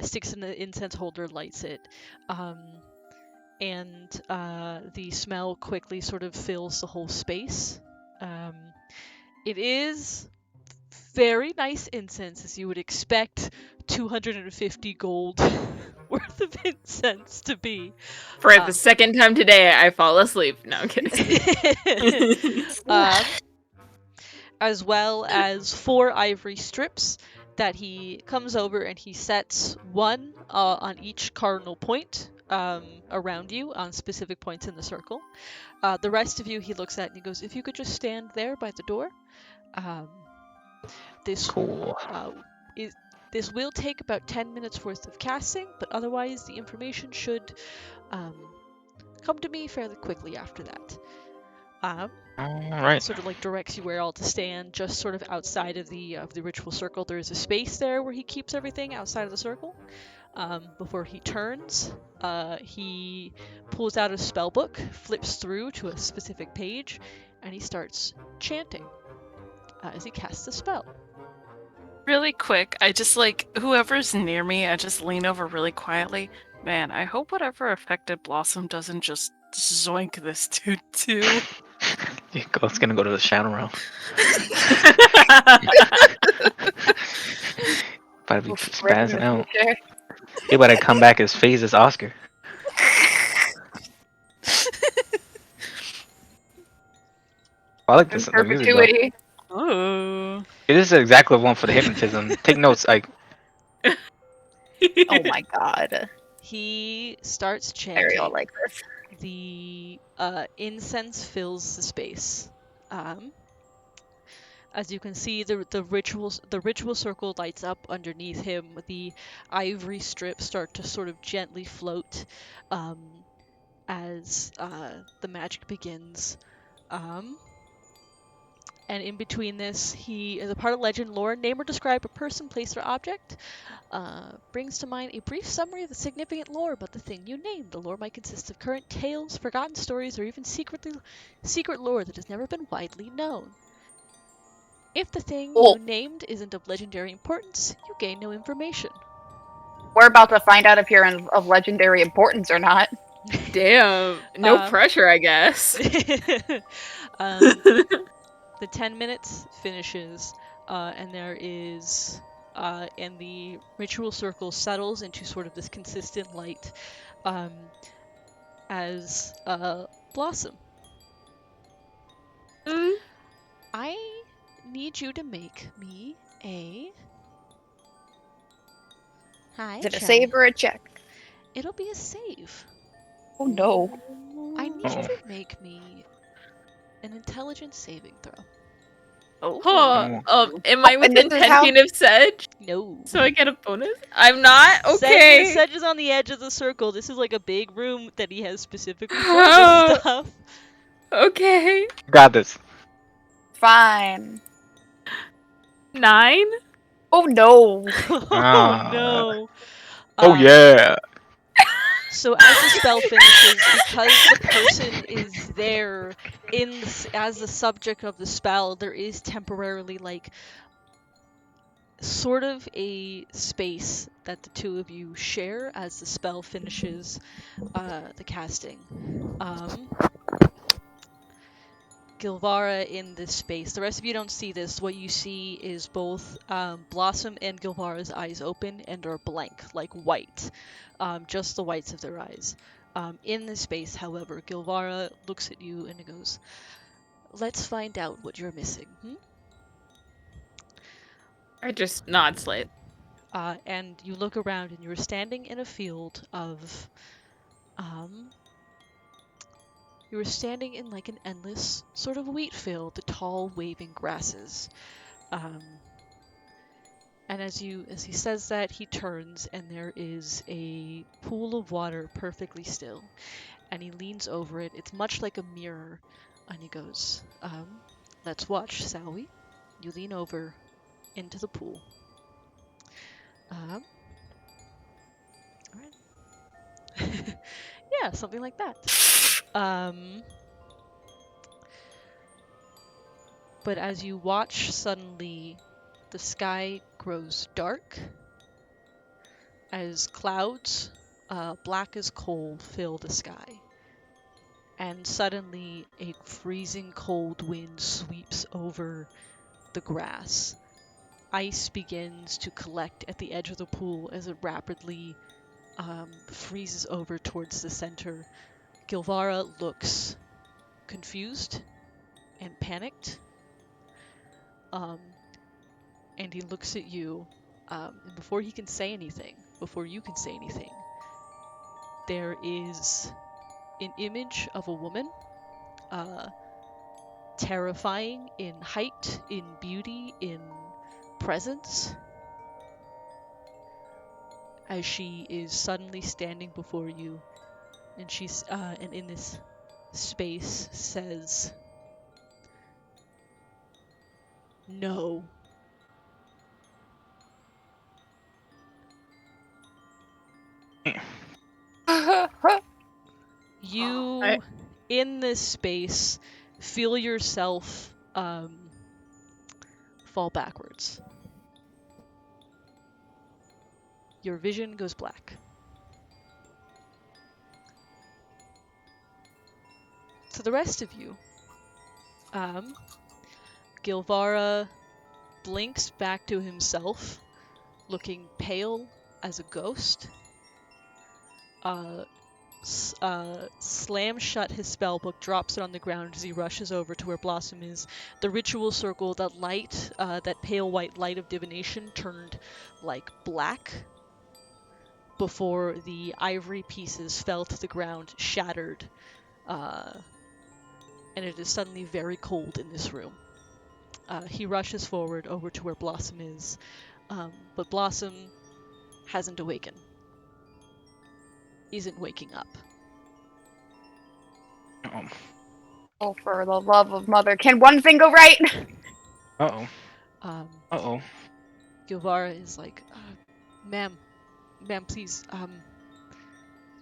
Sticks in the incense holder, lights it, and the smell quickly sort of fills the whole space. It is very nice incense, as you would expect 250 gold worth of incense to be. For the second time today, I fall asleep. No, I'm kidding. As well as 4 ivory strips that he comes over and he sets one on each cardinal point around you on specific points in the circle. The rest of you he looks at and he goes, "If you could just stand there by the door." This Cool. This will take about 10 minutes worth of casting, but otherwise the information should come to me fairly quickly after that. Alright. Sort of like directs you where all to stand, just sort of outside of the ritual circle. There is a space there where he keeps everything outside of the circle. Before he turns, he pulls out a spell book, flips through to a specific page, and he starts chanting as he casts a spell. Really quick, I just whoever's near me, I just lean over really quietly. Man, I hope whatever affected Blossom doesn't just zoink this dude too. It's gonna go to the shadow realm. About to be spazzing out. He better come back as phased as Oscar. I like this. The music, Perpetuity. Oh. it is exactly one for the hypnotism. Take notes, like. Oh my god. He starts chanting. Ariel like this. The incense fills the space. As you can see, the ritual circle lights up underneath him. The ivory strips start to sort of gently float as the magic begins. And in between this, he, as a part of legend lore, name or describe a person, place, or object. Brings to mind a brief summary of the significant lore about the thing you named. The lore might consist of current tales, forgotten stories, or even secret lore that has never been widely known. If the thing you named isn't of legendary importance, you gain no information. We're about to find out if you're of legendary importance or not. Damn. No pressure, I guess. The 10 minutes finishes, and there is, and the ritual circle settles into sort of this consistent light, as Blossom. I need you to make me a... Hi, Is it a Jen. save or a check? It'll be a save. Oh no. I need you to make me an intelligence saving throw. Am I within 10 feet of Sedge? No. So I get a bonus? I'm not? Okay. Sedge is on the edge of the circle. This is like a big room that he has specifically for this stuff. Okay. Got this. Fine. 9? Oh no! Oh Ah. no. Oh Um, yeah. So as the spell finishes, because the person is there as the subject of the spell, there is temporarily like sort of a space that the two of you share as the spell finishes the casting. Gilvara in this space. The rest of you don't see this. What you see is both Blossom and Gilvara's eyes open and are blank, like white. Just the whites of their eyes. In this space, however, Gilvara looks at you and goes, "Let's find out what you're missing." I just nod slightly. And you look around and you're standing in a field of you were standing in like an endless sort of wheat field, the tall waving grasses. And as he says that, he turns and there is a pool of water perfectly still. And he leans over it. It's much like a mirror. And he goes, "Let's watch, shall we?" You lean over into the pool. Alright. Yeah, something like that. But as you watch, suddenly the sky grows dark as clouds, black as coal, fill the sky. And suddenly a freezing cold wind sweeps over the grass. Ice begins to collect at the edge of the pool as it rapidly freezes over towards the center. Gilvara looks confused and panicked. And he looks at you, and before you can say anything, there is an image of a woman, terrifying in height, in beauty, in presence, as she is suddenly standing before you, and she's and in this space says, "No." You, in this space, feel yourself fall backwards. Your vision goes black. To the rest of you, Gilvara blinks back to himself, looking pale as a ghost. Slams shut his spellbook, drops it on the ground as he rushes over to where Blossom is. The ritual circle, that light, that pale white light of divination, turned like black before the ivory pieces fell to the ground, shattered, and it is suddenly very cold in this room. He rushes forward over to where Blossom is, but Blossom hasn't awakened. Isn't waking up. Oh, for the love of mother, can one thing go right? Gilvara is like, ma'am, please,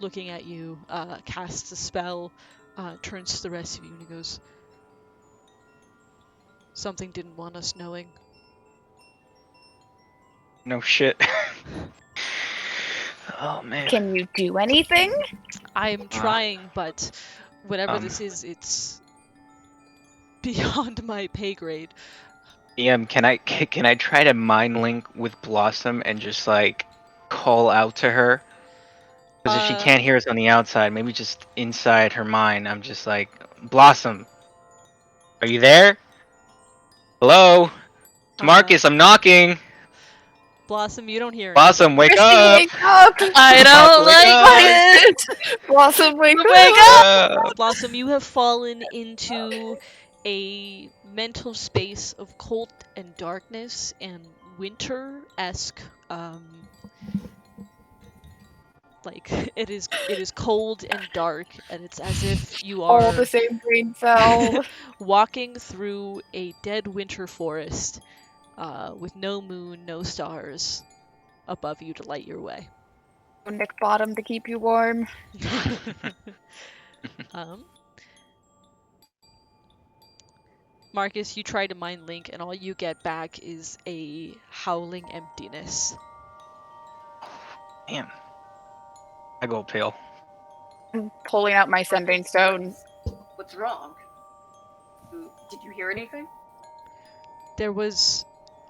looking at you, casts a spell, turns to the rest of you, and he goes, "Something didn't want us knowing." No shit. Oh man. Can you do anything? I'm trying, but whatever this is, it's beyond my pay grade. Can I try to mind link with Blossom and just like call out to her? Because if she can't hear us on the outside, maybe just inside her mind, I'm just like, "Blossom, are you there? Hello, it's Marcus. I'm knocking. Blossom, you don't hear Blossom, wake Christy, up! wake up! I don't like it! Blossom, wake up! Blossom, you have fallen into a mental space of cold and darkness and winter-esque, like it is cold and dark, and it's as if you are all the same brain cell. walking through a dead winter forest, with no moon, no stars above you to light your way. Nick Bottom to keep you warm. um, Marcus, you try to mind link, and all you get back is a howling emptiness. Man, I go pale. I'm pulling out my sending stone. What's wrong? Did you hear anything?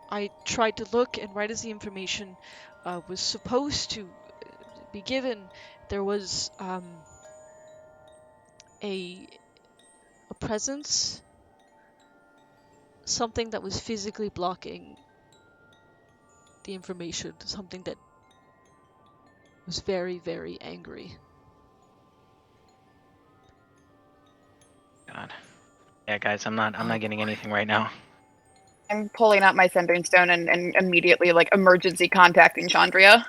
I tried to look, and right as the information was supposed to be given, there was a presence, something that was physically blocking the information, something that was very, very angry. God. Yeah, guys, I'm not getting anything right now. I'm pulling out my sending stone and immediately like emergency contacting Chandria.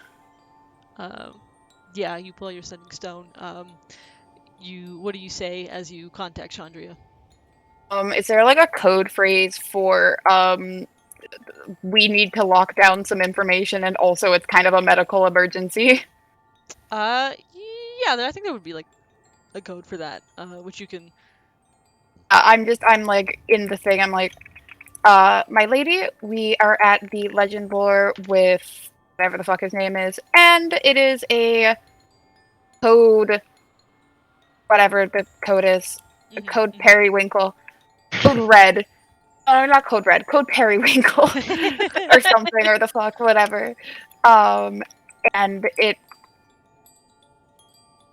Yeah, you pull your sending stone. What do you say as you contact Chandria? Is there like a code phrase for we need to lock down some information and also it's kind of a medical emergency? Yeah, I think there would be like a code for that, which you can. I'm like in the thing. I'm like, my lady, we are at the Legend Lore with whatever the fuck his name is, and it is a code, whatever the code is, code Periwinkle, code Red. Oh, not code Red, code Periwinkle, or something, or the fuck, whatever. And it.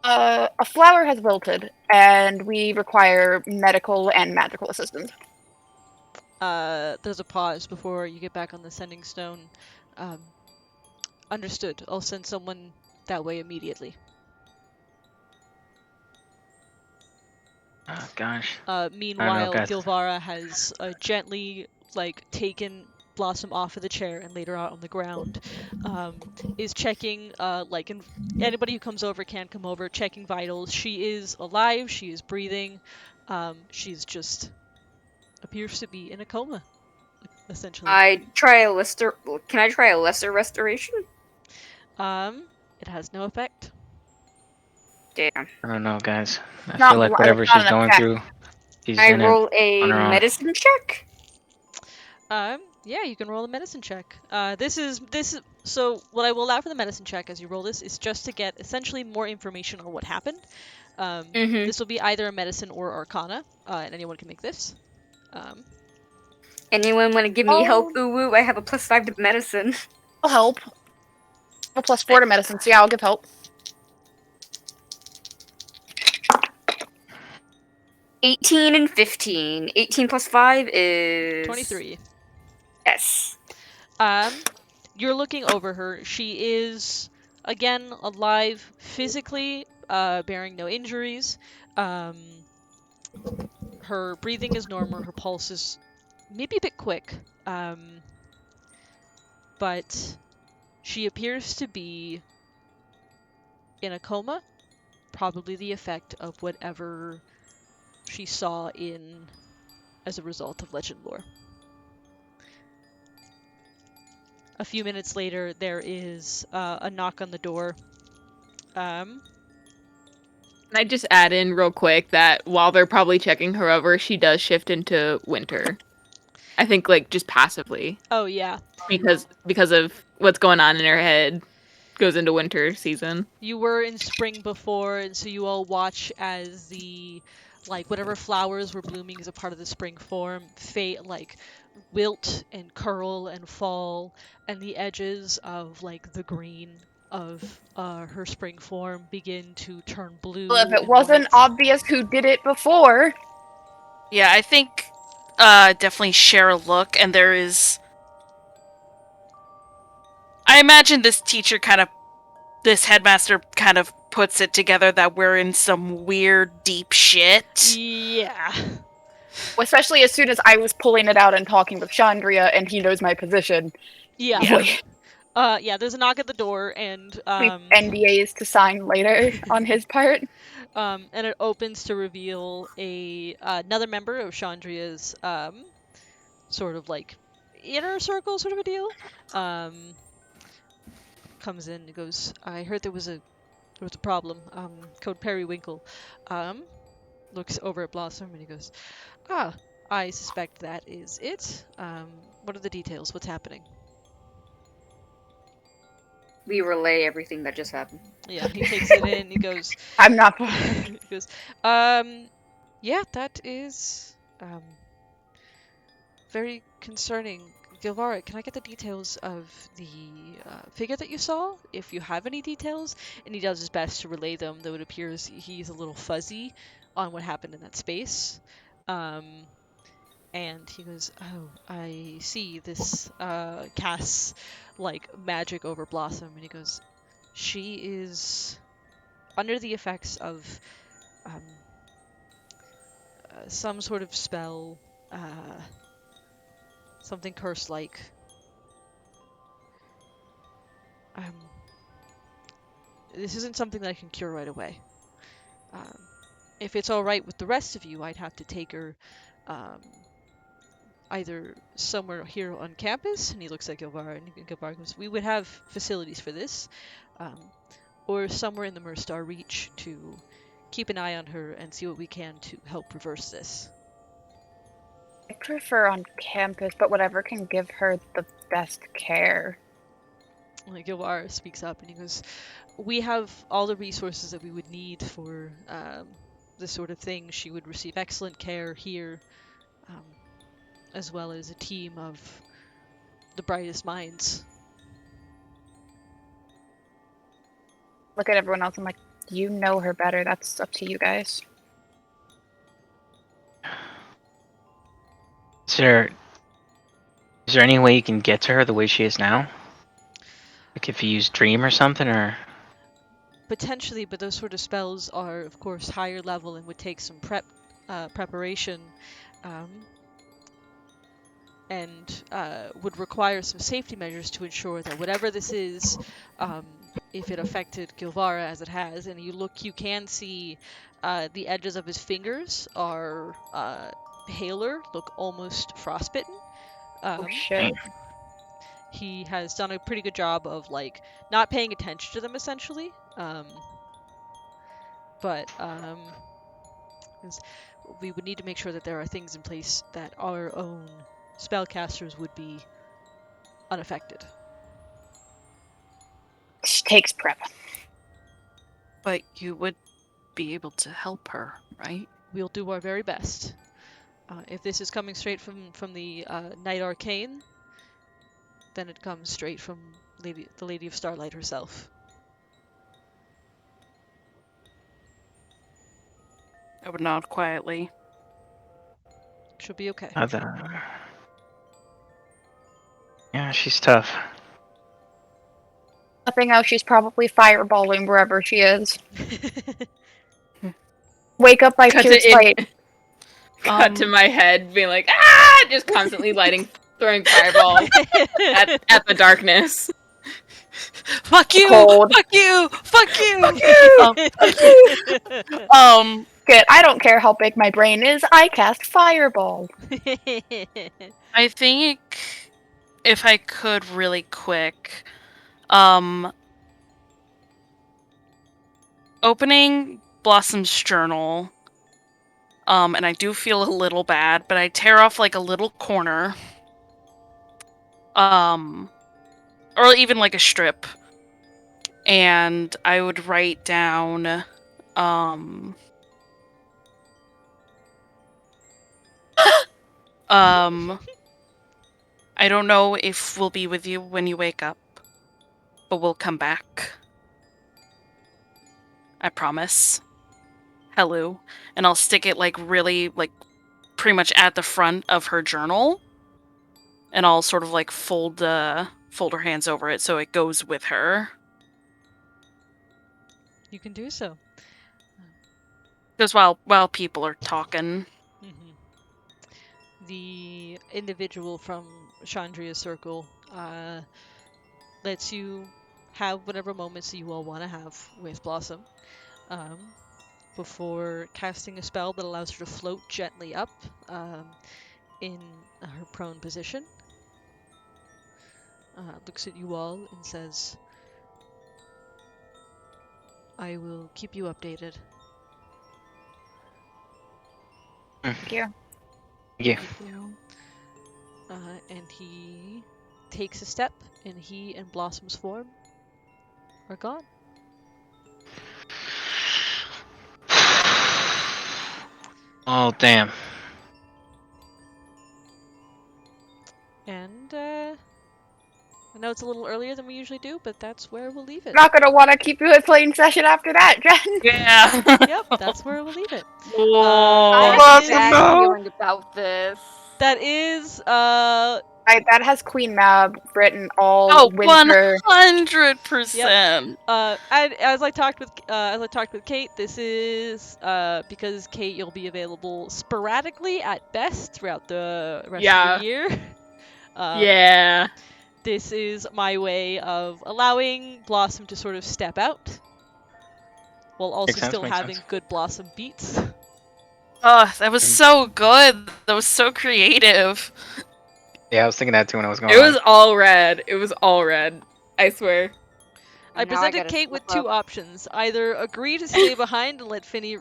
A flower has wilted, and we require medical and magical assistance. There's a pause before you get back on the sending stone. Understood. I'll send someone that way immediately. Oh gosh. Meanwhile, guys. Gilvara has gently taken Blossom off of the chair and laid her out on the ground. Is checking anybody who comes over can come over, checking vitals. She is alive. She is breathing. She's just appears to be in a coma, essentially. Can I try a lesser restoration? It has no effect. Damn. I don't know, guys. I Not feel like bl- whatever it's not she's an going effect. through, she's Can in I it roll a on her own. medicine check? Yeah, you can roll a medicine check. This is so what I will allow for the medicine check as you roll this is just to get essentially more information on what happened. This will be either a medicine or arcana, and anyone can make this. Anyone want to give me help? Ooh woo! I have a +5 to medicine. I'll help. A +4 to medicine, so yeah, I'll give help. 18 and 15. 18 plus 5 is 23. Yes. You're looking over her. She is again alive physically, bearing no injuries. Her breathing is normal. Her pulse is maybe a bit quick. But she appears to be in a coma, probably the effect of whatever she saw as a result of Legend Lore. A few minutes later, there is a knock on the door. Can I just add in real quick that while they're probably checking her over, she does shift into winter. I think just passively. Oh yeah. Because of what's going on in her head, goes into winter season. You were in spring before, and so you all watch as the whatever flowers were blooming as a part of the spring form wilt and curl and fall, and the edges of the green of her spring form begin to turn blue. Well, if it and wasn't white. obvious who did it before. Yeah, I think definitely share a look, and there is. I imagine this headmaster kind of puts it together that we're in some weird, deep shit. Yeah. Especially as soon as I was pulling it out and talking with Chandria, and he knows my position. Yeah. Yeah. There's a knock at the door, and NDAs to sign later on his part. And it opens to reveal another member of Chandria's inner circle sort of a deal. Comes in and goes, I heard there was a problem. Code Periwinkle. Looks over at Blossom and he goes, ah, I suspect that is it. What are the details? What's happening? We relay everything that just happened. Yeah, he takes it in. He goes, I'm not. he goes, yeah, that is very concerning. Gilvara, can I get the details of the figure that you saw, if you have any details? And he does his best to relay them, though it appears he's a little fuzzy on what happened in that space. And he goes, oh, I see. This casts like magic over Blossom. And he goes, she is under the effects of some sort of spell, something curse-like. This isn't something that I can cure right away. If it's all right with the rest of you, I'd have to take her either somewhere here on campus, and he looks at Gilvara, and Gilvara goes, we would have facilities for this, or somewhere in the Murstar Reach to keep an eye on her and see what we can to help reverse this. I prefer on campus, but whatever can give her the best care. Gilvara speaks up and he goes, we have all the resources that we would need for this sort of thing. She would receive excellent care here, as well as a team of the brightest minds. Look at everyone else. I'm like, you know her better. That's up to you guys. Is there any way you can get to her the way she is now? Like if you use Dream or something, or... Potentially, but those sort of spells are, of course, higher level and would take some preparation, and would require some safety measures to ensure that whatever this is, if it affected Gilvara as it has, and you can see the edges of his fingers are paler, look almost frostbitten. Oh shit. He has done a pretty good job of like not paying attention to them essentially. We would need to make sure that there are things in place that our own spellcasters would be unaffected. She takes prep. But you would be able to help her, right? We'll do our very best. If this is coming straight from the Night Arcane, then it comes straight from the Lady of Starlight herself. I would nod quietly. She'll be okay. Yeah, she's tough. Nothing else, she's probably fireballing wherever she is. Wake up by pure spite. Cut to my head being like, just constantly throwing fireballs at the darkness. Fuck you! Cold. Fuck you! Fuck you! Good. I don't care how big my brain is. I cast fireball. I think if I could really quick, opening Blossom's journal, and I do feel a little bad, but I tear off like a little corner, or even like a strip, and I would write down, I don't know if we'll be with you when you wake up, but we'll come back. I promise. Hello. And I'll stick it like really, like pretty much at the front of her journal. And I'll sort of like fold her hands over it so it goes with her. You can do so. Because while people are talking. The individual from Chandria's circle lets you have whatever moments that you all want to have with Blossom before casting a spell that allows her to float gently up in her prone position. looks at you all and says, I will keep you updated. Thank you. Yeah. And he takes a step, and he and Blossom's form are gone. Oh, damn. And I know it's a little earlier than we usually do, but that's where we'll leave it. Not gonna want to keep you in plain session after that, Jen. Yeah. Yep, that's where we'll leave it. I That have a bad no. feeling about this. That is That has Queen Mab written all Oh, winter. 100%. and as I talked with Kate, this is because Kate, you'll be available sporadically at best throughout the rest of the year. Yeah. This is my way of allowing Blossom to sort of step out, while also Makes sense, still makes having sense. good Blossom beats. Oh, that was so good. That was so creative. Yeah, I was thinking that too when I was going. It was all red. It was all red. I swear. I Now presented gotta Kate with slip two up. options: either agree to stay behind and let Finny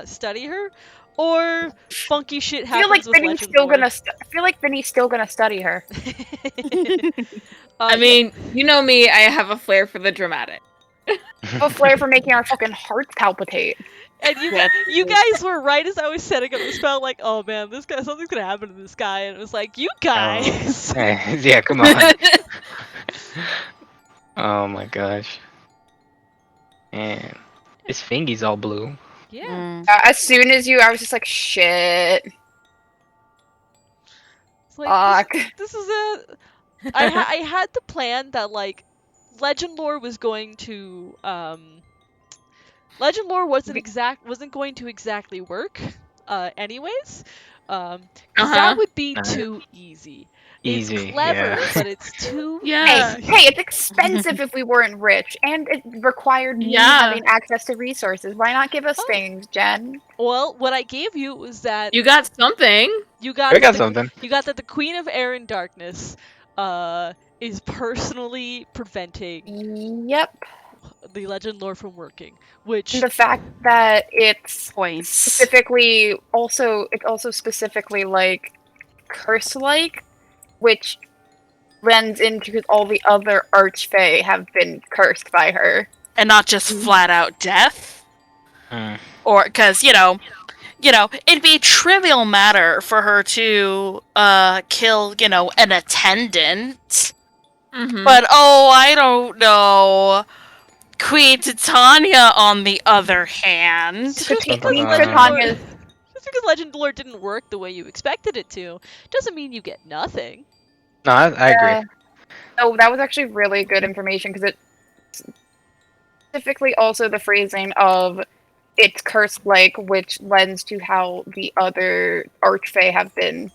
study her, or funky shit I feel happens like with Vinny's Legend still Lore. gonna. I feel like Vinny's still gonna study her. I mean, you know me, I have a flair for the dramatic. A flair for making our fucking hearts palpitate. and you That's you guys were right as I was setting up the spell. Like, oh man, this guy, something's gonna happen to this guy, and it was like, you guys. Hey, yeah, come on. Oh my gosh. Man, this fingy's all blue. Yeah, As soon as I was just like, shit. it's like Fuck. this is a. I had the plan that like, Legend Lore was going to Legend Lore wasn't going to exactly work, anyways. 'Cause that would be too easy. Easy, It's clever, yeah. but it's too Yeah. easy. Hey, it's expensive if we weren't rich, and it required me Yeah. having access to resources. Why not give us Oh. things, Jen? Well, what I gave you was that You got something. you got I got that something. you got that the Queen of Air and Darkness is personally preventing Yep. the Legend Lore from working, which And the fact that it's Points. specifically it's also specifically like curse-like, which lends into because all the other archfey have been cursed by her. And not just flat out death. Hmm. Or, because, you know, it'd be a trivial matter for her to kill, an attendant. Mm-hmm. But, I don't know. Queen Titania, on the other hand. just Queen because Titania- Legend Lore, Titania- just because Legend Lore didn't work the way you expected it to, doesn't mean you get nothing. No, I agree. Oh, that was actually really good information because it specifically also the phrasing of it's cursed-like, which lends to how the other archfey have been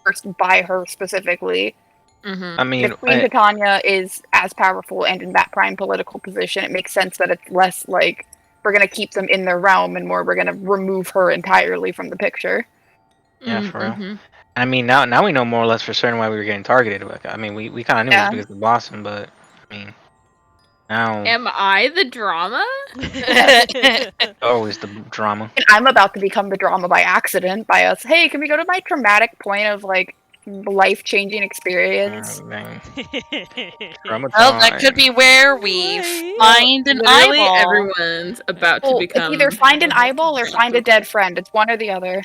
cursed by her specifically. Mm-hmm. I mean, If Queen Titania is as powerful and in that prime political position, it makes sense that it's less like we're gonna keep them in their realm and more we're gonna remove her entirely from the picture. Yeah, for real. Mm-hmm. I mean, now we know more or less for certain why we were getting targeted. I mean, we kind of knew Yeah. it was because of Blossom, but I mean, now Am I the drama? always the drama. And I'm about to become the drama by accident by us. Hey, can we go to my traumatic point of like life-changing experience? Man. Well, that could be where we find an Literally eyeball. everyone's about to Well, become. it's either find an eyeball or find a dead friend. It's one or the other.